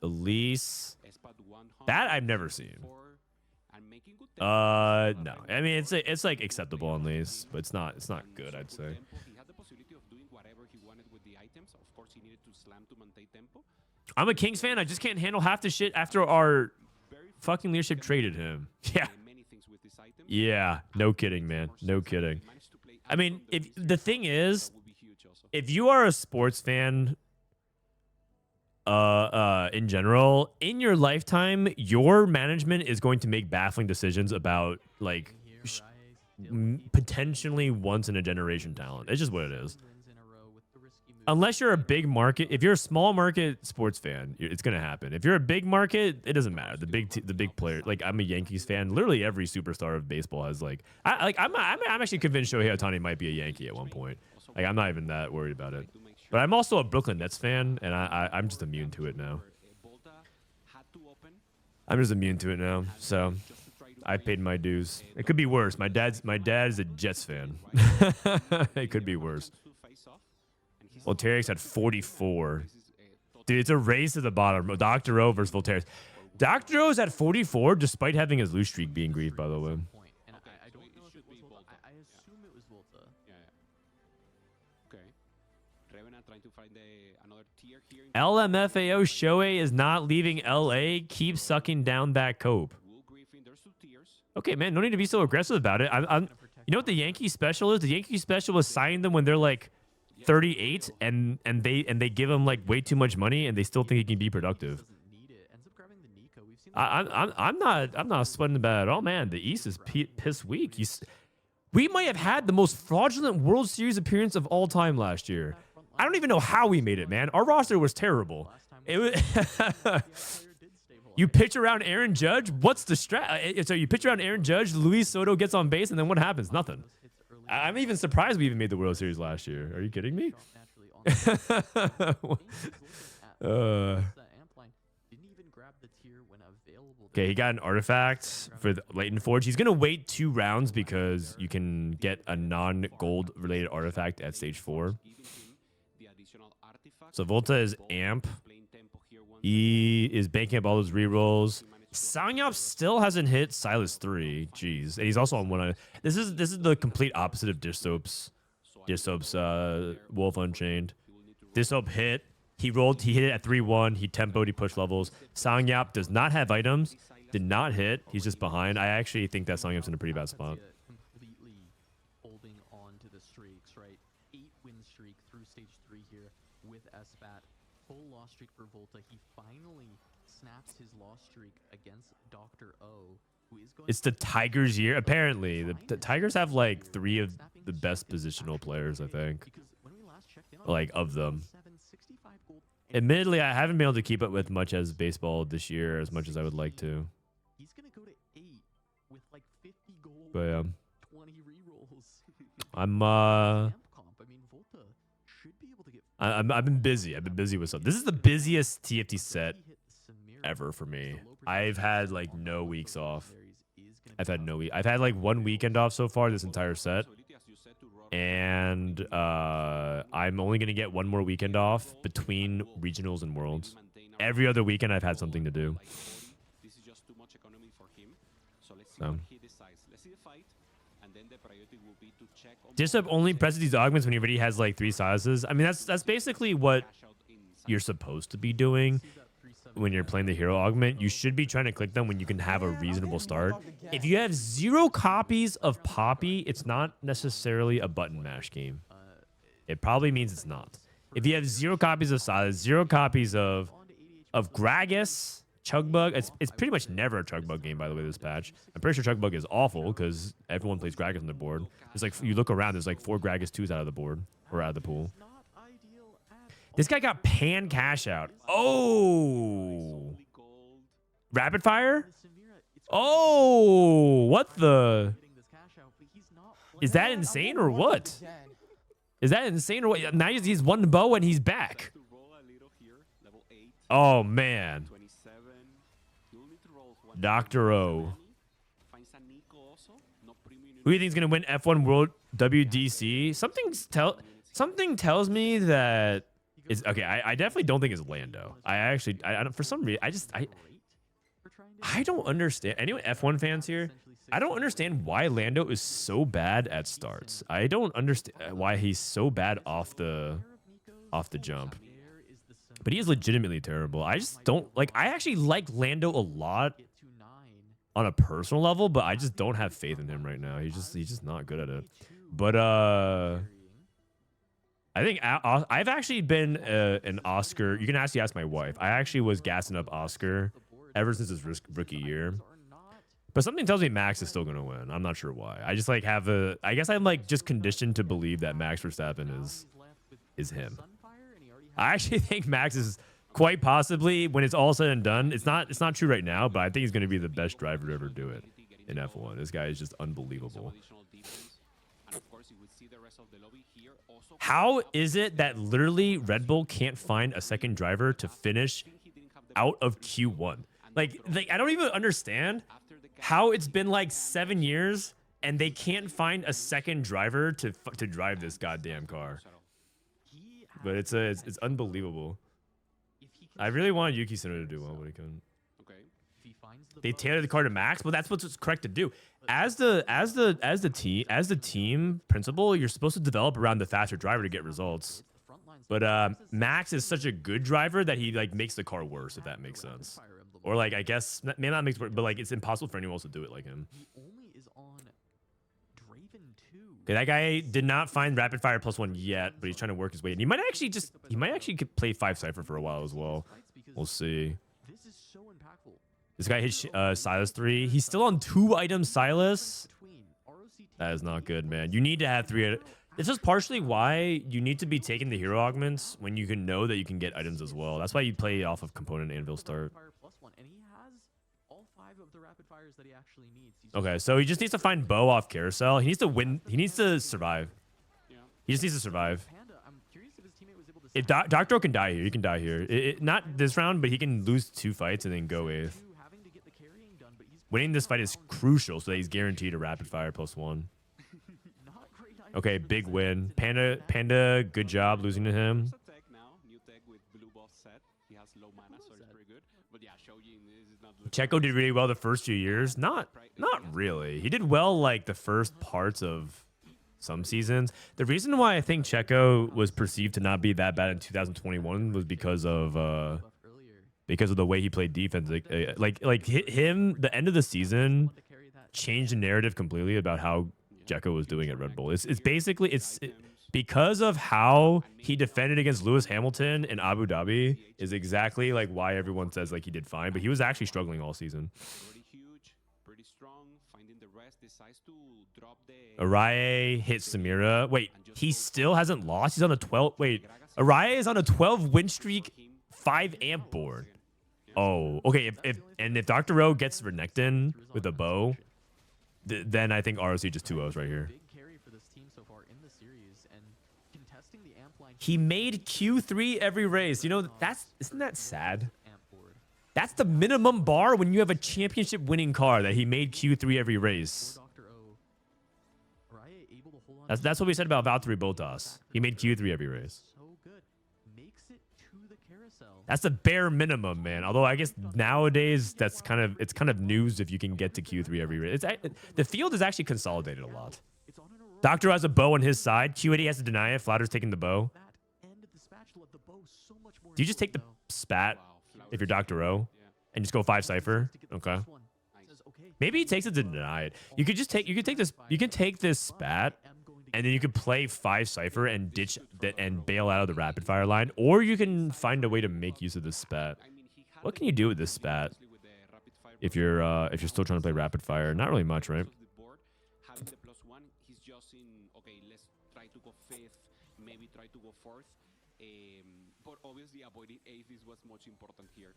S1: Elise. That I've never seen. No. I mean, it's like acceptable on Elise, but it's not good, I'd say. I'm a Kings fan. I just can't handle half the shit after our fucking leadership traded him. Yeah. Yeah. No kidding, man. No kidding. I mean, if the thing is, if you are a sports fan, in general, in your lifetime, your management is going to make baffling decisions about like potentially once in a generation talent. It's just what it is. Unless you're a big market, if you're a small market sports fan, it's gonna happen. If you're a big market, it doesn't matter. The big player, like I'm a Yankees fan. Literally every superstar of baseball has like, I'm actually convinced Shohei Ohtani might be a Yankee at one point. Like I'm not even that worried about it. But I'm also a Brooklyn Nets fan, and I'm just immune to it now. I'm just immune to it now, so I paid my dues. It could be worse. My dad is a Jets fan. It could be worse. Voltairix at 44. Dude, it's a race to the bottom. Dr. O versus Voltairix. Dr. O's at 44, despite having his lose streak being grieved, by the way. LMFAO Shohei is not leaving LA. Keep sucking down that cope. Okay, man, no need to be so aggressive about it. You know what the Yankee special is? The Yankee special is signing them when they're like 38 and they give him like way too much money and they still think he can be productive. I'm not sweating about it at all, man. The East is piss weak. We might have had the most fraudulent World Series appearance of all time last year. I don't even know how we made it, man. Our roster was terrible. It was you pitch around Aaron Judge. What's the strat? So you pitch around Aaron Judge, Luis Soto gets on base, and then what happens? Nothing. I'm even surprised we even made the World Series last year. Are you kidding me? Okay, he got an artifact for the Latent Forge. He's going to wait 2 rounds because you can get a non-gold related artifact at stage 4. So Volta is Amp. He is banking up all those rerolls. Sangyop still hasn't hit Silas 3. Jeez. And he's also on 1. This is the complete opposite of Dystop's Wolf Unchained. Dystop hit. He hit it at 3-1. He tempoed, he pushed levels. Sangyop does not have items. Did not hit. He's just behind. I actually think that Sangyop's in a pretty bad spot.
S3: Completely holding on to the streaks, right? 8-win streak through stage 3 here with Espat. Full loss streak for Volta. He finally snaps his loss streak against Dr. O, who is going.
S1: It's the Tigers' year. Apparently, the Tigers have like 3 of the best positional players, I think. Like, of them. Admittedly, I haven't been able to keep up with much as baseball this year as much as I would like to.
S3: He's gonna go to 8 with like 50 gold,
S1: But yeah,
S3: 20 rerolls.
S1: I've been busy. I've been busy with stuff. This is the busiest TFT set ever for me. I've had like no weeks off. I've had like 1 weekend off so far this entire set. And I'm only going to get 1 more weekend off between regionals and worlds. Every other weekend I've had something to do. So. Dystop only presses these augments when he already has like 3 sizes. I mean, that's basically what you're supposed to be doing when you're playing the hero augment. You should be trying to click them when you can have a reasonable start. If you have 0 copies of Poppy, it's not necessarily a button mash game. It probably means it's not. If you have 0 copies of Silas, 0 copies of Gragas, Chugbug, it's pretty much never a Chugbug game, by the way, this patch. I'm pretty sure Chugbug is awful because everyone plays Gragas on the board. It's like, you look around, there's like 4 Gragas 2s out of the board, or out of the pool. This guy got pan cash out. Oh! Rapid fire? Oh! What the? Is that insane or what? Is that insane or what? Now he's 1 bow and he's back. Oh, man. Dr. O. Who do you think is going to win F1 World WDC? Something tells me that it's okay. I definitely don't think it's Lando. I don't, for some reason, I don't understand. Anyone F1 fans here? I don't understand why Lando is so bad at starts. I don't understand why he's so bad off the jump. But he is legitimately terrible. I just don't like. I actually like Lando a lot on a personal level, but I just don't have faith in him right now. He's just not good at it. But I think I've actually been an Oscar. You can actually ask my wife. I actually was gassing up Oscar ever since his rookie year. But something tells me Max is still going to win. I'm not sure why. I just like have a. I guess I'm like just conditioned to believe that Max Verstappen is him. I actually think Max is quite possibly, when it's all said and done, it's not true right now, but I think he's going to be the best driver to ever do it in F1. This guy is just unbelievable. How is it that literally Red Bull can't find a second driver to finish out of Q1? Like I don't even understand how it's been like 7 years and they can't find a second driver to drive this goddamn car. But it's unbelievable. I really wanted Yuki Tsunoda to do well, but he couldn't. They tailored the car to Max, but that's what's correct to do. As the team principal, you're supposed to develop around the faster driver to get results. But Max is such a good driver that he like makes the car worse, if that makes sense. Or like I guess may not make, but like it's impossible for anyone else to do it like him. Okay, that guy did not find rapid fire +1 yet, but he's trying to work his way in. He might actually play 5 Cypher for a while as well. We'll see. This guy hit Silas 3. He's still on 2 items Silas. That is not good, man. You need to have 3. This is partially why you need to be taking the hero augments when you can know that you can get items as well. That's why you play off of component Anvil start.
S3: all 5 of the rapid fires that he actually needs. He's
S1: Okay, so he just needs to find Bo off carousel. He needs to win. He needs to survive. He just needs to survive.
S3: Panda, I'm curious if his teammate was able to
S1: If Doctor can die here, he can die here. Not this round, but he can lose 2 fights and then go 8th.
S3: having to get the carrying done, but he's
S1: Winning this fight is crucial so that he's guaranteed a rapid fire +1.
S3: not great.
S1: Okay, big win. Panda, good job losing to him.
S5: Tech now, new tech with blue buff set. He has low mana, so it's pretty good. But yeah, Shoji is not looking
S1: Checo did really well the first few years. Not really. He did well like the first parts of some seasons. The reason why I think Checo was perceived to not be that bad in 2021 was because of the way he played defense. Like him, the end of the season changed the narrative completely about how Checo was doing at Red Bull. It's basically because of how he defended against Lewis Hamilton in Abu Dhabi is exactly like why everyone says like he did fine, but he was actually struggling all season.
S5: pretty huge, pretty strong. Finding the rest, decides to drop the
S1: Araye hit Samira. Wait, he still hasn't lost. He's on a 12. Wait, Araye is on a 12 win streak, 5 amp board. Oh, okay. If Dr. Rowe gets Renekton with a bow, then I think ROC just 2-0s right here.
S3: Big carry for this team so far in the series, and contesting the amp line.
S1: He made Q3 every race. You know, isn't that sad?
S3: Amp board.
S1: That's the minimum bar when you have a championship winning car that he made Q3 every race.
S3: Dr. O. Raya able to hold on.
S1: That's what we said about Valtteri Bottas. He made Q3 every race.
S3: So good. Makes it to the carousel.
S1: That's the bare minimum, man. Although I guess nowadays it's kind of news if you can get to Q3 every race. The field is actually consolidated a lot.
S3: It's on an aurora.
S1: Doctor has a bow on his side. QAD has to deny it. Flatter's taking the bow.
S3: That end of the spatula, the bow so much more
S1: Do you just take the
S3: important,
S1: spat if you're Dr. O and just go 5 cipher? Okay.
S3: though. Says, okay,
S1: Maybe he takes it to deny it. You can take this spat and then you could play 5 cipher and ditch that and bail out of the rapid fire line, or you can find a way to make use of this spat. What can you do with this spat if you're still trying to play rapid fire? Not really much, right?
S5: Having the +1, he's just in, okay, let's try to go 5th, maybe try to go 4th. But obviously avoiding 8th is what's much important here.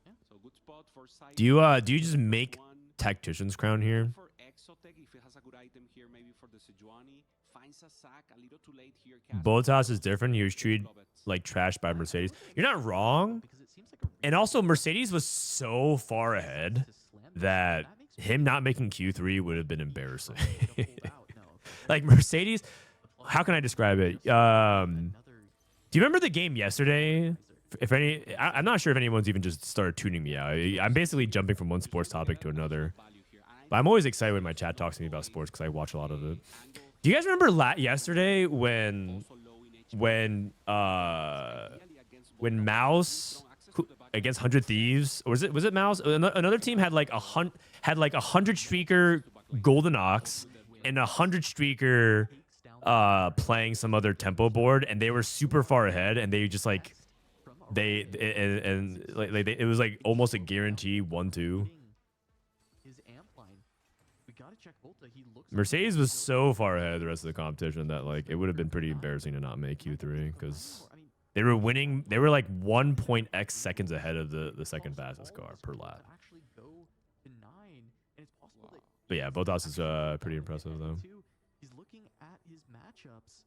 S3: Yeah.
S5: So good spot for side.
S1: Do you just make Tactician's Crown here?
S5: For Exotech, if it has a good item here, maybe for the Sejuani. Finds a sack a little too late here.
S1: Bottas is different. He was treated like trash by Mercedes. You're not wrong.
S3: because it seems like a
S1: And also, Mercedes was so far ahead
S3: to slam this,
S1: that
S3: makes me
S1: him not making Q3 would have been embarrassing.
S3: hold out. No,
S1: Like Mercedes, how can I describe it?
S3: another
S1: Do you remember the game yesterday? I'm not sure if anyone's even just started tuning me out. I'm basically jumping from one sports topic to another. But I'm always excited when my chat talks to me about sports because I watch a lot of it. Do you guys remember yesterday when MOUZ against 100 Thieves, or was it MOUZ? Another team had like a 100 streaker Golden Ox and a 100 streaker playing some other tempo board, and they were super far ahead, and they just like it was like almost a guarantee 1-2.
S3: his amp line. We gotta check Volta. He looks like
S1: Mercedes was so far ahead of the rest of the competition that like it would have been pretty embarrassing to not make Q3 because
S3: I mean,
S1: they were winning. They were like 1.x seconds ahead of the second fastest car per lap.
S3: to actually go to 9, and it's possible that
S1: But yeah, Bottas is pretty impressive though.
S3: he's looking at his matchups.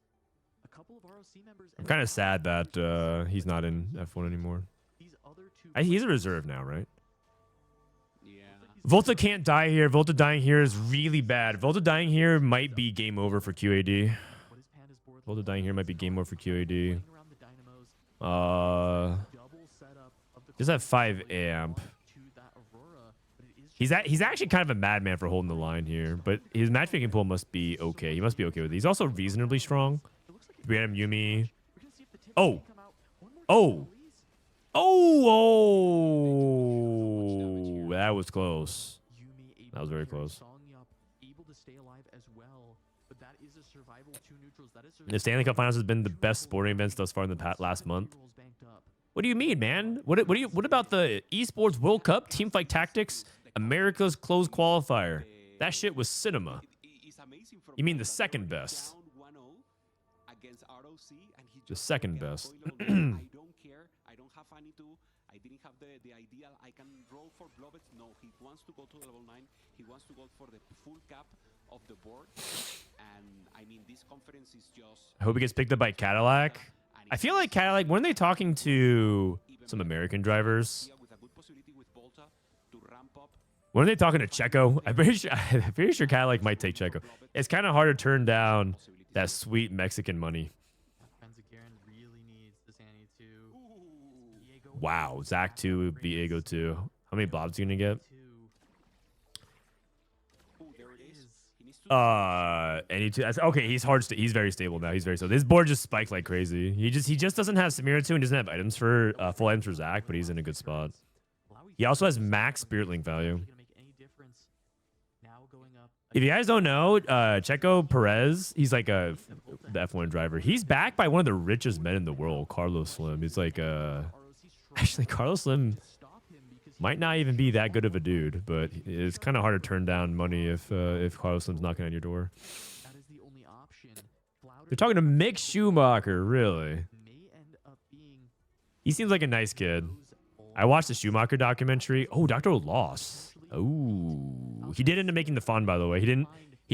S3: A couple of ROC members.
S1: I'm kind of sad that he's not in F1 anymore.
S3: These other two.
S1: He's a reserve now, right?
S5: Yeah.
S1: Volta can't die here. Volta dying here is really bad. Volta dying here might be game over for QAD.
S3: What is Panda's board
S1: Volta
S3: looking
S1: dying here might be game over for QAD.
S3: Playing around the dynamos, double setup of the
S1: just at 5 amp.
S3: to that Aurora, but it is
S1: He's actually kind of a madman for holding the line here, but his matchmaking pool must be okay. He must be okay with it. He's also reasonably strong.
S3: it looks like
S1: 3 Yumi.
S3: we're gonna see if the tip
S1: Oh.
S3: can come out. One more
S1: Oh.
S3: time, please.
S1: Oh, that was close.
S3: Yumi able
S1: That was
S3: to
S1: very
S3: carry
S1: close.
S3: Song up, able to stay alive as well, but that is a survival 2 neutrals. That is
S1: The Stanley Cup Finals has been the best sporting events thus far in the last month. What do you mean, man? What about the Esports World Cup, Teamfight Tactics, America's closed qualifier? That shit was cinema. You mean the second best?
S5: Against ROC, and he
S1: The
S5: just
S1: second
S5: kept
S1: best.
S5: going. I don't care. I don't have any to. I I didn't have the idea I can roll for Blobets. No, he wants to go to level 9. He wants to go for the full cap of the board. And I mean, this conference is just...
S1: I hope he gets picked up by Cadillac. I feel like Cadillac, weren't they talking to some American drivers?
S5: With a good possibility with Volta to ramp up.
S1: Weren't they talking to Checo? I'm pretty sure Cadillac might take Checo. It's kind of hard to turn down that sweet Mexican money.
S3: Really needs this Annie too.
S1: Wow, Zach 2, Viego 2. How many blobs are you gonna get? Any two. Okay, he's hard. He's very stable now. He's very stable. His board just spiked like crazy. He just doesn't have Samira 2 and doesn't have items for full items for Zach, but he's in a good spot. He also has max Spirit Link value. If you guys don't know, Checo Perez, he's like the F1 driver. He's backed by one of the richest men in the world, Carlos Slim. He's like actually Carlos Slim might not even be that good of a dude, but it's kind of hard to turn down money if Carlos Slim's knocking on your door. They're talking to Mick Schumacher, really. He seems like a nice kid. I watched the Schumacher documentary. Oh, Dr. Loss. Oh, he did end up making the fun, by the way. He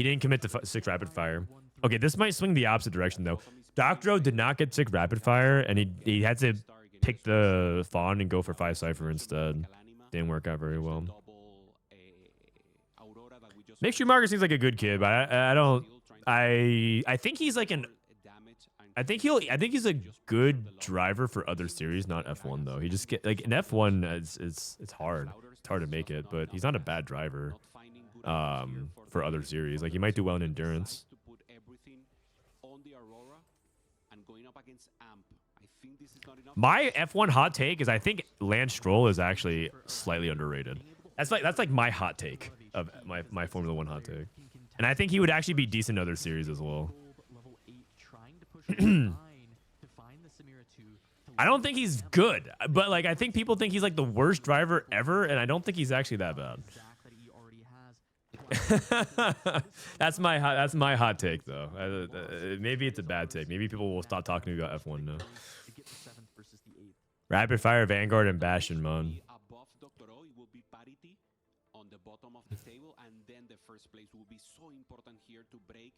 S1: didn't commit to 6 rapid fire. Okay, this might swing the opposite direction though. Doctro did not get 6 rapid fire, and he had to pick the fawn and go for 5 cipher instead. Didn't work out very well. Mick Schumacher seems like a good kid, but I think he's like I think he's a good driver for other series, not F1 though. He just get like in F1 it's hard. It's hard to make it, but he's not a bad driver for other series. Like he might do well in endurance. My F1 hot take is I think Lance Stroll is actually slightly underrated. That's like my hot take of my Formula 1 hot take. And I think he would actually be decent in other series as well. I don't think he's good, but like I think people think he's like the worst driver ever, and I don't think he's actually that bad. That's my hot take though. Maybe it's a bad take. Maybe people will stop talking to me about F1 now. Rapid fire, Vanguard, and Bastion, man.
S5: Above Dr. O, it will be parity on the bottom of the table, and then the first place will be so important here to break.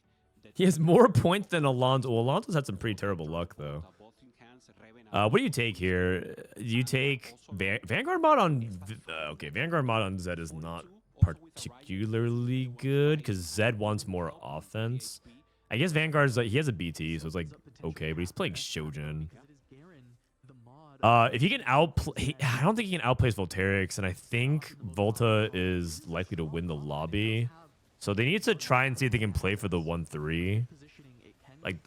S1: He has more points than Alonso. Well, Alonso's had some pretty terrible luck though. What do you take here? You take Vanguard mod on. Okay, Vanguard mod on Zed is not particularly good because Zed wants more offense. I guess Vanguard's like he has a BT, so it's like okay, but he's playing Shojin. If he can outplay, I don't think he can outplace Volterix, and I think Volta is likely to win the lobby. So they need to try and see if they can play for the 1-3. Like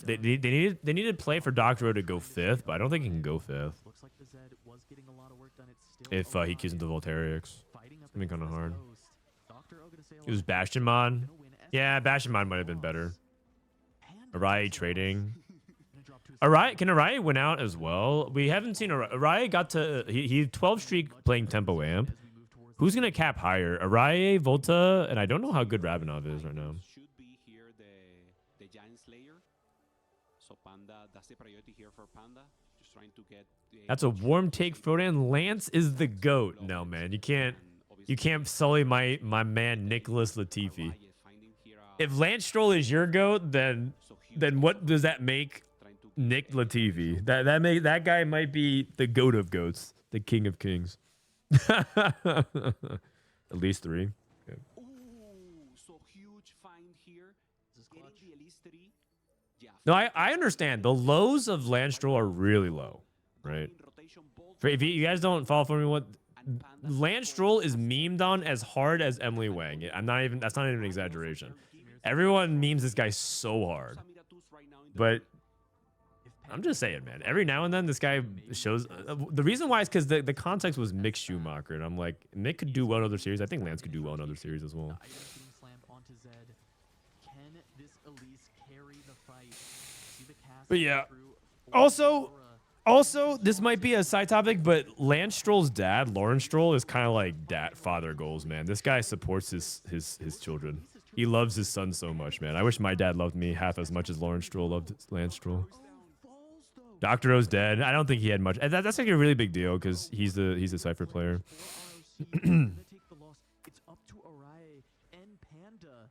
S1: they need to play for Doctorow to go 5th, but I don't think he can go 5th. If he keeps into Volterix, it's gonna be kind of hard. It was Bastion mod. Yeah, Bastion mod might have been better. Arai trading. Can Arai win out as well? We haven't seen Arai. Arai got to he 12 streak playing Tempo Amp. Who's gonna cap higher? Arai, Volta, and I don't know how good Ravenov is right now.
S5: Should be here the Giant Slayer. So Panda, that's the priority here for Panda. Just trying to get.
S1: That's a warm take, Frodan. Lance is the GOAT. No man, you can't sully my man Nicholas Latifi. If Lance Stroll is your GOAT, then what does that make Nick Latifi? That guy might be the GOAT of goats, the king of kings. At least 3. Okay.
S5: Ooh, so huge find here. Getting the Elise 3. Yeah.
S1: No, I understand. The lows of Lance Stroll are really low, right? If you guys don't follow for me, what Lance Stroll is memed on as hard as Emily Wang. That's not even an exaggeration. Everyone memes this guy so hard, but I'm just saying, man. Every now and then, this guy shows. The reason why is because the context was Mick Schumacher, and I'm like, Mick could do well in other series. I think Lance could do well in other series as well. But yeah. Also, this might be a side topic, but Lance Stroll's dad, Lawrence Stroll, is kind of like father goals, man. This guy supports his children. He loves his son so much, man. I wish my dad loved me half as much as Lawrence Stroll loved Lance Stroll. Dr. O's dead. I don't think he had much. That's like a really big deal because he's the Cypher player.
S3: It's up to Araye and Panda.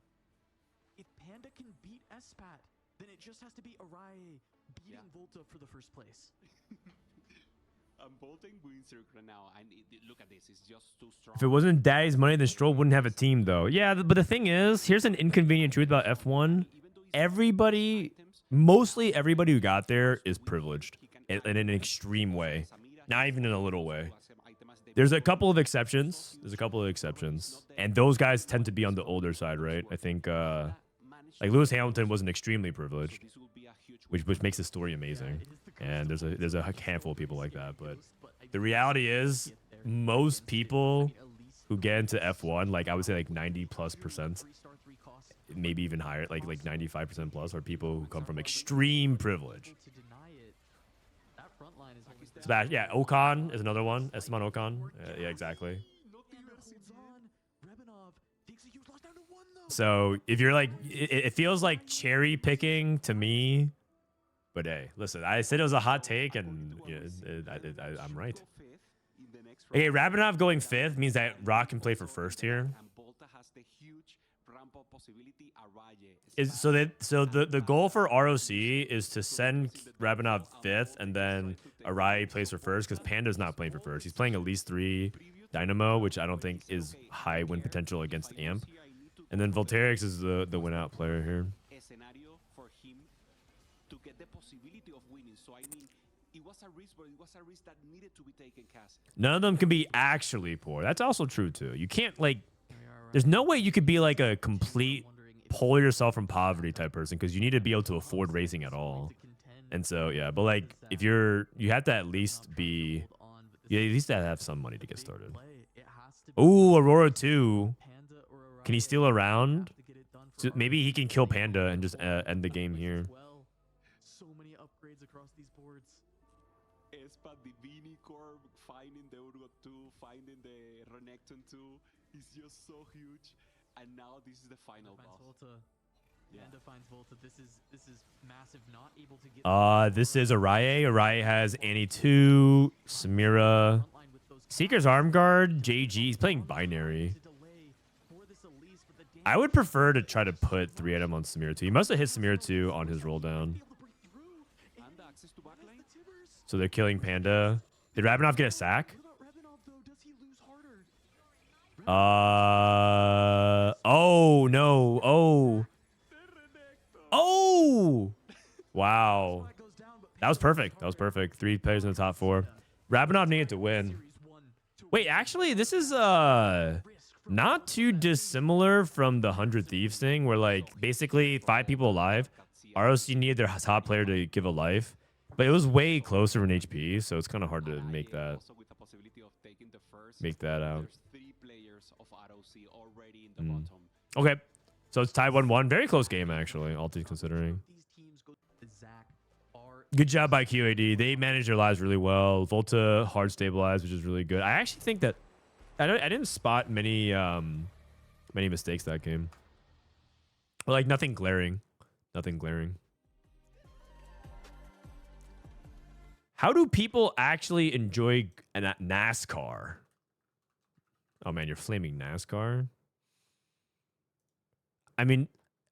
S3: If Panda can beat Espat, then it just has to be Araye beating Volta for the first place.
S5: Volta in win circle now, and look at this, it's just too strong.
S1: If it wasn't Daddy's money, then Stroll wouldn't have a team, though. Yeah, but the thing is, here's an inconvenient truth about F1. Mostly everybody who got there is privileged in an extreme way. Not even in a little way. There's a couple of exceptions. And those guys tend to be on the older side, right? I think, like Lewis Hamilton wasn't extremely privileged, which makes the story amazing. And there's a handful of people like that. But the reality is, most people who get into F1, like I would say like 90+%, maybe even higher, like 95% plus, are people who come from extreme privilege. Yeah, Ocon is another one. Esteban Ocon. Yeah, exactly. So if you're like, it feels like cherry picking to me. But hey, listen, I said it was a hot take, and I'm right. Okay, Rabinov going 5th means that ROC can play for 1st here. So the goal for ROC is to send Rabinov 5th, and then Araye plays for 1st because Panda's not playing for 1st. He's playing at least 3 Dynamo, which I don't think is high win potential against Amp. And then Volterix is the win out player here. None of them can be actually poor. That's also true too. You can't like. There's no way you could be like a complete pull yourself from poverty type person because you need to be able to afford racing at all. And so yeah, but like if you have to at least be, you at least have some money to get started. Ooh, Aurora 2. Can he steal a round? So maybe he can kill Panda and just end the game here.
S3: So many upgrades across these boards.
S5: Espat, the Vinicorp, finding the Urgot 2, finding the Renekton 2 is just so huge. And now this is the final boss.
S3: Volta. Panda finds Volta. This is massive. Not able to get.
S1: This is Araye. Araye has Annie 2, Samira, Seeker's Arm Guard, JG. He's playing binary. I would prefer to try to put 3 item on Samira 2. He must have hit Samira 2 on his roll down. So they're killing Panda. Did Rabinov get a sack? Oh no. Oh. Wow. That was perfect. 3 players in the top 4. Rabinov needed to win. Wait, actually, this is not too dissimilar from the 100 Thieves thing, where like basically 5 people alive. ROC needed their top player to give a life, but it was way closer in HP, so it's kind of hard to make that out. Okay, so it's tied 1-1. Very close game, actually, all things considering. Good job by QAD. They managed their lives really well. Volta hard stabilized, which is really good. I actually think that I didn't spot many mistakes that game. Or like nothing glaring. How do people actually enjoy NASCAR? Oh man, you're flaming NASCAR. I mean,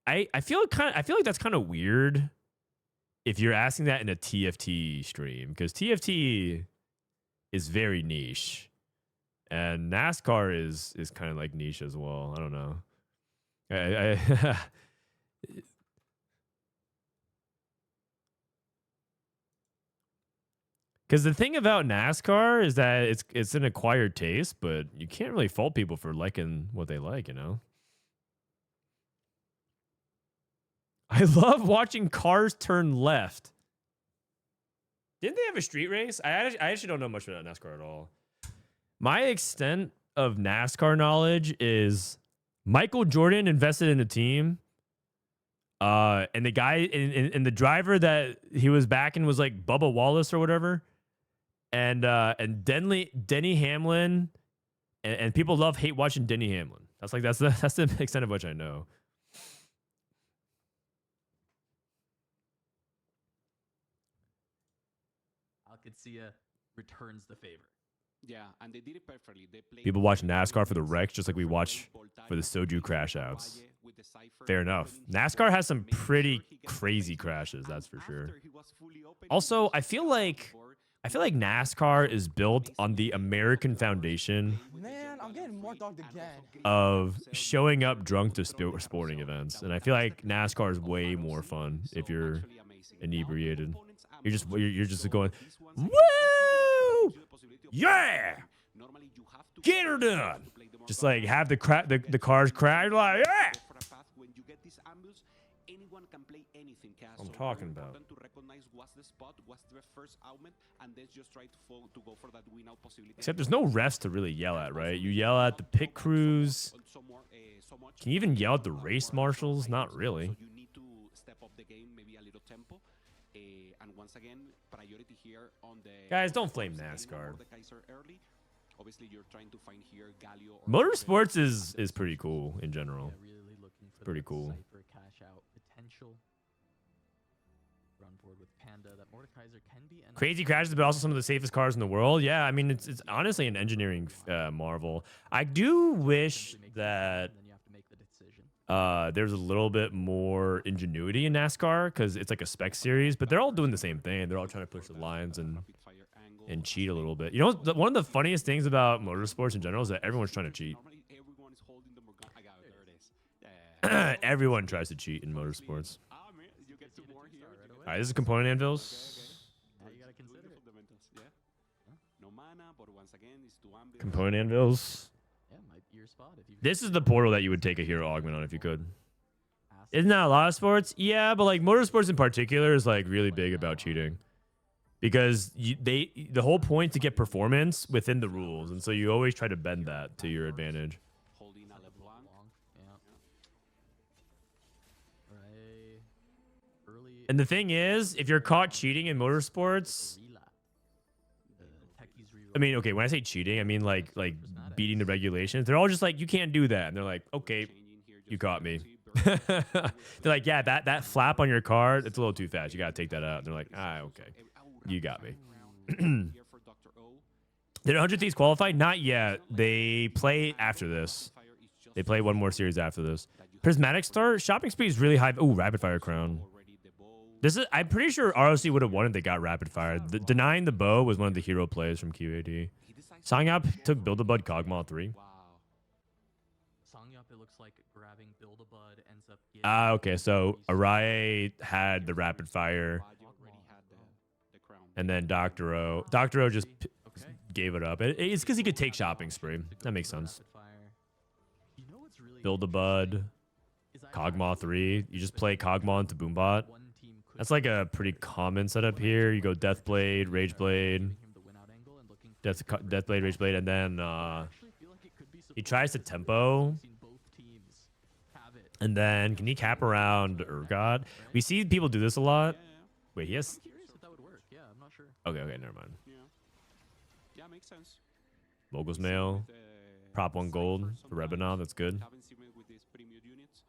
S1: I feel like that's kind of weird if you're asking that in a TFT stream, because TFT is very niche. And NASCAR is kind of like niche as well. I don't know. Because the thing about NASCAR is that it's an acquired taste, but you can't really fault people for liking what they like, you know? I love watching cars turn left. Didn't they have a street race? I actually don't know much about NASCAR at all. My extent of NASCAR knowledge is Michael Jordan invested in a team. And the guy and the driver that he was backing was like Bubba Wallace or whatever. And Denny Hamlin, and people hate watching Denny Hamlin. That's the extent of which I know.
S3: Qadsiah returns the favor.
S5: Yeah, and they did it perfectly. They played
S1: People watch NASCAR for the wrecks just like we watch for the Soju crash outs. Fair enough. NASCAR has some pretty crazy crashes, that's for sure. Also, I feel like NASCAR is built on the American foundation
S2: Man, I'm getting more dogged again.
S1: of showing up drunk to sporting events, and I feel like NASCAR is way more fun if you're inebriated. You're just going, woo, yeah, get her done. Just like have the cars crash, like yeah.
S5: Anyone can play anything.
S1: I'm talking about.
S5: To recognize what's the spot, what's the first augment, and then just try to go for that win out possibility.
S1: Except there's no refs to really yell at, right? You yell at the pit crews. Can you even yell at the race marshals? Not really.
S5: So you need to step up the game, maybe a little tempo. And once again, priority here on the
S1: Guys, don't flame NASCAR.
S5: Obviously, you're trying to find here Galio or
S1: Motorsports is pretty cool in general.
S3: Yeah, really looking for
S1: Pretty
S3: that
S1: cool.
S3: Cypher cash out potential. Run forward with Panda. That Mordekaiser can be an
S1: Crazy crashes, but also some of the safest cars in the world. Yeah, I mean, it's honestly an engineering marvel. I do wish that
S3: then you have to make the decision.
S1: there's a little bit more ingenuity in NASCAR because it's like a spec series, but they're all doing the same thing. They're all trying to push the lines and cheat a little bit. You know, one of the funniest things about motorsports in general is that everyone's trying to cheat.
S5: Normally, everyone is holding the Morgana. I got it. There it is. Yeah.
S1: Everyone tries to cheat in motorsports.
S5: Man, you get two more here.
S1: All right, this is component anvils.
S3: Yeah, you gotta consider it.
S5: Fundamentals. Yeah. No mana, but once again, it's two Anvils.
S1: Component anvils.
S3: Yeah, might be your spot if you.
S1: This is the portal that you would take a hero augment on if you could. Isn't that a lot of sports? Yeah, but like motorsports in particular is like really big about cheating. Because the whole point to get performance within the rules, and so you always try to bend that to your advantage.
S5: Holding a LeBlanc.
S3: Yeah. Right. Early.
S1: And the thing is, if you're caught cheating in motorsports, I mean, okay, when I say cheating, I mean like beating the regulations. They're all just like, you can't do that, and they're like, okay, you caught me. They're like, yeah, that flap on your car, it's a little too fast. You gotta take that out. And they're like, okay. You got me. Did 100 Thieves qualify? Not yet. They play after this. They play one more series after this. Prismatic start. Shopping speed is really high. Ooh, rapid fire crown. This is. I'm pretty sure ROC would have won if they got rapid fire. Denying the bow was one of the hero plays from QAD. Songyap took Build-A-Bud Cogmaw 3.
S3: Songyap, it looks like grabbing Build-A-Bud ends up.
S1: Okay. So Araye had the rapid fire. And then Dr. O just gave it up. It's because he could take shopping spree. That makes sense. Build a Bud, Cogmaw 3. You just play Cogmaw into Boombot. That's like a pretty common setup here. You go Deathblade, Rageblade, Deathblade, Rageblade, and then he tries to tempo. And then can he cap around Urgot? We see people do this a lot. Wait, he has... Okay, never mind.
S5: Yeah, makes sense.
S1: Mogul's Mail, Prop 1 gold for Rebanon, that's good.
S5: Haven't seen it with these premium units.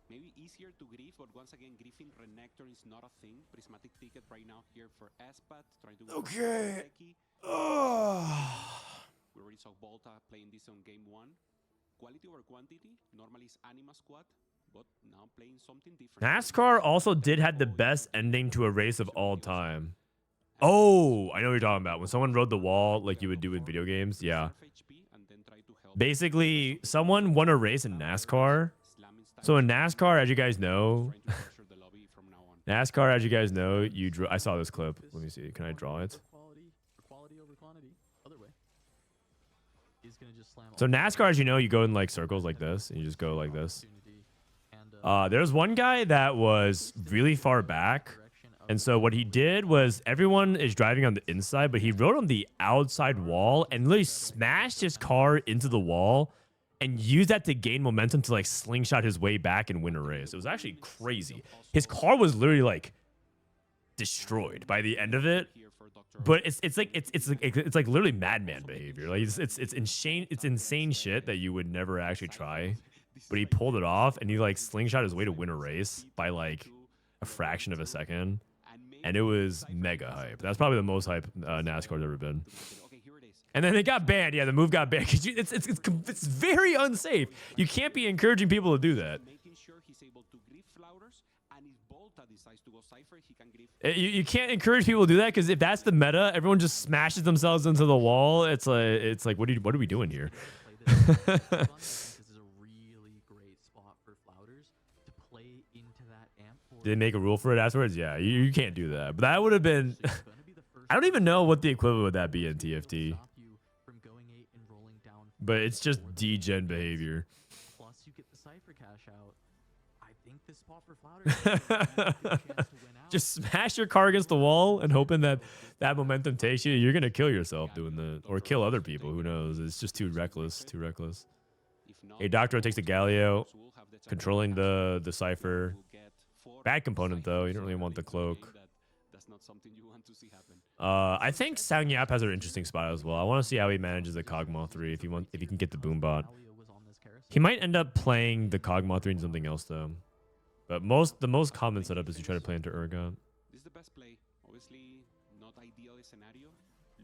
S5: Maybe easier to grief, but once again, griefing Renekton is not a thing. Prismatic ticket right now here for Espat, trying to
S1: Okay.
S5: We already saw Volta playing this on game 1. Quality over quantity, normally it's Anima squad, but now playing something different.
S1: NASCAR also did have the best ending to a race of all time. Oh, I know what you're talking about. When someone rode the wall like you would do in video games. Yeah. Basically, someone won a race in NASCAR. So in NASCAR, as you guys know, you drew. I saw this clip. Let me see. Can I draw it? So NASCAR, as you know, you go in like circles like this, and you just go like this. There's one guy that was really far back. And so what he did was everyone is driving on the inside, but he rode on the outside wall and literally smashed his car into the wall and used that to gain momentum to like slingshot his way back and win a race. It was actually crazy. His car was literally like destroyed by the end of it. But it's like literally madman behavior. Like it's insane shit that you would never actually try. But he pulled it off and he like slingshot his way to win a race by like a fraction of a second. and it was mega hype. That's probably the most hype NASCAR's ever been.
S5: Okay, here it is.
S1: And then it got banned. Yeah, the move got banned because it's very unsafe. You can't be encouraging people to do that.
S5: Making sure he's able to grief flouters, and if Volta decides to go Cypher, he can grief.
S1: You can't encourage people to do that because if that's the meta, everyone just smashes themselves into the wall. It's like what are we doing here?
S3: This is a really great spot for flouters to play into that amp.
S1: Did they make a rule for it afterwards? Yeah, you can't do that. But that would have been.
S3: So you're gonna be the first
S1: I don't even know what the equivalent would that be in TFT.
S3: stop you from going 8 and rolling down.
S1: But it's just degen behavior.
S3: Plus you get the Cypher cash out. I think this spot for flouters is a good chance to win out.
S1: Just smash your car against the wall and hoping that that momentum takes you. You're gonna kill yourself doing that, or kill other people. Who knows? It's just too reckless. Too reckless. Hey, Doctor takes the Galio, controlling the Cypher. Bad component though. You don't really want the cloak.
S5: That's not something you want to see happen.
S1: I think Sang Yap has an interesting spot as well. I want to see how he manages the Kog'Maw 3 if he can get the Boombot.
S3: Galio was on this carousel.
S1: He might end up playing the Kog'Maw 3 and something else though. But the most common setup is to try to play into Urgot.
S5: This is the best play. Obviously, not ideal scenario,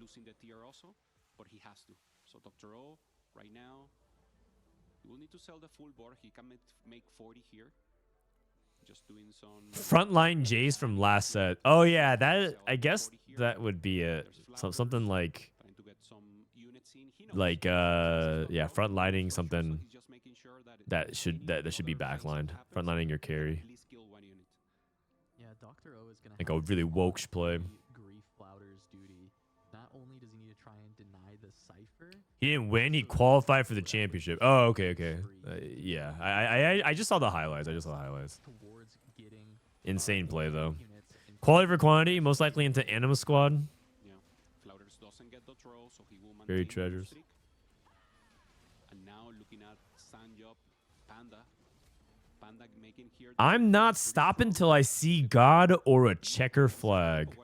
S5: losing the tier also, but he has to. So Dr. O, right now, he will need to sell the full board. He can make 40 here. Just doing some
S1: Frontline Jace from last set. Oh yeah, that I guess that would be it. Something like
S5: trying to get some units in. He knows
S1: yeah, frontlining
S5: so
S1: something
S5: he's just making sure
S1: that should be backlined. Frontlining your carry.
S5: at least kill one unit.
S3: Yeah, Dr. O is gonna
S1: Like
S3: have
S1: a really
S3: to
S1: woke play.
S3: grief flouters duty. Not only does he need to try and deny the Cypher,
S1: He didn't win. He qualified for the championship. Oh, okay. Yeah, I just saw the highlights.
S3: towards getting
S1: Insane play though.
S3: units in
S1: Quality for quantity, most likely into Anima squad.
S5: Yeah, Flouters doesn't get the throw, so he will
S1: Buried
S5: maintain the
S1: treasures.
S5: streak. And now looking at Sanjop, Panda. Panda making here.
S1: I'm not stopping till I see God or a checker flag.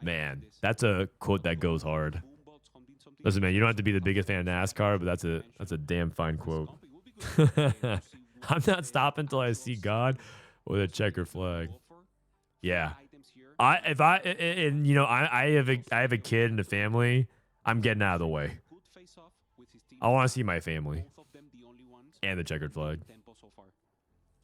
S1: Man, that's a quote that goes hard. Listen, man, you don't have to be the biggest fan of NASCAR, but that's a damn fine quote. I'm not stopping till I see God or a checker flag. Yeah. I have a kid and a family. I'm getting out of the way. I want to see my family and the checkered flag.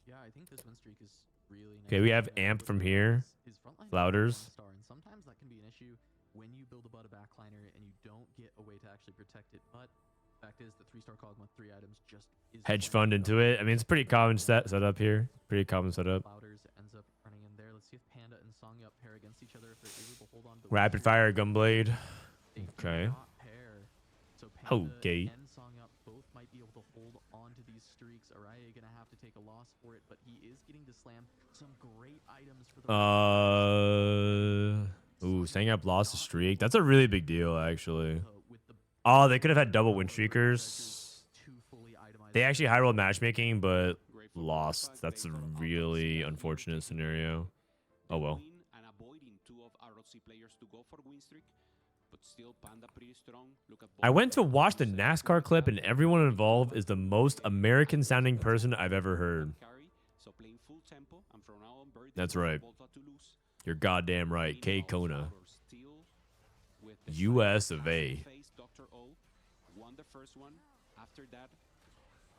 S3: Yeah, I think this win streak is really
S1: Okay, we have Amp from here.
S3: His frontline
S1: Flouters.
S3: star, and sometimes that can be an issue when you build a backliner and you don't get a way to actually protect it. But fact is, the 3-star Kog'Maw 3 items just is
S1: Hedge fund into it. I mean, it's pretty common setup here. Pretty common setup.
S3: Flouters ends up running in there. Let's see if Panda and Songyup pair against each other if they're able to hold on to the
S1: Rapid
S3: win.
S1: fire Gunblade.
S3: They do
S1: Okay.
S3: not pair. So Panda
S1: Okay.
S3: and Songyup both might be able to hold on to these streaks. Araya gonna have to take a loss for it, but he is getting to slam some great items for the
S1: Sang-Up lost a streak. That's a really big deal, actually.
S3: with the
S1: Oh, they could have had double win streakers.
S3: two fully itemized
S1: They actually high rolled matchmaking, but lost. That's a really unfortunate scenario. Oh well.
S5: And avoiding two of ROC players to go for win streak, but still Panda pretty strong. Look at
S1: I went to watch the NASCAR clip, and everyone involved is the most American sounding person I've ever heard.
S5: carry, so playing full tempo, and from now on very
S1: That's
S5: difficult
S1: right.
S5: for Volta to lose.
S1: You're goddamn right. K
S5: Meanwhile,
S1: Kona.
S5: Flouters still with the
S1: US
S5: side
S1: of A.
S5: hasn't faced Dr. O, won the first one. After that,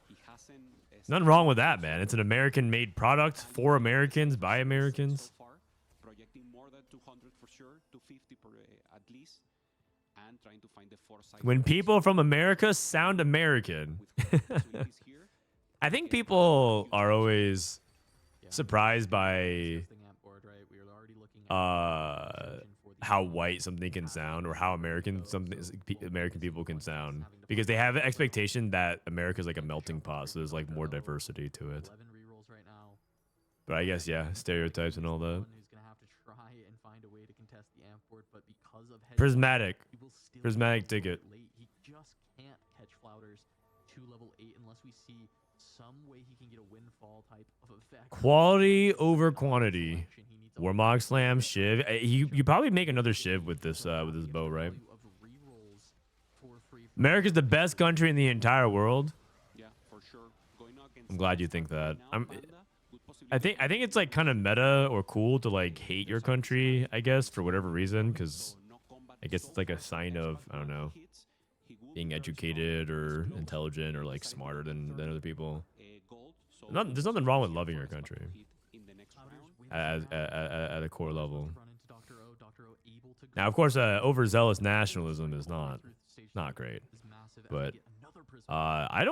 S5: he hasn't.
S1: Nothing wrong with that, man. It's an American made product for Americans by Americans.
S5: So far, projecting more than 200 for sure, 250 per, at least, and trying to find the foresight.
S1: When people from America sound American,
S5: with possibilities here.
S1: I think people are always surprised by how white something can sound or how American American people can sound, because they have an expectation that America's like a melting pot, so there's like more diversity to it.
S3: 11 rerolls right now.
S1: But I guess yeah, stereotypes and all that.
S3: One who's gonna have to try and find a way to contest the amp board, but because of
S1: Prismatic.
S3: he will still
S1: Prismatic
S3: be able to
S1: ticket.
S3: go late. He just can't catch Flouters to level 8 unless we see some way he can get a windfall type of effect.
S1: Quality over quantity.
S3: Selection, he needs a
S1: Warmog Slam, Shiv. You probably make another Shiv with this bow, right?
S3: value of rerolls for free.
S1: America's the best country in the entire world.
S5: Yeah, for sure. Going against
S1: I'm glad you think that.
S5: now, Panda, good
S1: I think it's like kind of meta or cool to like hate your country, I guess, for whatever reason, because I guess it's like a sign of, I don't know, being educated or intelligent or like smarter than other people. There's nothing wrong with loving your country at a core level. Now, of course, overzealous nationalism is not great, but I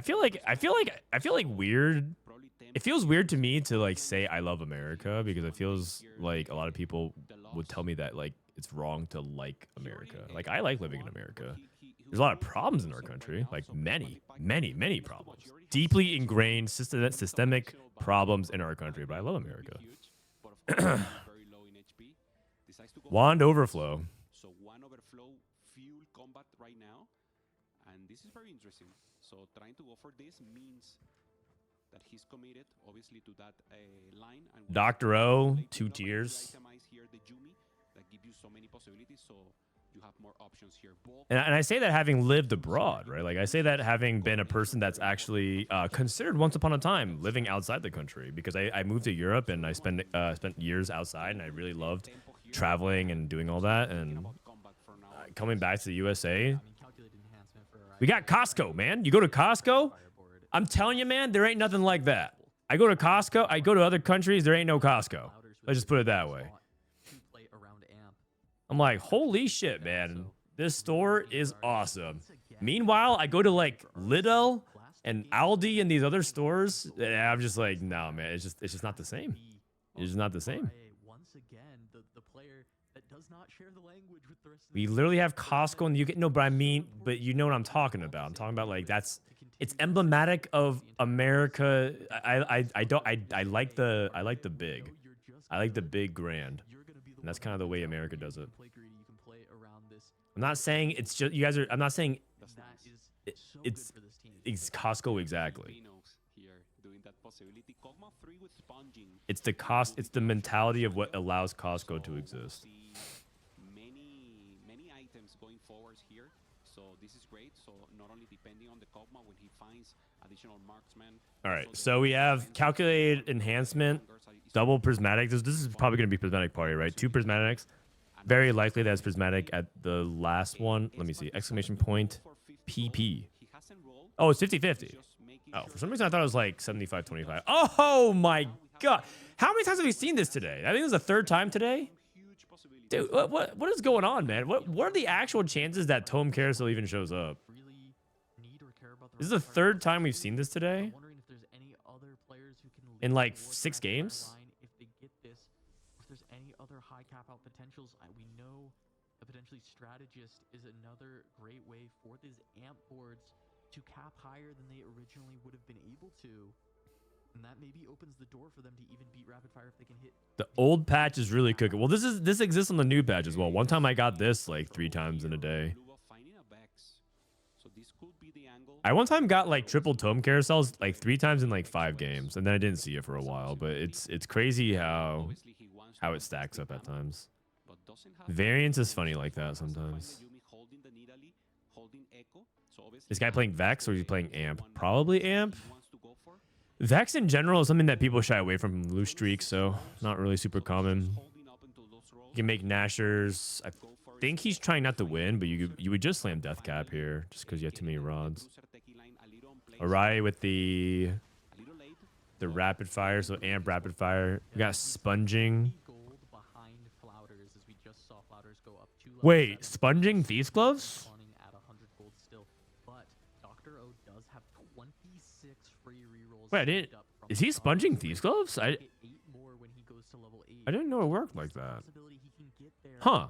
S1: feel like weird. It feels weird to me to like say I love America because it feels like a lot of people would tell me that like it's wrong to like America. Like I like living in America. There's a lot of problems in our country, like many problems, deeply ingrained systemic problems in our country. But I love America. Wand overflow.
S5: So one overflow fuel combat right now, and this is very interesting. So trying to go for this means that he's committed, obviously, to that line. And
S1: Dr. O, 2 tiers.
S5: Here the Yumi that give you so many possibilities, so you have more options here.
S1: And I say that having lived abroad, right? Like I say that having been a person that's actually considered once upon a time living outside the country, because I moved to Europe and I spent years outside, and I really loved traveling and doing all that. And coming back to the USA, we got Costco, man. You go to Costco, I'm telling you, man, there ain't nothing like that. I go to Costco, I go to other countries, there ain't no Costco. Let's just put it that way. I'm like, holy shit, man. This store is awesome. Meanwhile, I go to like Lidl and Aldi and these other stores, and I'm just like, no, man, it's just not the same. It's just not the same. We literally have Costco in the UK. No, but I mean, but you know what I'm talking about. I'm talking about like it's emblematic of America. I like the big. I like the big grand. And that's kind of the way America does it. I'm not saying it's just you guys are. I'm not saying it's Costco exactly. It's the cost. It's the mentality of what allows Costco to exist.
S5: Many items going forward here. So this is great. So not only depending on the Kog'Maw when he finds additional marksmen.
S1: All right. So we have calculated enhancement. Double prismatic. This is probably going to be prismatic party, right? 2 prismatics. Very likely that's prismatic at the last one. Let me see. Exclamation point. PP. Oh, it's 50-50. Oh, for some reason I thought it was like 75-25. Oh my god. How many times have we seen this today? I think it was the 3rd time today. Dude, what is going on, man? What are the actual chances that Tome Carousel even shows up? This is the 3rd time we've seen this today. In like 6 games?
S3: There's any other high cap out potentials, we know a potentially strategist is another great way for these amp boards to cap higher than they originally would have been able to, and that maybe opens the door for them to even beat rapid fire if they can hit.
S1: The old patch is really cooking. Well, this exists on the new patch as well. One time I got this like 3 times in a day. I one time got like triple tome carousels like 3 times in like 5 games, and then I didn't see it for a while. But it's crazy how it stacks up at times. Variance is funny like that sometimes. This guy playing Vex or is he playing Amp? Probably Amp. Vex in general is something that people shy away from loose streaks, so not really super common. You can make Nashers. I think he's trying not to win, but you would just slam Death Cap here just because you have too many rods. Arai with the rapid fire, so Amp rapid fire. We got sponging. Wait, sponging Thieves gloves? Wait, I didn't. Is he sponging Thieves gloves? I didn't know it worked like that. Huh.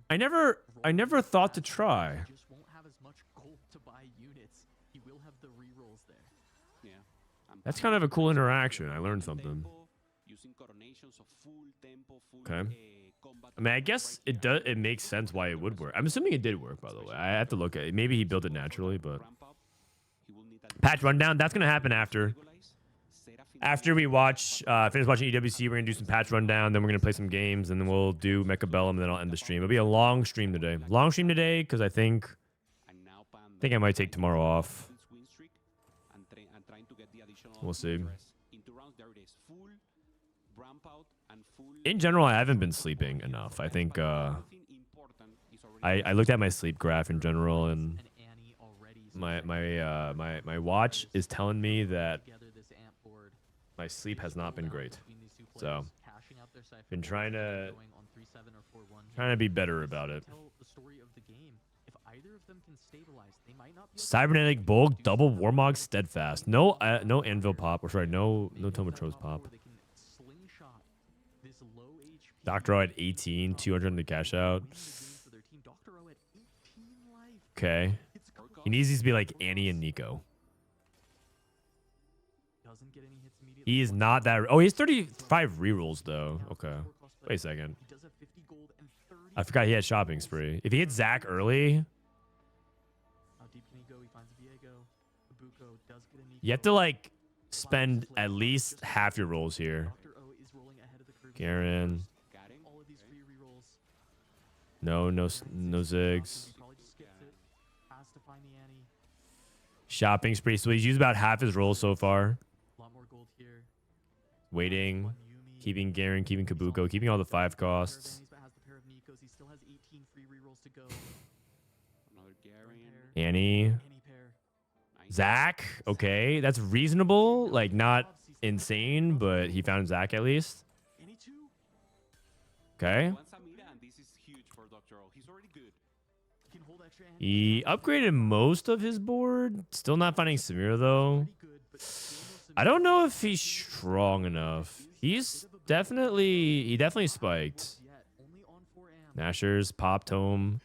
S1: I never thought to try. That's kind of a cool interaction. I learned something. Okay. I mean, I guess it does. It makes sense why it would work. I'm assuming it did work, by the way. I have to look at it. Maybe he built it naturally, but patch rundown. That's gonna happen after we watch. Finish watching EWC. We're gonna do some patch rundown. Then we're gonna play some games, and then we'll do Mecha Bellum, and then I'll end the stream. It'll be a long stream today. Long stream today because I think I might take tomorrow off. We'll see.
S5: there it is. Full ramp out and full.
S1: In general, I haven't been sleeping enough. I think
S5: Everything important is already
S1: I looked at my sleep graph in general, and
S3: And Annie already.
S1: my watch is telling me that
S3: Together this amp board.
S1: my sleep has not been great.
S3: Between these two
S1: So,
S3: players, cashing out their cipher
S1: been
S3: board,
S1: trying to
S3: going on 3-7 or 4-1
S1: trying to be better about it.
S3: Tell the story of the game. If either of them can stabilize, they might not be able to
S1: Cybernetic Bulk, double Warmog, Steadfast. No, no Anvil pop. Or sorry, no Tomatros pop.
S3: They can slingshot this low HP.
S1: Dr. O at 18, 200 to cash out.
S3: win the game for their team. Dr. O at 18 life.
S1: Okay.
S3: It's
S1: He needs these to be like Annie and Nico.
S3: doesn't get any hits immediately.
S1: He is not that. Oh, he has 35 rerolls though. Okay. Wait a second.
S3: He does have 50 gold and 30.
S1: I forgot he had shopping spree. If he hits Zach early,
S3: How deep can he go? He finds Viego. Ibuko does get a Nico.
S1: you have to like spend at least half your rolls here.
S3: Dr. O is rolling ahead of the curve.
S1: Garen.
S5: Garen.
S3: All of these free rerolls.
S1: No zigs.
S3: He probably just skips it. Has to find the Annie.
S1: Shopping spree. So he's used about half his rolls so far.
S3: A lot more gold here.
S1: Waiting.
S3: One Yumi.
S1: Keeping Garen, keeping Kabuko, keeping all the 5 costs.
S3: But has the pair of Nikos. He still has 18 free rerolls to go.
S5: Another Garen.
S1: Annie.
S3: Any pair.
S1: Zach. Okay. That's reasonable. Like, not insane, but he found Zach at least.
S3: Any two.
S1: Okay.
S5: One Samira, and this is huge for Dr. O. He's already good.
S3: He can hold extra Annie.
S1: He upgraded most of his board. Still not finding Samira, though.
S3: Pretty good, but still no
S1: I don't know if he's strong enough. He definitely spiked.
S3: yet. Only on 4 amp.
S1: Nashers, Pop Tome.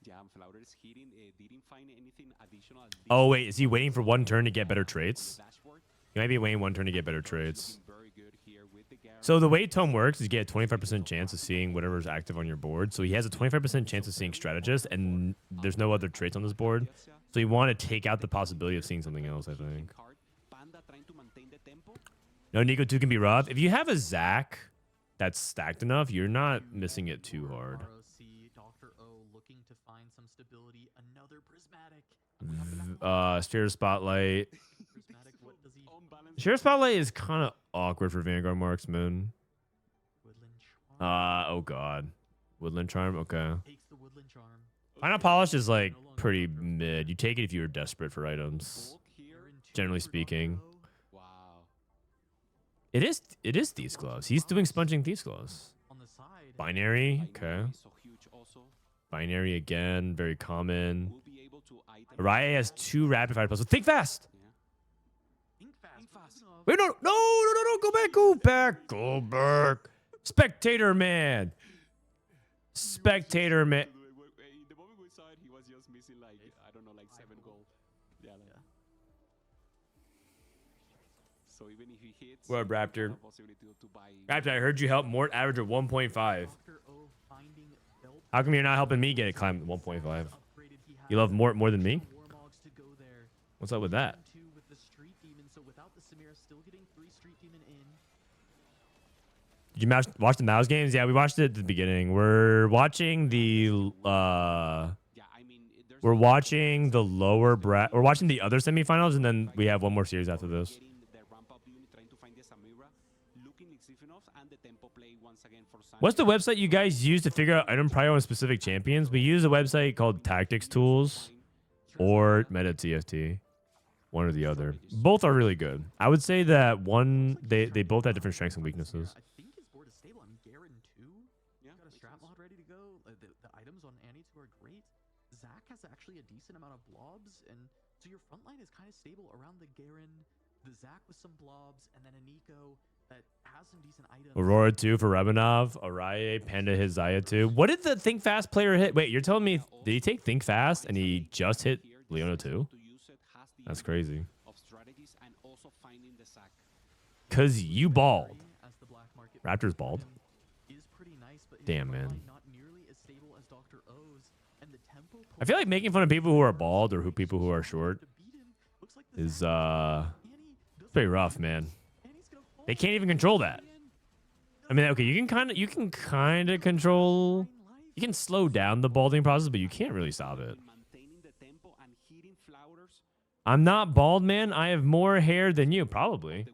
S5: Yeah, and Flounder is hitting. Didn't find anything additional.
S1: Oh, wait. Is he waiting for one turn to get better traits?
S5: Dashboard.
S1: He might be waiting one turn to get better traits.
S5: Looking very good here with the Garen.
S1: So the way Tome works is you get a 25% chance of seeing whatever's active on your board. So he has a 25% chance of seeing Strategist, and there's no other traits on this board. So you want to take out the possibility of seeing something else, I think.
S5: Card. Panda trying to maintain the tempo.
S1: No, Nico 2 can be rough. If you have a Zach that's stacked enough, you're not missing it too hard.
S3: ROC, Dr. O looking to find some stability. Another prismatic.
S1: Sphere Spotlight.
S3: Prismatic, what does he?
S1: Sphere Spotlight is kind of awkward for Vanguard Marksman.
S3: Woodland Charm.
S1: Oh god. Woodland Charm, okay.
S3: Takes the Woodland Charm.
S1: Final Polish is like pretty mid. You take it if you're desperate for items.
S5: Bulk here.
S3: Garen two
S1: Generally
S3: for Dr.
S1: speaking.
S3: O.
S5: Wow.
S1: It is Thieves Gloves. He's doing sponging Thieves Gloves.
S3: On the side.
S1: Binary, okay.
S5: Binary is so huge also.
S1: Binary again, very common.
S5: Will be able to item.
S1: Araya has 2 rapid fire puzzles. Think fast!
S5: Yeah.
S3: Think fast.
S5: Think fast.
S3: moving off.
S1: Wait, no, go back. Spectator man. Spectator man.
S5: In the moment we saw it, he was just missing like, I don't know, like 7 gold. Yeah, like
S3: Yeah.
S5: So even if he hits,
S1: What up,
S5: he has
S1: Raptor?
S5: a possibility to buy.
S1: Raptor, I heard you help Mort average at 1.5.
S3: Dr. O finding belt.
S1: How come you're not helping me get it climbed to 1.5?
S3: Upgraded. He
S1: You
S3: has
S1: love Mort more than me?
S3: Warmogs to go there.
S1: What's up with that?
S3: 2 with the Street Demon, so without the Samira, still getting 3 Street Demon in.
S1: Did you watch the MOUZ games? Yeah, we watched it at the beginning. We're watching the
S5: Yeah, I mean, there's
S1: we're
S5: no-
S1: watching the lower we're watching the other semifinals, and then we have one more series after this.
S5: Getting the ramp up unit, trying to find the Samira, looking like safe enough, and the tempo play once again for Sam.
S1: What's the website you guys use to figure out item prio on specific champions? We use a website called Tactics Tools or Meta TFT. One or the other. Both are really good. I would say that one they both have different strengths and weaknesses.
S3: I think his board is stable. I mean, Garen 2.
S5: Yeah,
S3: Got a
S5: makes
S3: strat
S5: sense.
S3: mod ready to go. The items on Annie 2 are great. Zach has actually a decent amount of blobs, and so your front line is kind of stable around the Garen, the Zach with some blobs, and then a Nico that has some decent items.
S1: Aurora 2 for Rebanov. Araya, Panda hit Zaya 2. What did the Think Fast player hit? Wait, you're telling me did he take Think Fast and he just hit Leona 2? That's crazy.
S5: Of strategies and also finding the sack.
S1: Cause you bald.
S3: As the black market
S1: Raptor's bald.
S3: is pretty nice, but his
S1: Damn,
S3: front
S1: man.
S3: line not nearly as stable as Dr. O's, and the tempo
S1: I feel like making fun of people who are bald or people who are short
S3: to beat him. Looks like the
S1: is
S3: Zach Annie doesn't
S1: pretty rough, man.
S3: Annie's gonna fall
S1: They can't even control that. I mean, okay, you can kind of control. You can slow down the balding process, but you can't really stop it.
S5: Maintaining the tempo and hitting flouters
S1: I'm not bald, man. I have more hair than you, probably.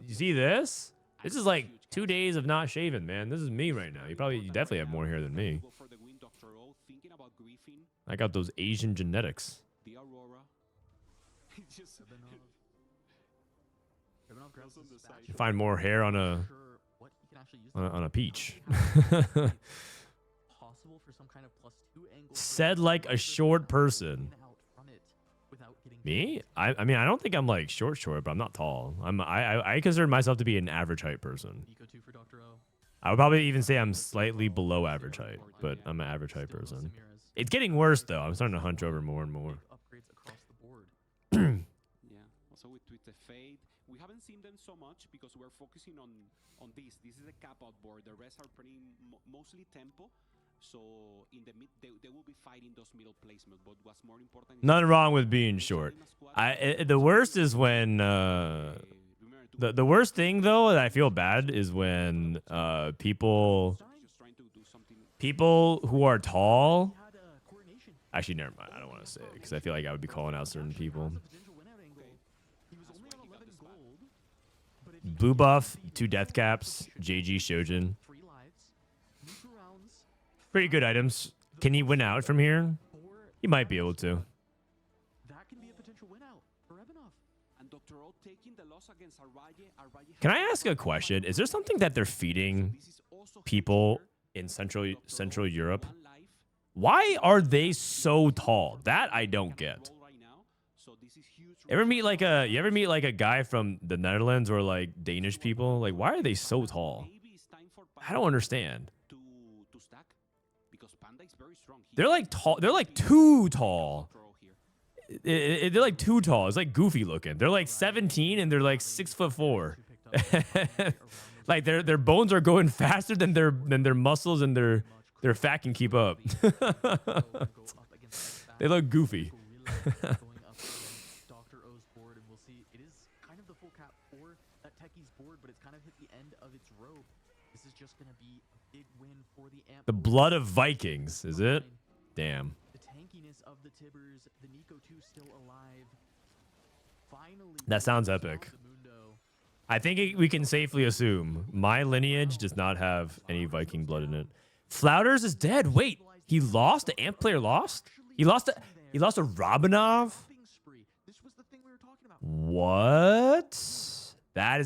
S1: You see this? This is like 2 days of not shaving, man. This is me right now. You definitely have more hair than me. I got those Asian genetics. You find more hair on a peach. Said like a short person. Me? I mean, I don't think I'm like short, but I'm not tall. I consider myself to be an average height person. I would probably even say I'm slightly below average height, but I'm an average height person. It's getting worse though. I'm starting to hunch over more and more.
S5: Yeah. Also with Twitter Fade, we haven't seen them so much because we're focusing on this. This is a cap out board. The rest are playing mostly tempo. So in the mid, they will be fighting those middle placements. But what's more important?
S1: Nothing wrong with being short. The worst is when the worst thing though that I feel bad is when people who are tall. Actually, never mind. I don't want to say it because I feel like I would be calling out certain people. Blue buff, 2 death caps, JG Shojin. Pretty good items. Can he win out from here? He might be able to. Can I ask a question? Is there something that they're feeding people in Central Europe? Why are they so tall? That I don't get. You ever meet like a guy from the Netherlands or like Danish people? Like, why are they so tall? I don't understand. They're like tall. They're like too tall. They're like too tall. It's like goofy looking. They're like 17 and they're like 6'4". Like their bones are going faster than their muscles and their fat can keep up. They look goofy. The blood of Vikings, is it? Damn. That sounds epic. I think we can safely assume my lineage does not have any Viking blood in it. Flouters is dead. Wait, he lost? The Amp player lost? He lost to Robinov? What? That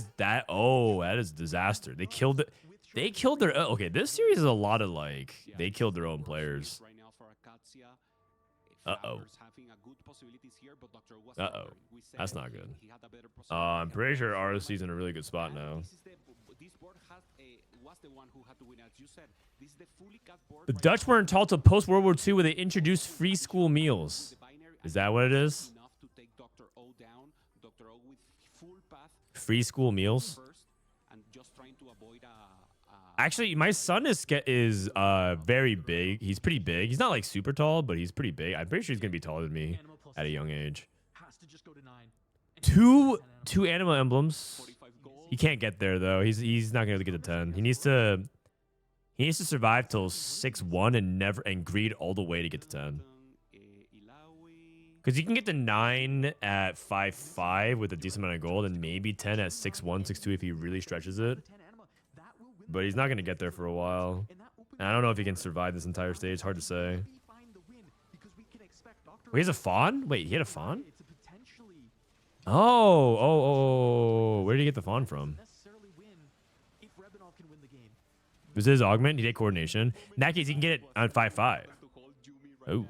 S1: is disaster. They killed it. They killed their okay, this series is a lot of like they killed their own players. Uh-oh. Uh-oh. That's not good. I'm pretty sure ROC's in a really good spot now. The Dutch weren't taught till post-World War II where they introduced free school meals. Is that what it is? Free school meals? Actually, my son is very big. He's pretty big. He's not like super tall, but he's pretty big. I'm pretty sure he's gonna be taller than me at a young age. Two animal emblems. He can't get there though. He's not gonna get to 10. He needs to survive till 6-1 and greed all the way to get to 10. Because you can get to 9 at 5-5 with a decent amount of gold, and maybe 10 at 6-1, 6-2 if he really stretches it. But he's not going to get there for a while. And I don't know if he can survive this entire stage. Hard to say. Wait, he has a fawn? Wait, he had a fawn? Oh. Where did he get the fawn from? Was his augment? He did coordination. In that case, he can get it on 5-5. Oh.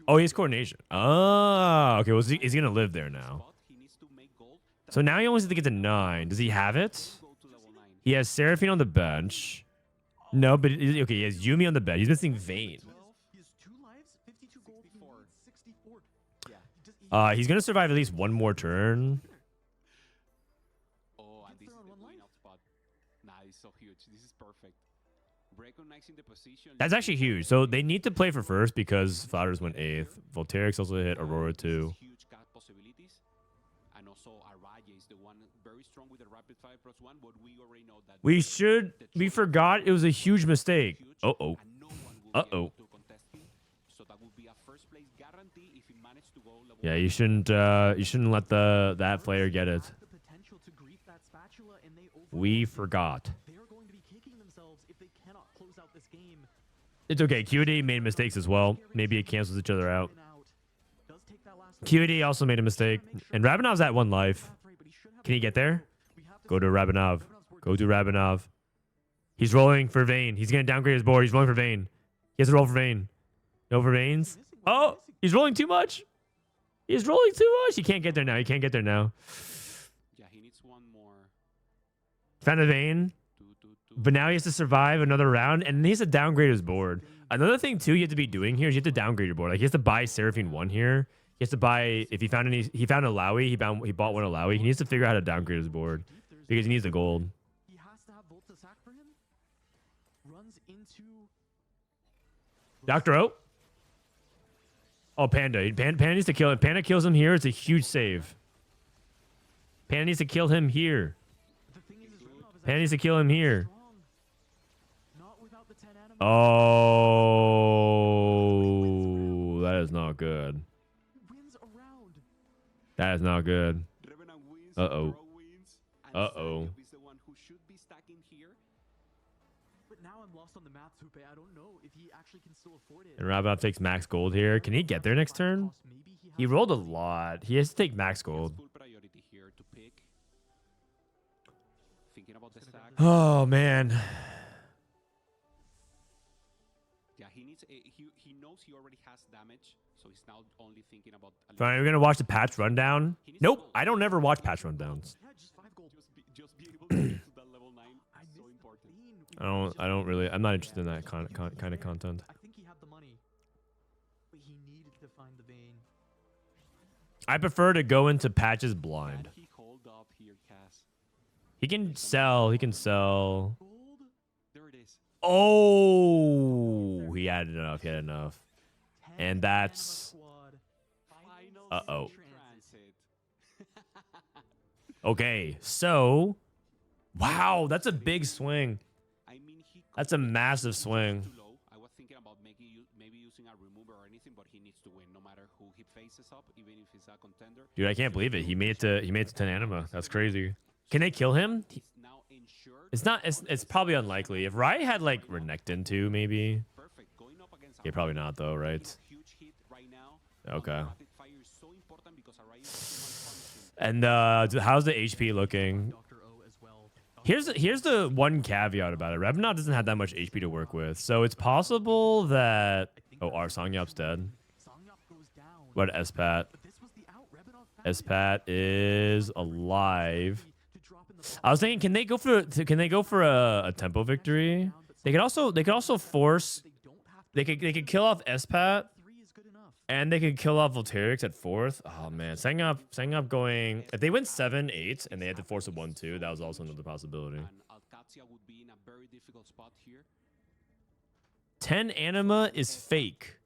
S1: Oh, he has coordination. Oh, okay. Well, is he going to live there now? So now he only has to get to 9. Does he have it? He has Seraphine on the bench. No, but okay, he has Yumi on the bench. He's missing Vayne. He's gonna survive at least one more turn.
S5: Oh, and this is the win out spot. Nah, it's so huge. This is perfect. Recognizing the position.
S1: That's actually huge. So they need to play for first because Flouters went 8th. Voltairix also hit Aurora 2.
S5: Huge cat possibilities. And also Araya is the one very strong with the rapid fire +1, but we already know that
S1: We forgot it was a huge mistake. Uh-oh.
S5: So that would be a first place guarantee if
S1: Yeah, you shouldn't let that player get it.
S3: Have the potential to grief that spatula, and they
S1: We
S3: overlooked it.
S1: forgot.
S3: They are going to be kicking themselves if they cannot close out this game.
S1: It's okay. QAD made mistakes as well. Maybe it cancels each other out.
S3: Does take that last
S1: QAD also made a mistake. And Rabinov's at 1 life. Can he get there? Go to Rabinov. Go to Rabinov. He's rolling for Vayne. He's going to downgrade his board. He's rolling for Vayne. He has to roll for Vayne. No for Vaynes. Oh, he's rolling too much. He's rolling too much. He can't get there now. He can't get there now.
S5: Yeah, he needs one more.
S1: Found a Vayne. But now he has to survive another round, and he has to downgrade his board. Another thing, too, you have to be doing here is you have to downgrade your board. Like, he has to buy Seraphine 1 here. He has to buy, if he found a Alawi, he bought one Alawi. He needs to figure out how to downgrade his board because he needs the gold.
S3: He has to have Volt to sack for him. Runs into
S1: Dr. O. Oh, Panda. Panda needs to kill him. Panda kills him here. It's a huge save. Panda needs to kill him here.
S3: the thing is Ravenov is
S1: Panda needs to kill him here.
S3: strong. Not without the 10 animals.
S1: Oh, that is not good.
S3: Wins a round.
S1: That is not good.
S5: Revenant wins,
S1: Uh-oh.
S5: Pro wins, and
S1: Uh-oh.
S5: Zeta is the one who should be stacking here.
S3: But now I'm lost on the map, Tupe. I don't know if he actually can still afford it.
S1: And Rabinov takes max gold here. Can he get there next turn?
S3: Maybe
S1: He
S3: has
S1: rolled a
S3: to-
S1: lot. He has to take max gold.
S5: Full priority here to pick. Thinking about the stack.
S1: Oh, man.
S5: Yeah, he needs. He knows he already has damage, so he's now only thinking about.
S1: Fine, we're going to watch the patch rundown. Nope, I don't ever watch patch rundowns.
S3: Yeah, just 5 gold.
S5: Just be able to get to that level 9
S3: I
S5: is so
S3: missed the
S5: important.
S3: Bane.
S1: I don't really, I'm not interested in that kind of content.
S3: I think he had the money, but he needed to find the vein.
S1: I prefer to go into patches blind.
S5: Can he hold up here, Cass?
S1: He can sell.
S3: Gold.
S5: There it is.
S1: Oh, he had enough. He had enough.
S3: 10
S1: And
S3: Anima
S1: that's-
S3: squad.
S5: Final
S1: Uh-oh.
S5: transit.
S1: Okay, so, wow, that's a big swing.
S5: I mean, he
S1: That's a
S5: could-
S1: massive
S5: it's
S1: swing.
S5: too low. I was thinking about maybe using a remover or anything, but he needs to win no matter who he faces up, even if he's a contender.
S1: Dude, I can't believe it. He made it to 10 anima. That's crazy. Can they kill him?
S5: He's now ensured.
S1: It's not. It's probably unlikely. If Riot had like Renekton too, maybe.
S5: Perfect. Going up against
S1: Yeah, probably not though, right?
S5: Huge hit right now.
S1: Okay.
S5: Rapid fire is so important because Array is punishing.
S1: And how's the HP looking?
S3: Dr. O as well.
S1: Here's the one caveat about it. Revenant doesn't have that much HP to work with, so it's possible that our Songyop's dead.
S3: Songyop goes down.
S1: What Espat?
S3: But this was the out. Revenov found it.
S1: Espat is alive.
S3: To drop in the
S1: I was thinking, can they go for a tempo victory? They could also force.
S3: They don't have to.
S1: They could kill off Espat.
S3: 3 is good enough.
S1: And they could kill off Volterix at 4th. Oh man, Sangop going. If they went 7-8 and they had to force a 1-2, that was also another possibility.
S5: And Qadsiah would be in a very difficult spot here.
S1: 10 anima is fake.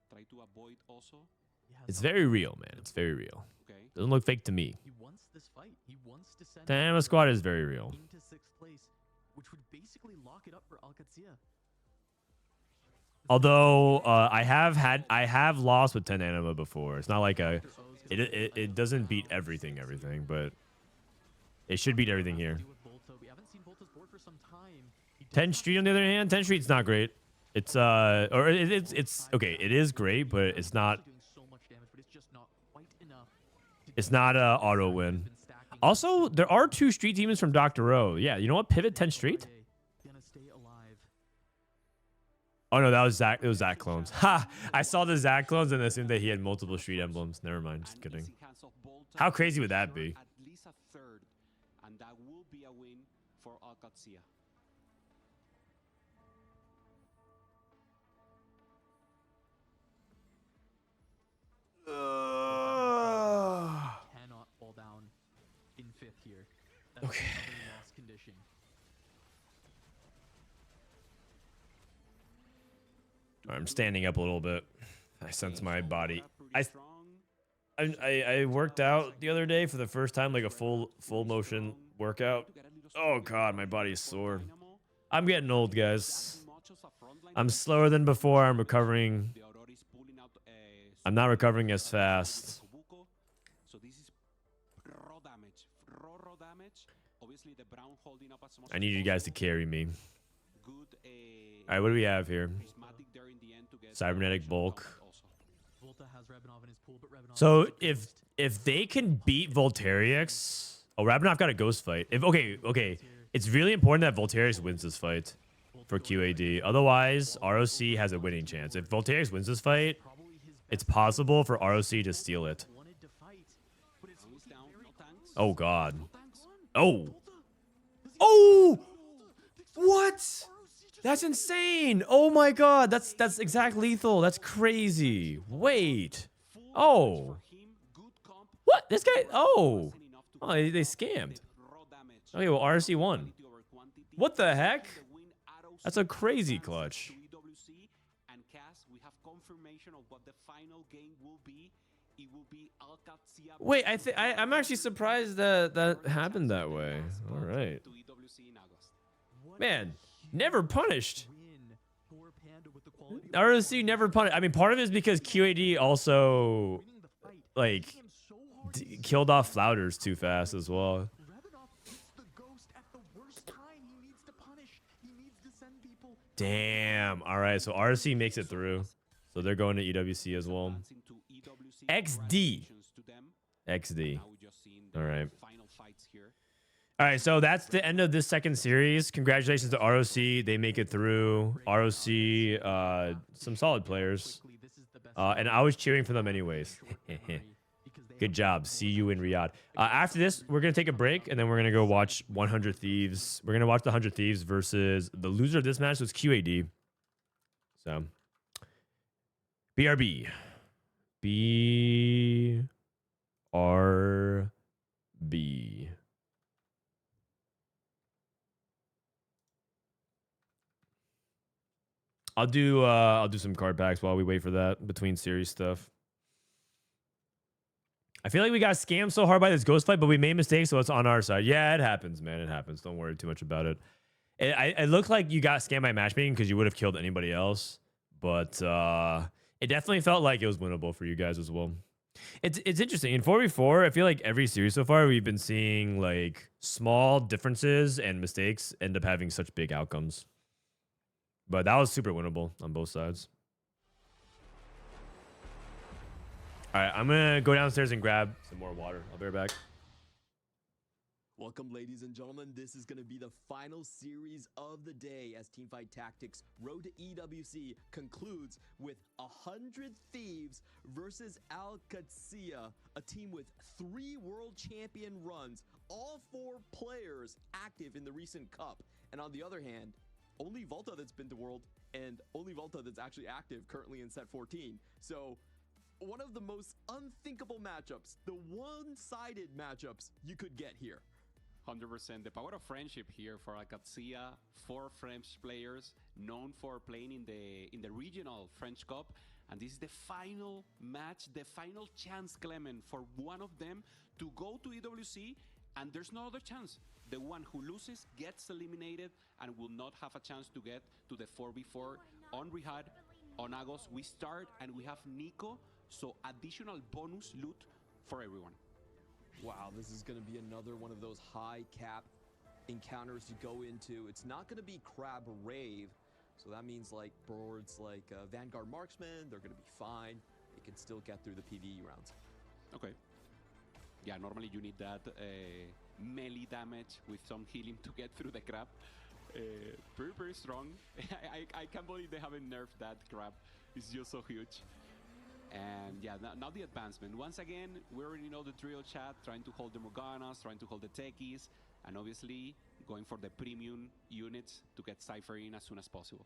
S5: Try to avoid also.
S3: He has
S1: It's
S3: the-
S1: very real, man. It's very real.
S5: Okay.
S1: Doesn't look fake to me.
S3: He wants this fight. He wants to send
S1: 10 anima squad is very real.
S3: into 6th place, which would basically lock it up for Qadsiah.
S1: Although I have lost with 10 anima before. It's not like it doesn't beat everything, but it should beat everything here.
S3: We haven't seen Volta's board for some time. He does
S1: 10
S3: have
S1: Street on the other hand, 10 Street's not great. It's it's okay. It is great, but it's not.
S3: doing so much damage, but it's just not quite enough.
S1: It's not a auto win.
S3: Been stacking
S1: Also, there are 2 Street demons from Dr. O. Yeah, you know what? Pivot 10 Street.
S3: Gonna stay alive.
S1: Oh no, that was Zach. It was Zach clones. Ha! I saw the Zach clones and assumed that he had multiple Street emblems. Never mind. Just kidding. How crazy would that be?
S5: At least a third, and that will be a win for Qadsiah.
S3: Cannot fall down in 5th here. That's okay. Another lost condition.
S1: I'm standing up a little bit. I sense my body. I worked out the other day for the first time, like a full motion workout. Oh god, my body is sore. I'm getting old, guys. I'm slower than before. I'm recovering.
S5: The Aurora is pulling out
S1: I'm not recovering as fast.
S5: So this is raw damage. Raw damage. Obviously the brown holding up as much
S1: I need you guys to carry me.
S5: good.
S1: All right, what do we have here?
S5: Prismatic there in the end to get
S1: Cybernetic bulk.
S5: also.
S3: Volta has Rabinov in his pool, but Rabinov
S1: So
S3: is a ghost.
S1: if they can beat Volterix, oh, Rabinov got a ghost fight. If okay, it's really important that Volterix wins this fight for QAD. Otherwise, ROC has a winning chance. If Volterix wins this fight,
S3: Probably his best
S1: it's possible for ROC to steal it.
S3: wanted to fight, but it's
S5: He's down, no tanks.
S1: Oh God.
S5: Tanks.
S1: Oh. Oh. What? That's insane. Oh my God. That's exact lethal. That's crazy. Wait. Oh.
S5: For him, good comp.
S1: What? This guy. Oh.
S5: Wasn't enough to
S1: Oh, they scammed.
S5: raw damage.
S1: Okay, well, RC won.
S5: Quality over quantity.
S1: What the heck?
S5: The win arrows
S1: That's a crazy
S5: advances
S1: clutch.
S5: to EWC and Cass, we have confirmation of what the final game will be. It will be Qadsiah
S1: Wait, I'm actually surprised that happened that way. All right.
S5: to EWC in August.
S3: What
S1: Man,
S3: a
S1: never
S3: huge
S1: punished.
S3: win for Panda with the quality
S1: ROC never punished. I mean, part of it is because QAD also
S3: winning the fight.
S1: like
S3: Hitting him so hard he's
S1: killed off Flouters too fast as well.
S3: Rabinov hits the ghost at the worst time. He needs to punish. He needs to send people.
S1: Damn. All right, so RC makes it through. So they're going to EWC as well.
S5: Advancing to EWC.
S1: XD.
S5: Congratulations to them.
S1: XD.
S5: Now we just seen the
S1: All right.
S5: final fights here.
S1: All right, so that's the end of this second series. Congratulations to ROC. They make it through. ROC, some solid players.
S3: Quickly, this is the best
S1: And I was cheering for them anyways. Good job. See you in Riyadh. After this, we're going to take a break, and then we're going to go watch 100 Thieves. We're going to watch the 100 Thieves versus the loser of this match was QAD. So, BRB. BRB. I'll do some card packs while we wait for that between series stuff. I feel like we got scammed so hard by this ghost fight, but we made mistakes, so it's on our side. Yeah, it happens, man. It happens. Don't worry too much about it. It looked like you got scammed by matchmaking because you would have killed anybody else, but it definitely felt like it was winnable for you guys as well. It's interesting. In 4v4, I feel like every series so far, we've been seeing like small differences and mistakes end up having such big outcomes. But that was super winnable on both sides. All right, I'm going to go downstairs and grab some more water. I'll be right back.
S6: Welcome, ladies and gentlemen. This is going to be the final series of the day as Teamfight Tactics Road to EWC concludes with 100 Thieves versus Qadsiah, a team with 3 world champion runs, all 4 players active in the recent cup. And on the other hand, only Volta that's been to World and only Volta that's actually active currently in set 14. So one of the most unthinkable matchups, the one-sided matchups you could get here.
S5: 100%. The power of friendship here for Qadsiah. 4 French players known for playing in the regional French Cup, and this is the final match, the final chance, Clement, for one of them to go to EWC, and there's no other chance. The one who loses gets eliminated and will not have a chance to get to the 4v4 on Riyadh. On August, we start and we have Nico, so additional bonus loot for everyone.
S6: Wow, this is going to be another one of those high cap encounters you go into. It's not going to be Crab Rave, so that means like boards like Vanguard Marksman, they're going to be fine. They can still get through the PvE rounds.
S5: Okay. Yeah, normally you need that melee damage with some healing to get through the crab. Very strong. I can't believe they haven't nerfed that crab. It's just so huge. And yeah, now the advancement. Once again, we already know the drill, chat, trying to hold the Morganas, trying to hold the techies, and obviously going for the premium units to get Cypher in as soon as possible.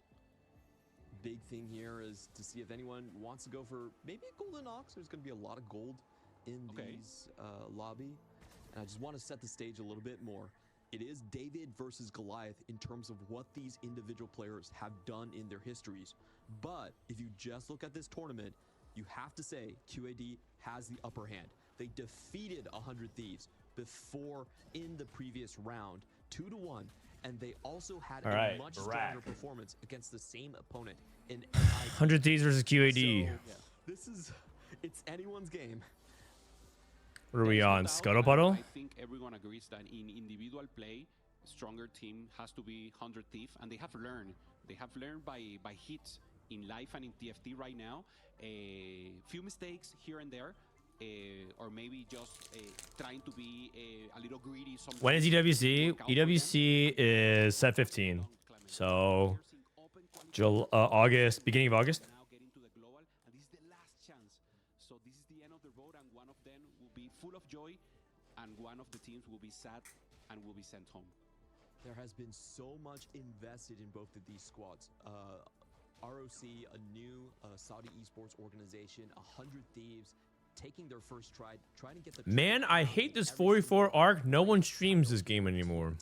S6: Big thing here is to see if anyone wants to go for maybe a Golden Ox. There's going to be a lot of gold in these lobby. And I just want to set the stage a little bit more. It is David versus Goliath in terms of what these individual players have done in their histories. But if you just look at this tournament, you have to say QAD has the upper hand. They defeated 100 Thieves before in the previous round, 2-1, and they also had a much stronger performance against the same opponent in
S1: 100 Thieves versus QAD.
S6: So, this is It's anyone's game.
S1: What are we
S5: There is no
S1: on?
S5: doubt,
S1: Scuttle
S5: and
S1: Puddle?
S5: I think everyone agrees that in individual play, stronger team has to be 100 Thief, and they have learned. They have learned by hits in life and in TFT right now. A few mistakes here and there, or maybe just trying to be a little greedy.
S1: When is EWC? EWC is set 15. So August, beginning of August.
S5: Now getting to the global, and this is the last chance. So this is the end of the road, and one of them will be full of joy, and one of the teams will be sad and will be sent home.
S6: There has been so much invested in both of these squads. ROC, a new Saudi esports organization, 100 Thieves, taking their first try, trying to get the
S1: Man, I hate this 44 arc. No one streams this game anymore.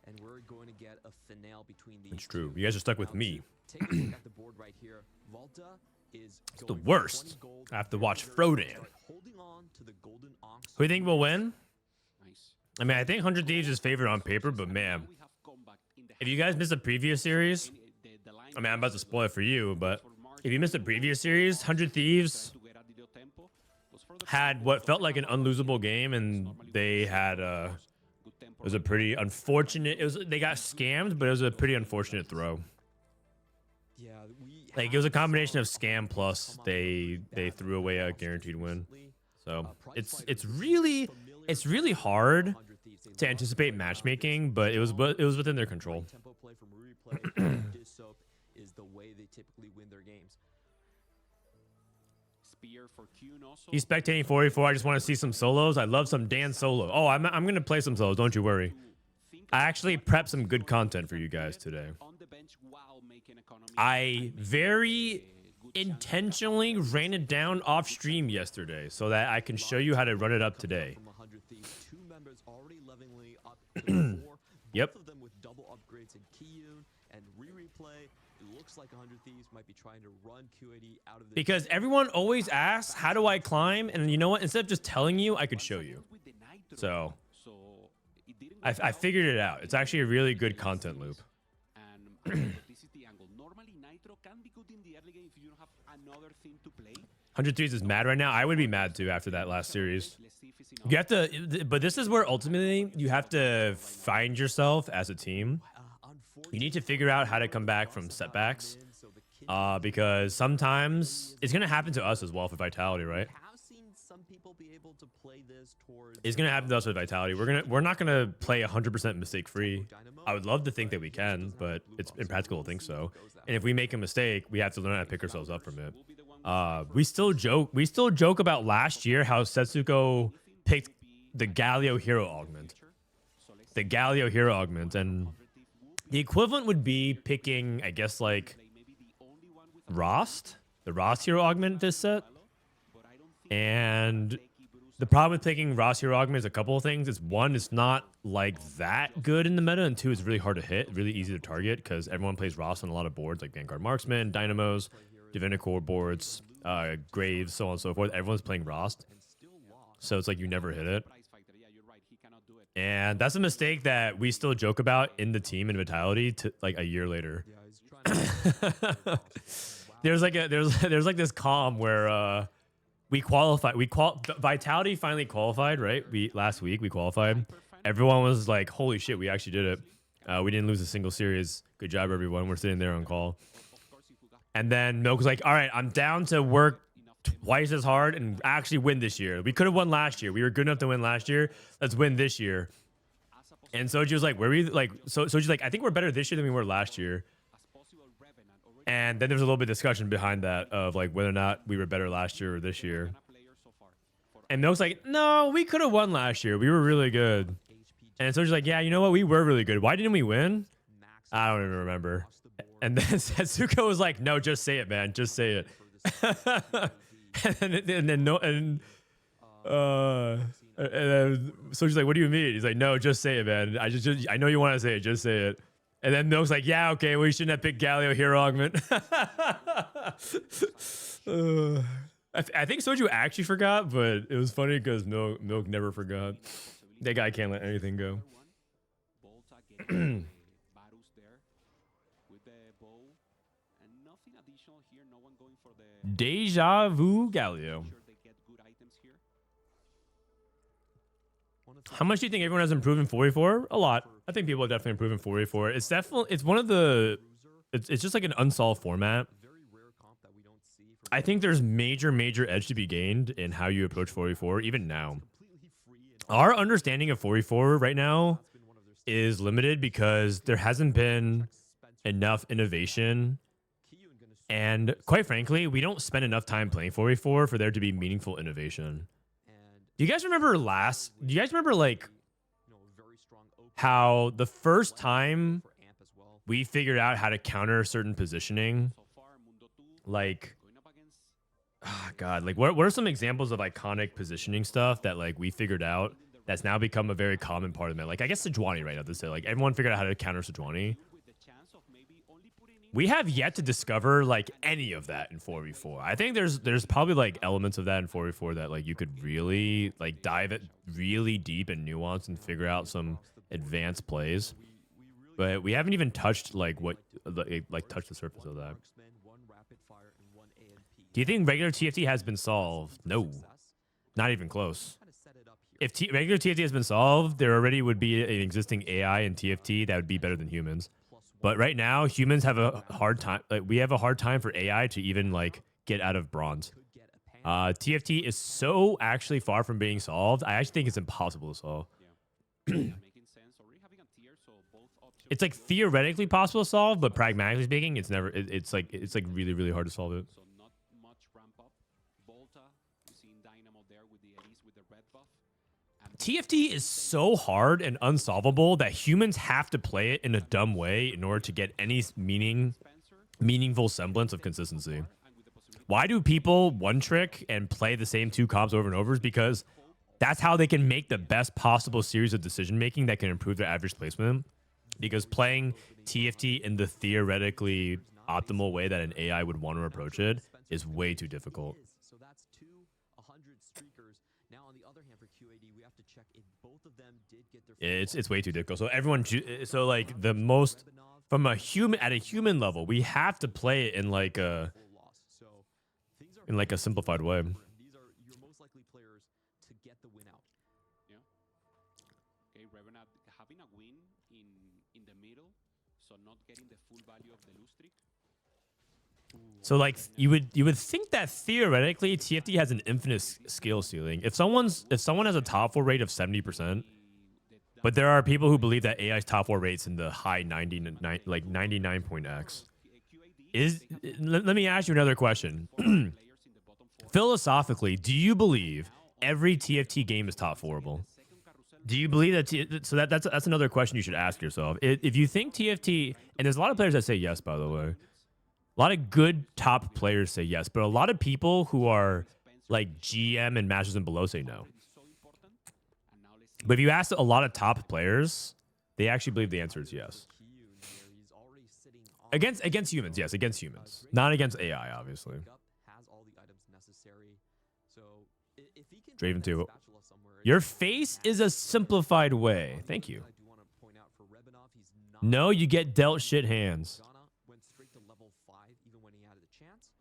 S6: And we're going to get a finale between these.
S1: It's true.
S6: two.
S1: You guys are stuck with
S6: Now,
S1: me.
S6: Take a look at the board right here. Volta is
S1: It's the
S6: going for
S1: worst.
S6: 20 gold.
S1: I have to watch
S6: They're
S1: Frodan.
S6: holding on to the golden ox.
S1: Who do you think will win?
S5: Nice.
S1: I mean, I think 100 Thieves is favored on paper, but man,
S5: We have comeback in the
S1: if you guys missed the previous series,
S5: the line
S1: I mean, I'm about to spoil it for you, but
S5: for March,
S1: if you missed the previous series, 100 Thieves
S5: to get a little tempo, was for the
S1: had what felt like an unlosable game, and they had
S5: good tempo.
S1: it was a pretty unfortunate. They got scammed, but it was a pretty unfortunate throw.
S6: Yeah, we
S1: Like it was a combination of scam plus they threw away a guaranteed win. So it's really hard to anticipate matchmaking, but it was within their control.
S6: Tempo play from replay Dissoap is the way they typically win their games.
S5: Spear for Kuhn also.
S1: He's spectating 44. I just want to see some solos. I love some Dan solo. Oh, I'm gonna play some solos. Don't you worry. I actually prepped some good content for you guys today.
S5: On the bench while making economy.
S1: I very intentionally ran it down off stream yesterday so that I can show you how to run it up today.
S6: From 100 Thieves, two members already leveling up to 4.
S1: Yep.
S6: Both of them with double upgrades in Kiyun and replay. It looks like 100 Thieves might be trying to run QAD out of the
S1: Because everyone always asks, how do I climb? And you know what? Instead of just telling you, I could show you.
S5: With the Nitro.
S1: So
S5: So it didn't
S1: I
S5: work out.
S1: figured it out. It's actually a really good content loop.
S5: And this is the angle. Normally Nitro can be good in the early game if you don't have another thing to play.
S1: 100 Thieves is mad right now. I would be mad too after that last series.
S5: Let's see if it's enough.
S1: You have to, but this is where ultimately you have to find yourself as a team. You need to figure out how to come back from setbacks. Because sometimes it's gonna happen to us as well for Vitality, right?
S6: have seen some people be able to play this towards
S1: It's gonna happen to us with Vitality. We're not gonna play 100% mistake free. I would love to think that we can, but it's impractical to think so. And if we make a mistake, we have to learn how to pick ourselves up from it. We still joke about last year how Setsuko picked the Galio hero augment. The Galio hero augment, and the equivalent would be picking, I guess, like Rost, the Rost hero augment this set. And the problem with picking Rost hero augment is a couple of things. It's one, it's not like that good in the meta, and two, it's really hard to hit, really easy to target because everyone plays Rost on a lot of boards like Vanguard Marksman, Dynamos, Divinicore boards, Graves, so on and so forth. Everyone's playing Rost, so it's like you never hit it. And that's a mistake that we still joke about in the team in Vitality to like a year later. There's like this calm where we qualified. Vitality finally qualified, right? Last week we qualified. Everyone was like, "Holy shit, we actually did it. We didn't lose a single series. Good job, everyone." We're sitting there on call. And then Milk was like, "All right, I'm down to work twice as hard and actually win this year. We could have won last year. We were good enough to win last year. Let's win this year." And Soji was like, "Were we like?" So Soji's like, "I think we're better this year than we were last year." And then there was a little bit of discussion behind that of like whether or not we were better last year or this year. And Milk's like, "No, we could have won last year. We were really good." And Soji's like, "Yeah, you know what? We were really good. Why didn't we win?" I don't even remember. And then Setsuko was like, "No, just say it, man. Just say it." and then so she's like, "What do you mean?" He's like, "No, just say it, man. I know you want to say it. Just say it." And then Milk's like, "Yeah, okay. We shouldn't have picked Galio hero augment." I think Soju actually forgot, but it was funny because Milk never forgot. That guy can't let anything go.
S5: With the bow and nothing additional here. No one going for the
S1: Deja vu Galio.
S5: Sure they get good items here.
S1: How much do you think everyone has improved in 4v4? A lot. I think people have definitely improved in 4v4. It's definitely, it's one of the, it's just like an unsolved format. I think there's major edge to be gained in how you approach 4v4, even now. Our understanding of 4v4 right now is limited because there hasn't been enough innovation. And quite frankly, we don't spend enough time playing 4v4 for there to be meaningful innovation. Do you guys remember like how the first time we figured out how to counter certain positioning, like, oh God, like what are some examples of iconic positioning stuff that like we figured out that's now become a very common part of it? Like I guess Sejuani right now, to say like everyone figured out how to counter Sejuani. We have yet to discover like any of that in 4v4. I think there's probably like elements of that in 4v4 that like you could really like dive it really deep and nuance and figure out some advanced plays. But we haven't even touched like what like touched the surface of that. Do you think regular TFT has been solved? No, not even close. If regular TFT has been solved, there already would be an existing AI in TFT that would be better than humans. But right now, humans have a hard time. Like we have a hard time for AI to even like get out of bronze. TFT is so actually far from being solved. I actually think it's impossible to solve. It's like theoretically possible to solve, but pragmatically speaking, it's never. It's like really hard to solve it. TFT is so hard and unsolvable that humans have to play it in a dumb way in order to get any meaningful semblance of consistency. Why do people one trick and play the same two comps over and over? Is because that's how they can make the best possible series of decision making that can improve their average placement. Because playing TFT in the theoretically optimal way that an AI would want to approach it is way too difficult.
S6: So that's 200 streakers. Now on the other hand, for QAD, we have to check if both of them did get their.
S1: It's way too difficult. So everyone, so like the most from a human at a human level, we have to play it in like a simplified way.
S6: These are your most likely players to get the win out.
S5: Yeah. Okay, Revenant having a win in the middle, so not getting the full value of the lose streak.
S1: So like you would think that theoretically TFT has an infinite skill ceiling. If someone has a top 4 rate of 70%, but there are people who believe that AI's top 4 rates in the high 99 like 99.x. Let me ask you another question. Philosophically, do you believe every TFT game is top 4able? Do you believe that? So that's another question you should ask yourself. If you think TFT, and there's a lot of players that say yes, by the way. A lot of good top players say yes, but a lot of people who are like GM and Masters and below say no. But if you ask a lot of top players, they actually believe the answer is yes. Against humans, yes, against humans. Not against AI, obviously. Draven 2. Your face is a simplified way. Thank you. No, you get dealt shit hands.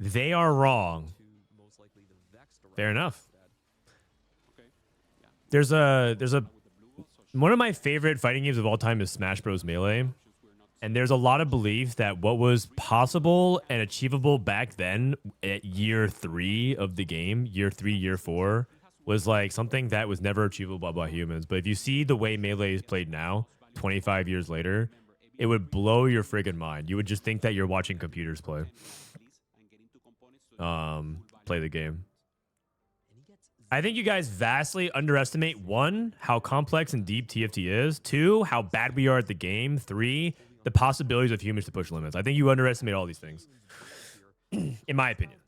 S1: They are wrong. Fair enough. There's a one of my favorite fighting games of all time is Smash Bros. Melee. And there's a lot of belief that what was possible and achievable back then at year 3 of the game, year 3, year 4, was like something that was never achievable by humans. But if you see the way Melee is played now, 25 years later, it would blow your friggin' mind. You would just think that you're watching computers play. Play the game. I think you guys vastly underestimate 1, how complex and deep TFT is. 2, how bad we are at the game. 3, the possibilities of humans to push limits. I think you underestimate all these things, in my opinion.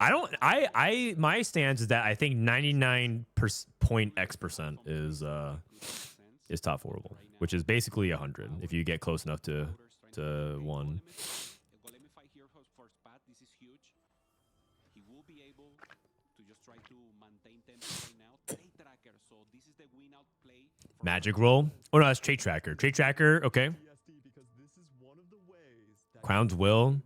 S1: My stance is that I think 99.x% is top 4able, which is basically 100 if you get close enough to 1. Magic roll. Oh no, that's Trait Tracker. Trait Tracker, okay. Crown's Will.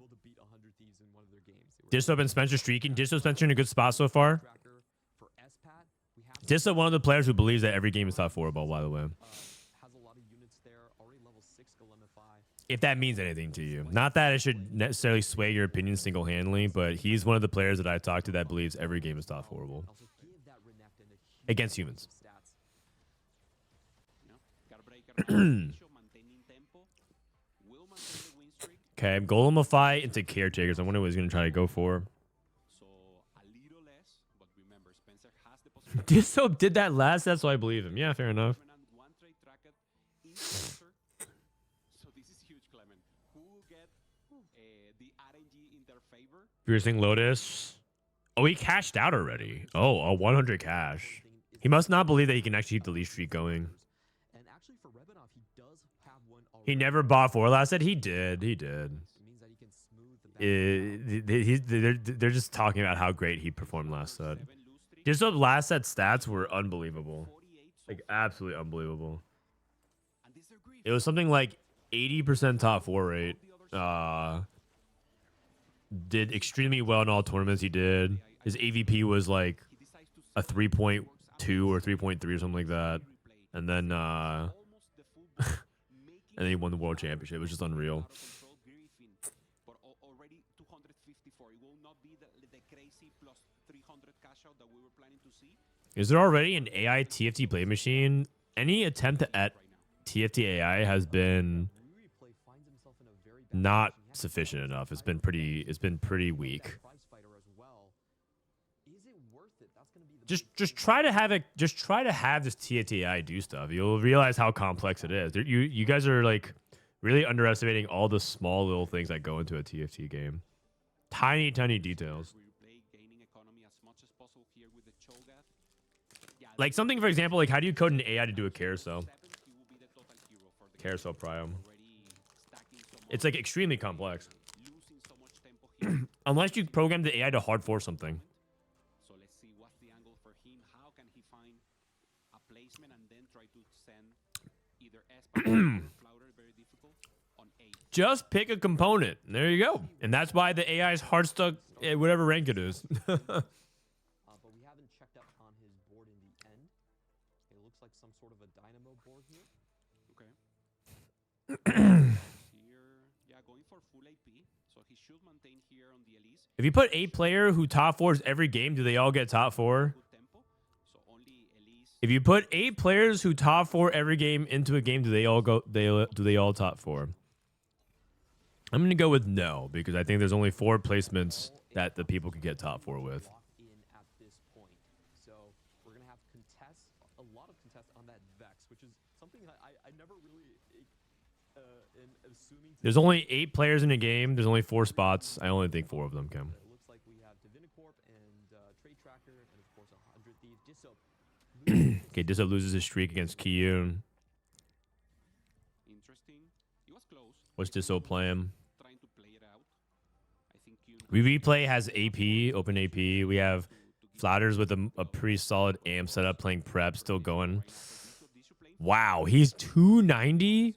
S1: Disso and Spencer streaking. Disso Spencer in a good spot so far.
S6: Tracker for SPAT. We have
S1: Disso, one of the players who believes that every game is top 4 ball, by the way.
S6: has a lot of units there. Already level 6 Golemify.
S1: If that means anything to you. Not that it should necessarily sway your opinion single-handedly, but he's one of the players that I talked to that believes every game is top 4 ball.
S6: Also give that Renekton a huge
S1: Against humans.
S6: stats.
S1: Okay, Golemify into caretakers. I wonder what he's going to try to go for.
S5: So a little less, but remember, Spencer has the possibility.
S1: Disso did that last, that's why I believe him. Yeah, fair enough.
S5: One trade tracked in Spencer. So this is huge, Clement. Who will get the RNG in their favor?
S1: Piercing Lotus. Oh, he cashed out already. Oh, a 100 cash. He must not believe that he can actually keep the leash streak going.
S6: And actually for Rebanov, he does have one already.
S1: He never bought 4 last set. He did. He did.
S6: It means that he can smooth the back.
S1: They're just talking about how great he performed last set. Just the last set stats were unbelievable. Like, absolutely unbelievable. It was something like 80% top 4 rate. Did extremely well in all tournaments he did. His AVP was like a 3.2 or 3.3 or something like that. And then and then he won the world championship. It was just unreal. Is there already an AI TFT play machine? Any attempt at TFT AI has been not sufficient enough. It's been pretty weak. Just try to have it. Just try to have this TFT AI do stuff. You'll realize how complex it is. You guys are like really underestimating all the small little things that go into a TFT game. Tiny details. Like something, for example, like how do you code an AI to do a carousel? Carousel prior. It's like extremely complex. Unless you program the AI to hard force something.
S5: So let's see what's the angle for him. How can he find a placement and then try to send either S or Flounder, very difficult, on 8.
S1: Just pick a component. There you go. And that's why the AI is hard stuck at whatever rank it is.
S6: But we haven't checked up on his board in the end. It looks like some sort of a dynamo board here.
S5: Okay. Going for full AP, so he should maintain here on the Elise.
S1: If you put 8 player who top 4s every game, do they all get top 4?
S5: Good tempo. So only Elise.
S1: If you put 8 players who top 4 every game into a game, do they all top 4? I'm gonna go with no, because I think there's only 4 placements that the people could get top 4 with.
S6: In at this point. So we're gonna have a lot of contests on that Vex, which is something I never really assuming.
S1: There's only 8 players in a game. There's only 4 spots. I only think 4 of them can.
S6: It looks like we have Divinicorp and Trade Tracker, and of course 100 Thieves. Disso.
S1: Okay, Disso loses his streak against Kiyun.
S5: Interesting. It was close.
S1: What's Disso playing?
S5: Trying to play it out. I think
S1: Replay has AP, open AP. We have Flatters with a pretty solid amp setup, playing prep, still going. Wow, he's 290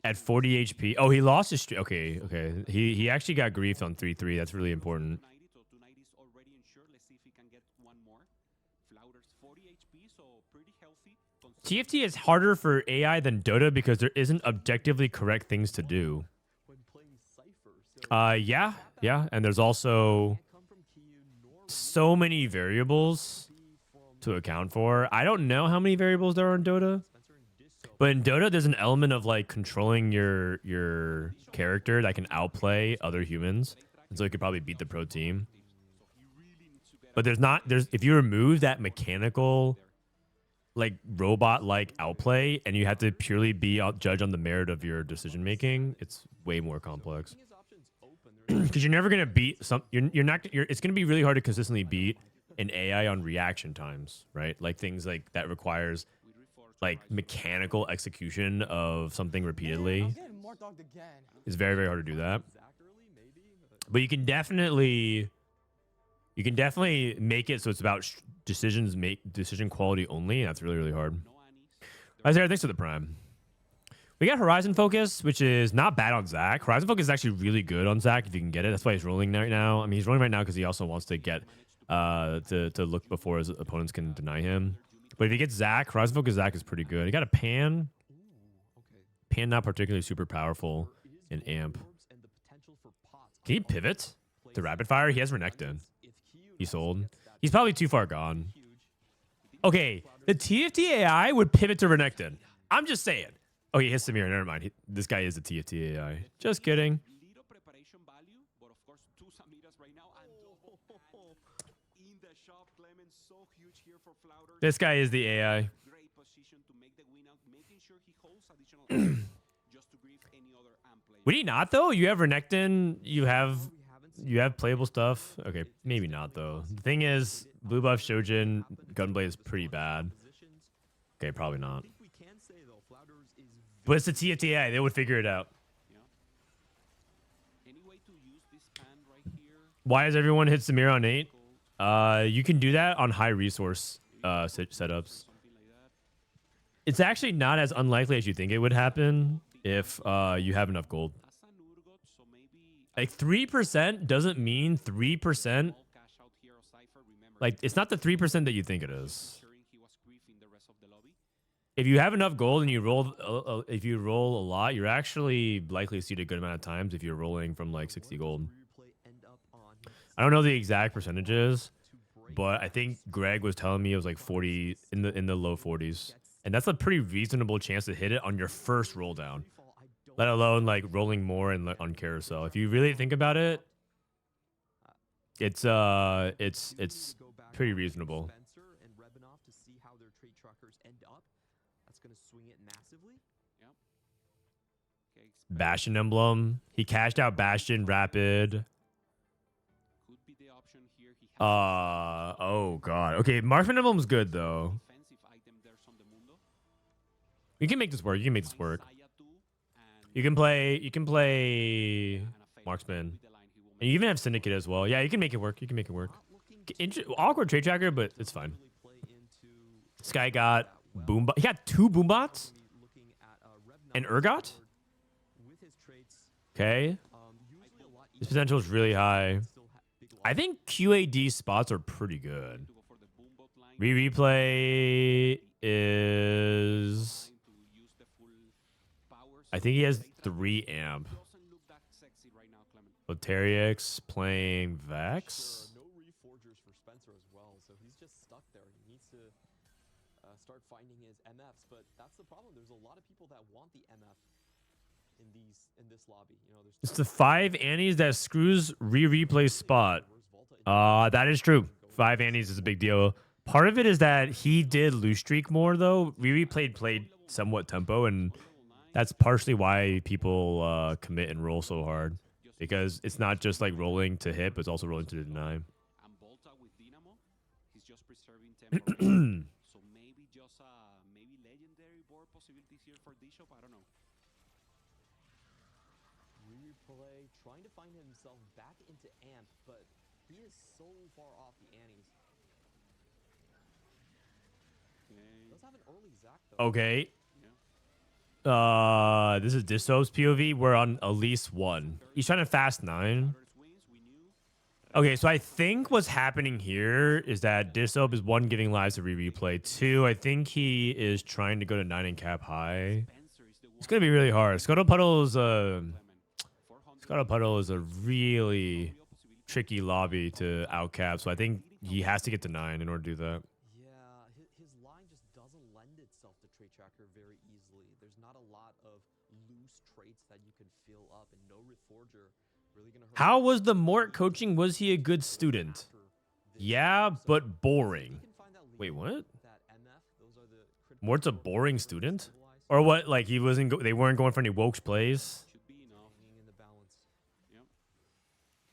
S1: at 40 HP. Oh, he lost his streak. Okay. He actually got griefed on 3-3. That's really important.
S5: So 290 is already insured. Let's see if he can get one more. Flouders 40 HP, so pretty healthy.
S1: TFT is harder for AI than Dota because there isn't objectively correct things to do.
S6: When playing Cypher.
S1: Yeah. And there's also so many variables to account for. I don't know how many variables there are in Dota. But in Dota, there's an element of like controlling your character that can outplay other humans, and so it could probably beat the pro team. But if you remove that mechanical, like robot-like outplay, and you have to purely be judged on the merit of your decision making, it's way more complex. Because you're never gonna beat some. It's gonna be really hard to consistently beat an AI on reaction times, right? Like things like that requires like mechanical execution of something repeatedly.
S2: I'm getting more dogged again.
S1: It's very, very hard to do that. But you can definitely make it so it's about decision quality only. And that's really, really hard. Isaiah, thanks for the prime. We got Horizon Focus, which is not bad on Zach. Horizon Focus is actually really good on Zach if you can get it. That's why he's rolling right now. I mean, he's rolling right now because he also wants to get to look before his opponents can deny him. But if he gets Zach, Horizon Focus Zach is pretty good. He got a Pan. Pan not particularly super powerful in Amp. Can he pivot to Rapid Fire? He has Renekton. He sold. He's probably too far gone. Okay, the TFT AI would pivot to Renekton. I'm just saying. Oh, he hits Samir. Never mind. This guy is a TFT AI. Just kidding.
S5: Little preparation value, but of course, two Samiras right now. And in the shop, Clement so huge here for Flounder.
S1: This guy is the AI.
S5: Great position to make the win out, making sure he holds additional just to grief any other amp player.
S1: Would he not though? You have Renekton. You have playable stuff. Okay, maybe not though. The thing is, blue buff Shojin Gunblade is pretty bad. Okay, probably not. But it's the TFTI. They would figure it out.
S5: Any way to use this pan right here?
S1: Why does everyone hit Samir on 8? You can do that on high resource setups.
S5: Something like that.
S1: It's actually not as unlikely as you think it would happen if you have enough gold.
S5: As an Urgot, so maybe
S1: Like 3% doesn't mean 3%.
S5: all cash out here of Cypher. Remember,
S1: Like it's not the 3% that you think it is.
S5: ensuring he was griefing the rest of the lobby.
S1: If you have enough gold and you roll, if you roll a lot, you're actually likely to see it a good amount of times if you're rolling from like 60 gold. I don't know the exact percentages, but I think Greg was telling me it was like 40 in the low 40s, and that's a pretty reasonable chance to hit it on your first roll down. Let alone like rolling more and on carousel. If you really think about it, it's pretty reasonable. Bastion emblem. He cashed out Bastion Rapid.
S5: Could be the option here. He has
S1: Oh god. Okay, Marksman emblem's good though.
S5: defensive item there on the Mundo.
S1: You can make this work. You can make this work.
S5: Qadsiah too, and
S1: You can play Marksman.
S5: with the line he will
S1: And you even have Syndicate as well. Yeah, you can make it work. You can make it work. Awkward trade tracker, but it's fine. This guy got Boombot. He got 2 Boombots and Urgot. Okay. His potential is really high. I think QAD spots are pretty good.
S5: to go for the Boombot line.
S1: Replay is...
S5: To use the full powers.
S1: I think he has 3 amp.
S5: Doesn't look that sexy right now, Clement.
S1: Loteriix playing Vex.
S6: No reforgers for Spencer as well, so he's just stuck there. He needs to start finding his MFs, but that's the problem. There's a lot of people that want the MF in this lobby. You know, there's
S1: It's the 5 Annies that screws replay spot. That is true. 5 Annies is a big deal. Part of it is that he did lose streak more though. Played somewhat tempo, and that's partially why people commit and roll so hard. Because it's not just like rolling to hit, but it's also rolling to deny.
S5: And Volta with Dynamo, he's just preserving tempo. So maybe just maybe legendary board possibilities here for Bishop. I don't know.
S6: replay, trying to find himself back into Amp, but he is so far off the Annies. Does have an early Zac though.
S1: Okay. This is Disso's POV. We're on Elise 1. He's trying to fast 9. Okay, so I think what's happening here is that Disso is 1 giving lives to replay. 2, I think he is trying to go to 9 and cap high. It's gonna be really hard. Puddle is a really tricky lobby to outcap, so I think he has to get to 9 in order to do that.
S6: Yeah, his line just doesn't lend itself to Trait Tracker very easily. There's not a lot of loose traits that you can fill up, and no Reforger really gonna hurt.
S1: How was the Mort coaching? Was he a good student? Yeah, but boring. Wait, what? Mort's a boring student? Or what? Like he wasn't? They weren't going for any woke plays.
S5: Should be enough.
S6: In the balance.
S5: Yep.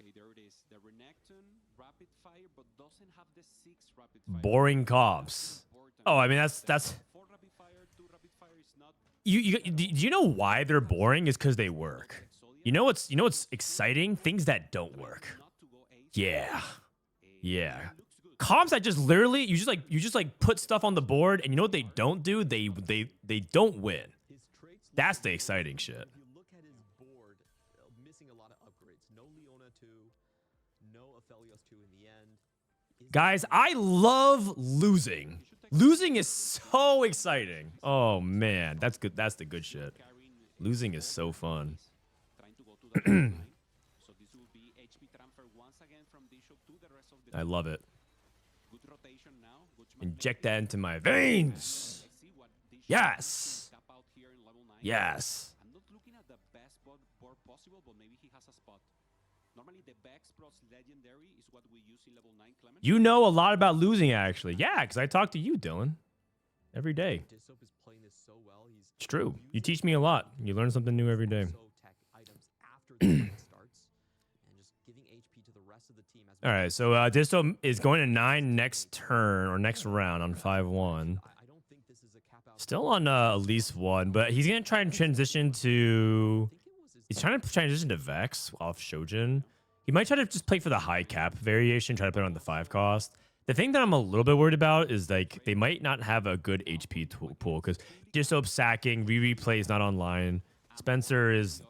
S5: Okay, there it is. The Renekton rapid fire, but doesn't have the 6 rapid fire.
S1: Boring comps. Oh, I mean that's
S5: 4 rapid fire, 2 rapid fire is not.
S1: do you know why they're boring? Is because they work. You know what's exciting? Things that don't work.
S5: Not to go 8.
S1: Yeah. Yeah. Comps that just literally you just like put stuff on the board, and you know what they don't do? They don't win. That's the exciting shit.
S6: If you look at his board, missing a lot of upgrades. No Leona 2, no Aphelios 2 in the end.
S1: Guys, I love losing. Losing is so exciting. Oh man, that's good. That's the good shit. Losing is so fun. I love it. Inject that into my veins. Yes. Yes.
S5: I'm not looking at the best board possible, but maybe he has a spot. Normally, the Bex Pros Legendary is what we use in level 9, Clement.
S1: You know a lot about losing, actually. Yeah, because I talk to you, Dylan, every day.
S6: Disop is playing this so well. He's
S1: It's true. You teach me a lot. You learn something new every day.
S6: tech items after the fight starts and just giving HP to the rest of the team. As
S1: All right, so Disto is going to 9 next turn or next round on 5-1.
S6: I don't think this is a cap out.
S1: Still on at least 1, but he's going to try and transition to... He's trying to transition to Vex off Shojin. He might try to just play for the high cap variation, try to put it on the 5 cost. The thing that I'm a little bit worried about is like they might not have a good HP pool because Disoap sacking, replay is not online. Spencer's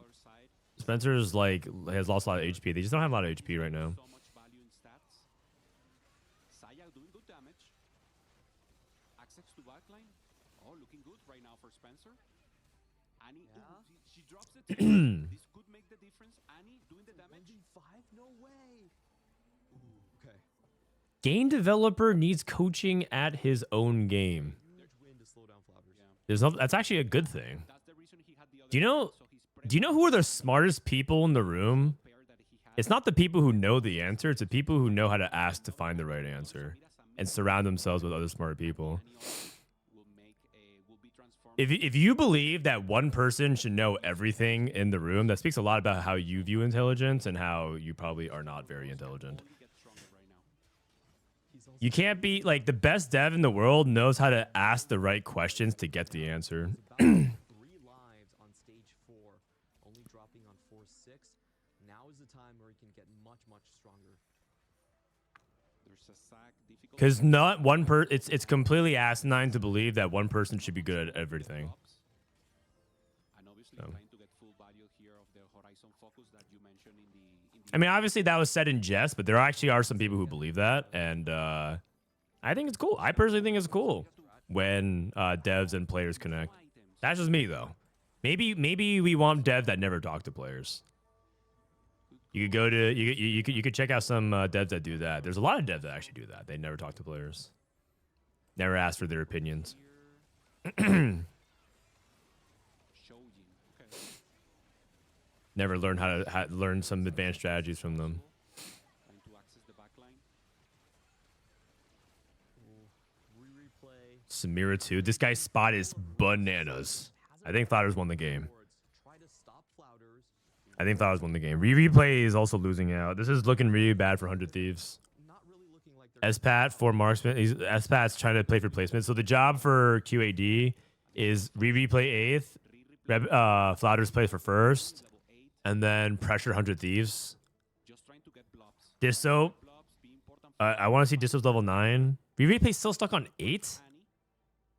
S1: like has lost a lot of HP. They just don't have a lot of HP right now.
S5: So much value in stats. Saya doing good damage. Access to backline. Oh, looking good right now for Spencer. Annie, she drops it. This could make the difference. Annie doing the damage.
S6: 1v5? No way. Ooh, okay.
S1: Game developer needs coaching at his own game.
S6: Huge win to slow down Flounders.
S1: There's no, that's actually a good thing.
S5: That's the reason he had the other
S1: Do you know?
S5: so he's
S1: Do you know who are the smartest people in the room?
S5: pair that he had.
S1: It's not the people who know the answer. It's the people who know how to ask to find the right answer and surround themselves with other smart people.
S5: Will make will be transformed.
S1: If you believe that one person should know everything in the room, that speaks a lot about how you view intelligence and how you probably are not very intelligent.
S5: Only get stronger right now.
S1: You can't be like the best dev in the world knows how to ask the right questions to get the answer.
S6: About 3 lives on stage 4, only dropping on 4-6. Now is the time where he can get much stronger.
S5: There's a sack difficult.
S1: Because not one it's completely asinine to believe that one person should be good at everything.
S5: And obviously
S1: So.
S5: trying to get full value here of the horizon focus that you mentioned in the
S1: I mean, obviously that was said in jest, but there actually are some people who believe that, and I think it's cool. I personally think it's cool when devs and players connect. That's just me, though. Maybe we want devs that never talk to players. You could go to you could check out some devs that do that. There's a lot of devs that actually do that. They never talk to players. Never ask for their opinions.
S5: Showing. Okay.
S1: Never learn how to learn some advanced strategies from them.
S5: Trying to access the backline.
S6: Replay.
S1: Samira too. This guy's spot is bananas. I think Flouders won the game.
S6: Try to stop Flounders.
S1: I think Flouders won the game. Replay is also losing out. This is looking really bad for 100 Thieves.
S6: Not really looking like they're
S1: Spat for marksman. Spat's trying to play for placement. So the job for QAD is replay 8th. Flouders play for 1st.
S5: Level 8.
S1: And then pressure 100 Thieves.
S5: Just trying to get blobs.
S1: Disso.
S5: Blobs be important for
S1: I want to see Disso's level 9. Replay's still stuck on 8?
S5: Annie.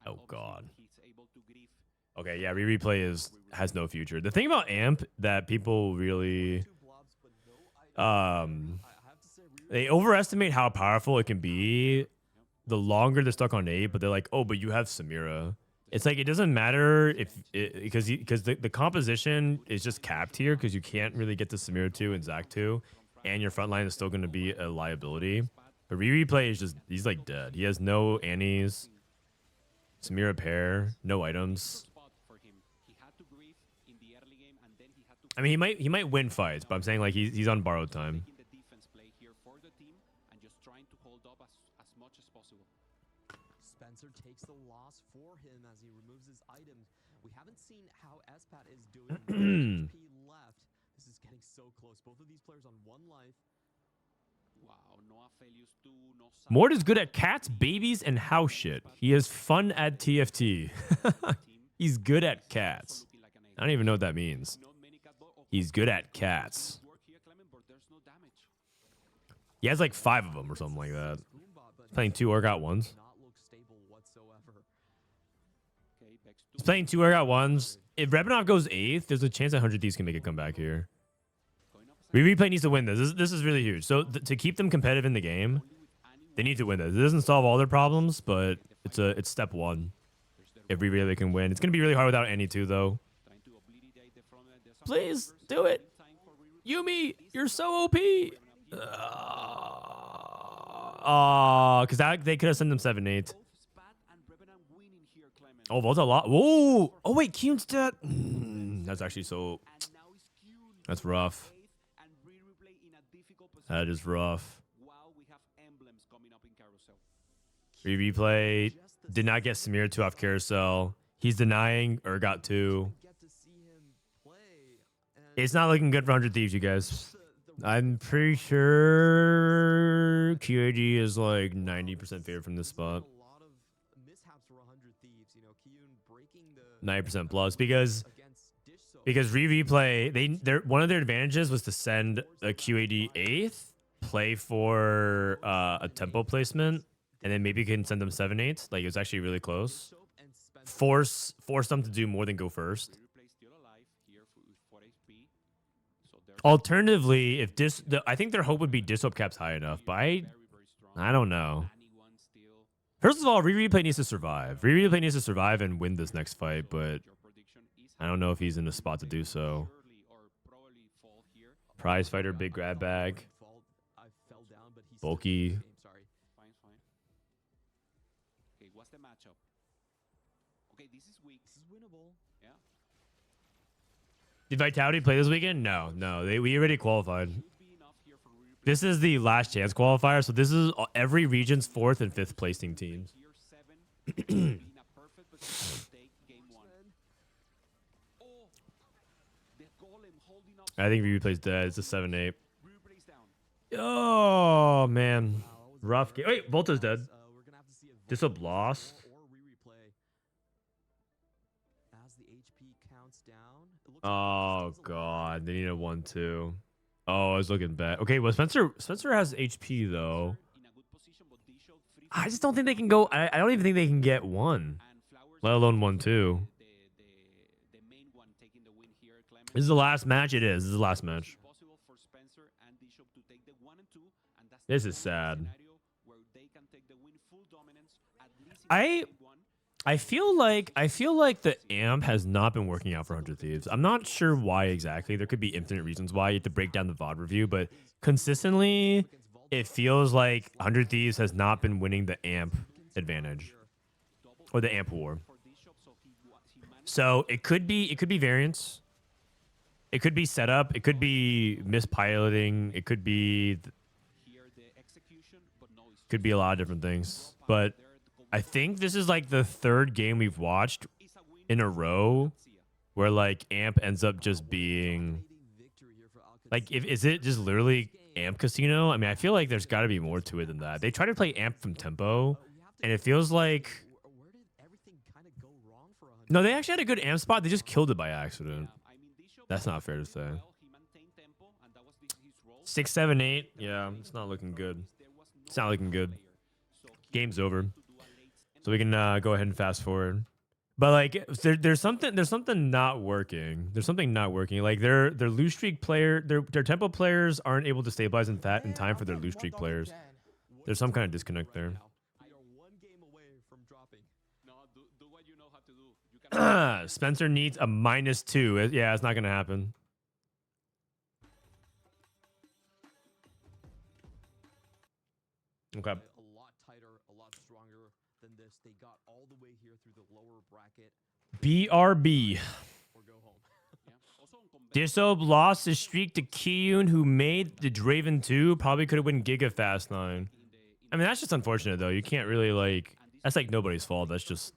S1: Oh,
S5: And
S1: God.
S5: obviously he's able to grief.
S1: Okay, yeah, replay has no future. The thing about Amp that people really
S6: 2 blobs, but no item. I have to say,
S1: they overestimate how powerful it can be the longer they're stuck on 8, but they're like, oh, but you have Samira. It's like it doesn't matter if because the composition is just capped here because you can't really get to Samira 2 and Zac 2, and your front line is still going to be a liability. But replay is just he's like dead. He has no Annies, Samira pair, no items.
S5: Spot for him. He had to grief in the early game, and then he had to.
S1: I mean, he might win fights, but I'm saying like he's on borrowed time.
S5: Taking the defense play here for the team and just trying to hold up as much as possible.
S6: Spencer takes the loss for him as he removes his items. We haven't seen how Spat is doing. with HP left. This is getting so close. Both of these players on 1 life.
S5: Wow, no Aphelios 2, no Sack.
S1: Mort is good at cats, babies, and house shit. He has fun at TFT. He's good at cats.
S5: Looking like an
S1: I don't even know what that means.
S5: Not many cat ball.
S1: He's good at cats.
S5: Work here, Clement, but there's no damage.
S1: He has like 5 of them or something like that.
S6: Boombot, but
S1: Playing 2 Orgot ones.
S6: not look stable whatsoever.
S5: Okay, Bex 2.
S1: He's playing 2 Orgot ones. if Rebanov goes 8th, there's a chance that 100 Thieves can make a comeback here. Replay needs to win this. This is really huge. So to keep them competitive in the game, they need to win this. It doesn't solve all their problems, but it's step 1. If Replay can win, it's gonna be really hard without any too though. Please do it, Yumi. You're so OP. Because they could have sent them 7-8. Oh, Volta a lot. Whoa. Oh wait, Kyun's dead. That's actually so. That's rough. That is rough. Replay did not get smeared 2 off carousel. He's denying or got 2. It's not looking good for 100 Thieves, you guys. I'm pretty sure QAD is like 90% favorite from this spot. 90% plus because Replay they're one of their advantages was to send a QAD 8th, play for a tempo placement, and then maybe you can send them 7-8. Like it was actually really close. Force them to do more than go first. Alternatively, if I think their hope would be Disop caps high enough, but I don't know. First of all, Replay needs to survive. Replay needs to survive and win this next fight, but I don't know if he's in a spot to do so. Prize fighter, big grab bag. Bulky.
S5: Okay, what's the matchup? Okay, this is weak. This is winnable. Yeah.
S1: Did Vitality play this weekend? No. We already qualified. This is the last chance qualifier, so this is every region's 4th and 5th placing teams. I think Replay's dead. It's a 7-8. Oh man, rough game. Wait, Volta's dead. Disop lost. Oh god, they need a 1-2. Oh, I was looking bad. Okay, well Spencer has HP though. I just don't think they can go. I don't even think they can get 1, let alone 1-2. This is the last match. It is. This is the last match. This is sad. I feel like the amp has not been working out for 100 Thieves. I'm not sure why exactly. There could be infinite reasons why. You have to break down the VOD review, but consistently, it feels like 100 Thieves has not been winning the amp advantage or the amp war. So it could be variance. It could be setup. It could be mispiloting. It could be a lot of different things. But I think this is like the 3rd game we've watched in a row where like amp ends up just being like, is it just literally amp casino? I mean, I feel like there's got to be more to it than that. They try to play amp from tempo, and it feels like no, they actually had a good amp spot. They just killed it by accident. That's not fair to say. 6, 7, 8. Yeah, it's not looking good. It's not looking good. Game's over. So we can go ahead and fast forward. But like, there's something not working. There's something not working. Like their loose streak player, their tempo players aren't able to stabilize in time for their loose streak players. There's some kind of disconnect there. Spencer needs a -2. Yeah, it's not gonna happen. Okay.
S6: A lot tighter, a lot stronger than this. They got all the way here through the lower bracket.
S1: BRB. Disop lost his streak to Kiyun, who made the Draven 2. Probably could have won Giga Fast 9. I mean, that's just unfortunate, though. You can't really, like... That's, like, nobody's fault. That's just...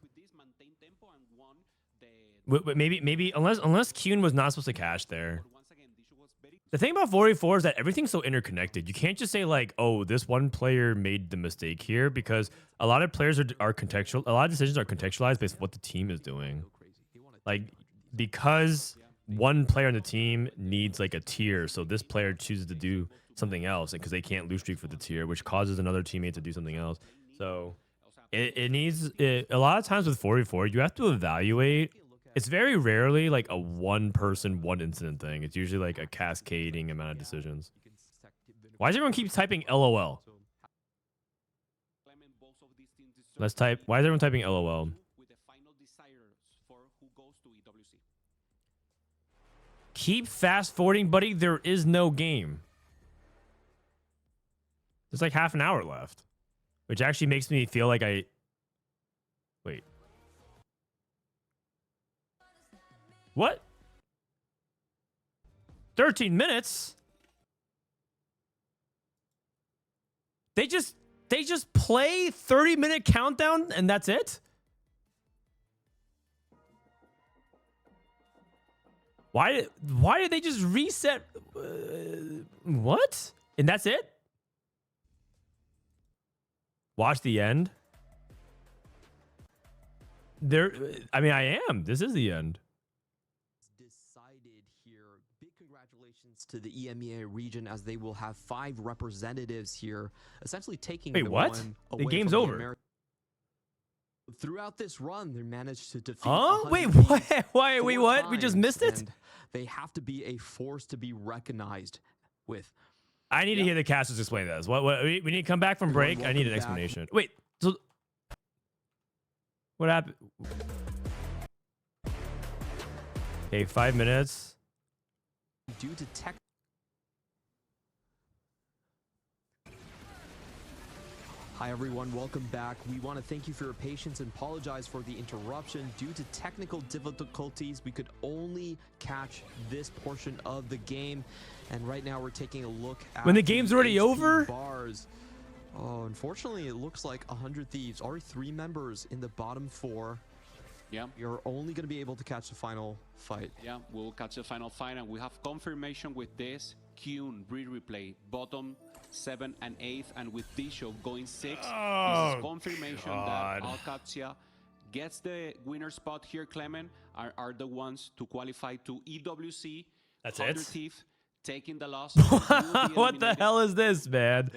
S1: Maybe unless Kiyun was not supposed to cash there. The thing about 4v4 is that everything's so interconnected. You can't just say, like, oh, this one player made the mistake here, because a lot of players are contextual. A lot of decisions are contextualized based on what the team is doing. Like, because one player on the team needs, like, a tier, so this player chooses to do something else because they can't lose streak for the tier, which causes another teammate to do something else. So it needs... a lot of times with 4v4, you have to evaluate It's very rarely like a one person, one incident thing. It's usually like a cascading amount of decisions. Why does everyone keep typing LOL? Let's type. Why is everyone typing LOL?
S5: With the final desires for who goes to EWC.
S1: Keep fast forwarding, buddy. There is no game. There's like half an hour left, which actually makes me feel like I. Wait. What? 13 minutes? They just play 30-minute countdown and that's it? Why did they just reset? What? And that's it? Watch the end. I mean, I am. This is the end.
S6: Decided here. Big congratulations to the EMEA region as they will have 5 representatives here, essentially taking.
S1: Wait,
S6: the
S1: what?
S6: one
S1: The
S6: away
S1: game's
S6: from
S1: over.
S6: Throughout this run, they managed to defeat.
S1: Huh? Wait,
S6: 100
S1: what?
S6: teams
S1: Wait,
S6: 4
S1: what? We just
S6: times,
S1: missed it?
S6: and they have to be a force to be recognized with.
S1: I need to hear the casters explain this. What? We need to come back from break. I need an
S6: Welcome back.
S1: explanation. Wait. So, what happened? Okay, 5 minutes.
S6: Due to tech. Hi everyone, welcome back. We want to thank you for your patience and apologize for the interruption. Due to technical difficulties, we could only catch this portion of the game. And right now we're taking a look at
S1: When the game's already
S6: HP
S1: over?
S6: Bars. Oh, unfortunately, it looks like 100 Thieves, already 3 members in the bottom 4.
S7: Yeah,
S6: You're only going to be able to catch the final fight.
S7: yeah, we'll catch the final fight, and we have confirmation with this. Kyun re-replay bottom 7 and 8th, and with Disho going 6th. This
S1: Oh,
S7: is confirmation
S1: God.
S7: that Qadsiah gets the winner spot here. Clement are the ones to qualify to EWC.
S1: That's
S7: 100
S1: it?
S7: Thief taking the loss.
S1: What the hell is this, man?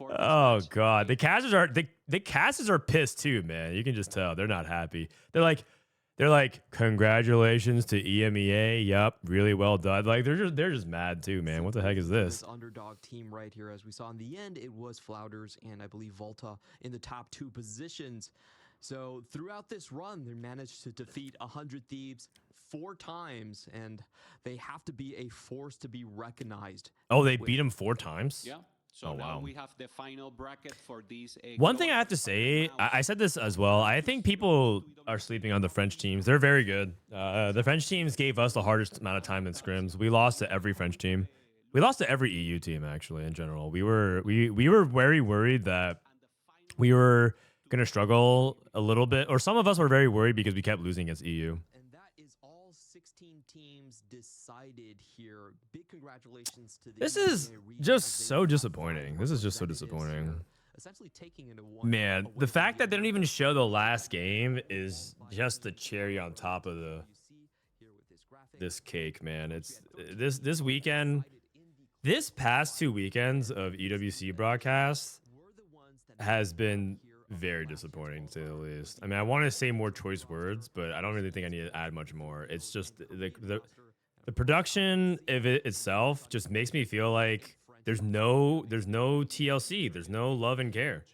S1: Oh god, the casters are pissed too, man. You can just tell they're not happy. They're like, congratulations to EMEA. Yup, really well done. Like they're just mad too, man. What the heck is this?
S6: Underdog team right here, as we saw in the end, it was Flouders and I believe Volta in the top 2 positions. So throughout this run, they managed to defeat 100 Thieves 4 times, and they have to be a force to be recognized.
S1: Oh, they beat him 4 times?
S7: Yeah. So
S1: Oh,
S7: now
S1: wow.
S7: we have the final bracket for these.
S1: One thing I have to say, I said this as well. I think people are sleeping on the French teams. They're very good. The French teams gave us the hardest amount of time in scrims. We lost to every French team. We lost to every EU team actually. In general, we were very worried that we were gonna struggle a little bit, or some of us were very worried because we kept losing against EU.
S6: And that is all 16 teams decided here. Big congratulations to the
S1: This is
S6: EMEA region
S1: just
S6: as they
S1: so
S6: have
S1: disappointing.
S6: 5
S1: This is just so
S6: representatives
S1: disappointing.
S6: here, essentially taking it one
S1: Man,
S6: away
S1: the
S6: from
S1: fact that they don't
S6: other.
S1: even show the last game is just the cherry on top of
S6: You see here with this graphic,
S1: this cake, man. It's this weekend. This past 2 weekends of EWC broadcasts
S6: were the ones that
S1: has been
S6: here on
S1: very
S6: the last
S1: disappointing, to say the
S6: roster.
S1: least. I mean, I want to say more choice words, but I don't really think I need to add much more. It's just the production of it itself just makes me feel like there's no TLC, there's no love and care.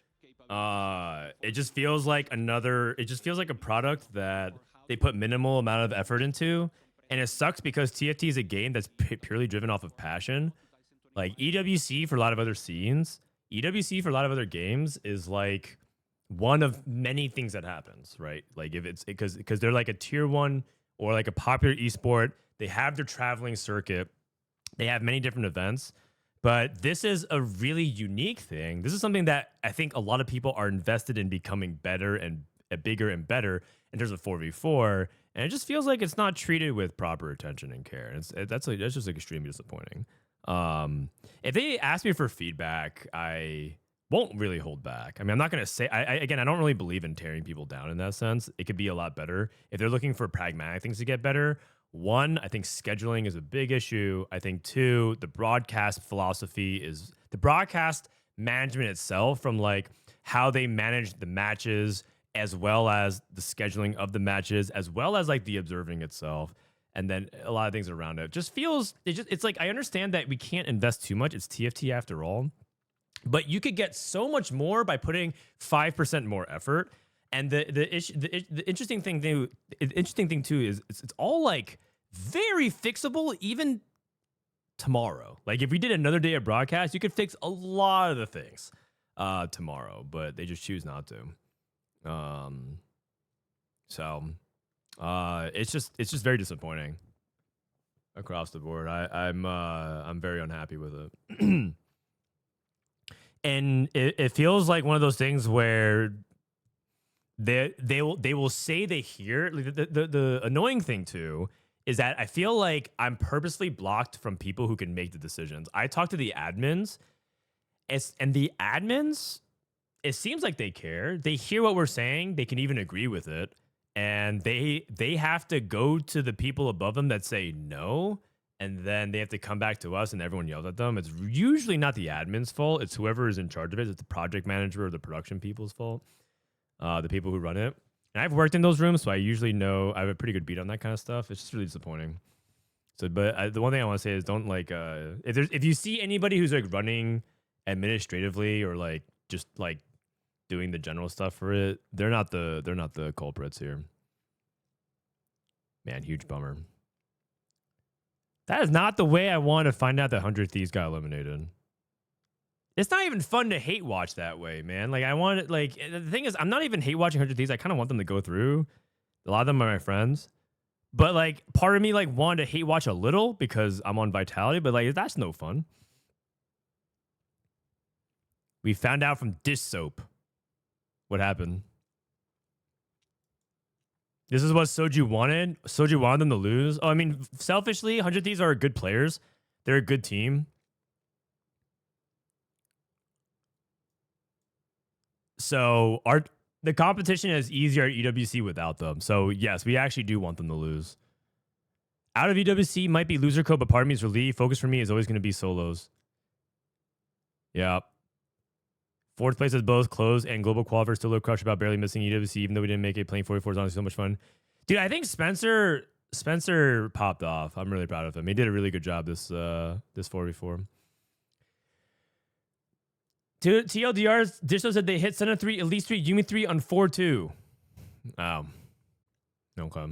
S1: It just feels like a product that they put minimal amount of effort into, and it sucks because TFT is a game that's purely driven off of passion. Like EWC for a lot of other scenes, EWC for a lot of other games is like one of many things that happens, right? Like if it's because they're like a tier 1 or like a popular esport, they have their traveling circuit, they have many different events, but this is a really unique thing. This is something that I think a lot of people are invested in becoming better and bigger and better in terms of 4v4, and it just feels like it's not treated with proper attention and care. And that's just like extremely disappointing. If they ask me for feedback, I won't really hold back. I mean, I'm not going to say, I don't really believe in tearing people down in that sense. It could be a lot better. If they're looking for pragmatic things to get better, 1, I think scheduling is a big issue. I think 2, the broadcast philosophy is the broadcast management itself, from like how they manage the matches as well as the scheduling of the matches, as well as like the observing itself, and then a lot of things around it. Just feels it's like I understand that we can't invest too much. It's TFT after all, but you could get so much more by putting 5% more effort. And the interesting thing too is it's all like very fixable even tomorrow. Like if we did another day of broadcast, you could fix a lot of the things tomorrow, but they just choose not to. So it's just very disappointing across the board. I'm very unhappy with it. And it feels like one of those things where they will say they hear. Like the annoying thing too is that I feel like I'm purposely blocked from people who can make the decisions. I talk to the admins, and the admins, it seems like they care. They hear what we're saying. They can even agree with it, and they have to go to the people above them that say no, and then they have to come back to us, and everyone yells at them. It's usually not the admin's fault. It's whoever is in charge of it. It's the project manager or the production people's fault. The people who run it. And I've worked in those rooms, so I usually know I have a pretty good beat on that kind of stuff. It's just really disappointing. So, but the one thing I want to say is don't like if you see anybody who's like running administratively or like just like doing the general stuff for it, they're not the culprits here. Man, huge bummer. That is not the way I want to find out that 100 Thieves got eliminated. It's not even fun to hate watch that way, man. Like I want it. Like the thing is, I'm not even hate watching 100 Thieves. I kind of want them to go through. A lot of them are my friends, but like part of me like wanted to hate watch a little because I'm on Vitality. But like that's no fun. We found out from Dish Soap what happened. This is what Soju wanted. Soju wanted them to lose. Oh, I mean, selfishly, 100 Thieves are good players. They're a good team. So the competition is easier at EWC without them. So yes, we actually do want them to lose. Out of EWC might be loser code, but part of me is relief. Focus for me is always going to be solos. Yeah. Fourth place is both closed and global qualifier. Still a little crush about barely missing EWC, even though we didn't make it. Playing 44 is honestly so much fun. Dude, I think Spencer popped off. I'm really proud of him. He did a really good job this 4v4. TLDR's Disho said they hit Senna 3, Elite 3, Yumi 3 on 4-2. Oh. Okay.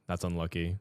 S1: That's unlucky.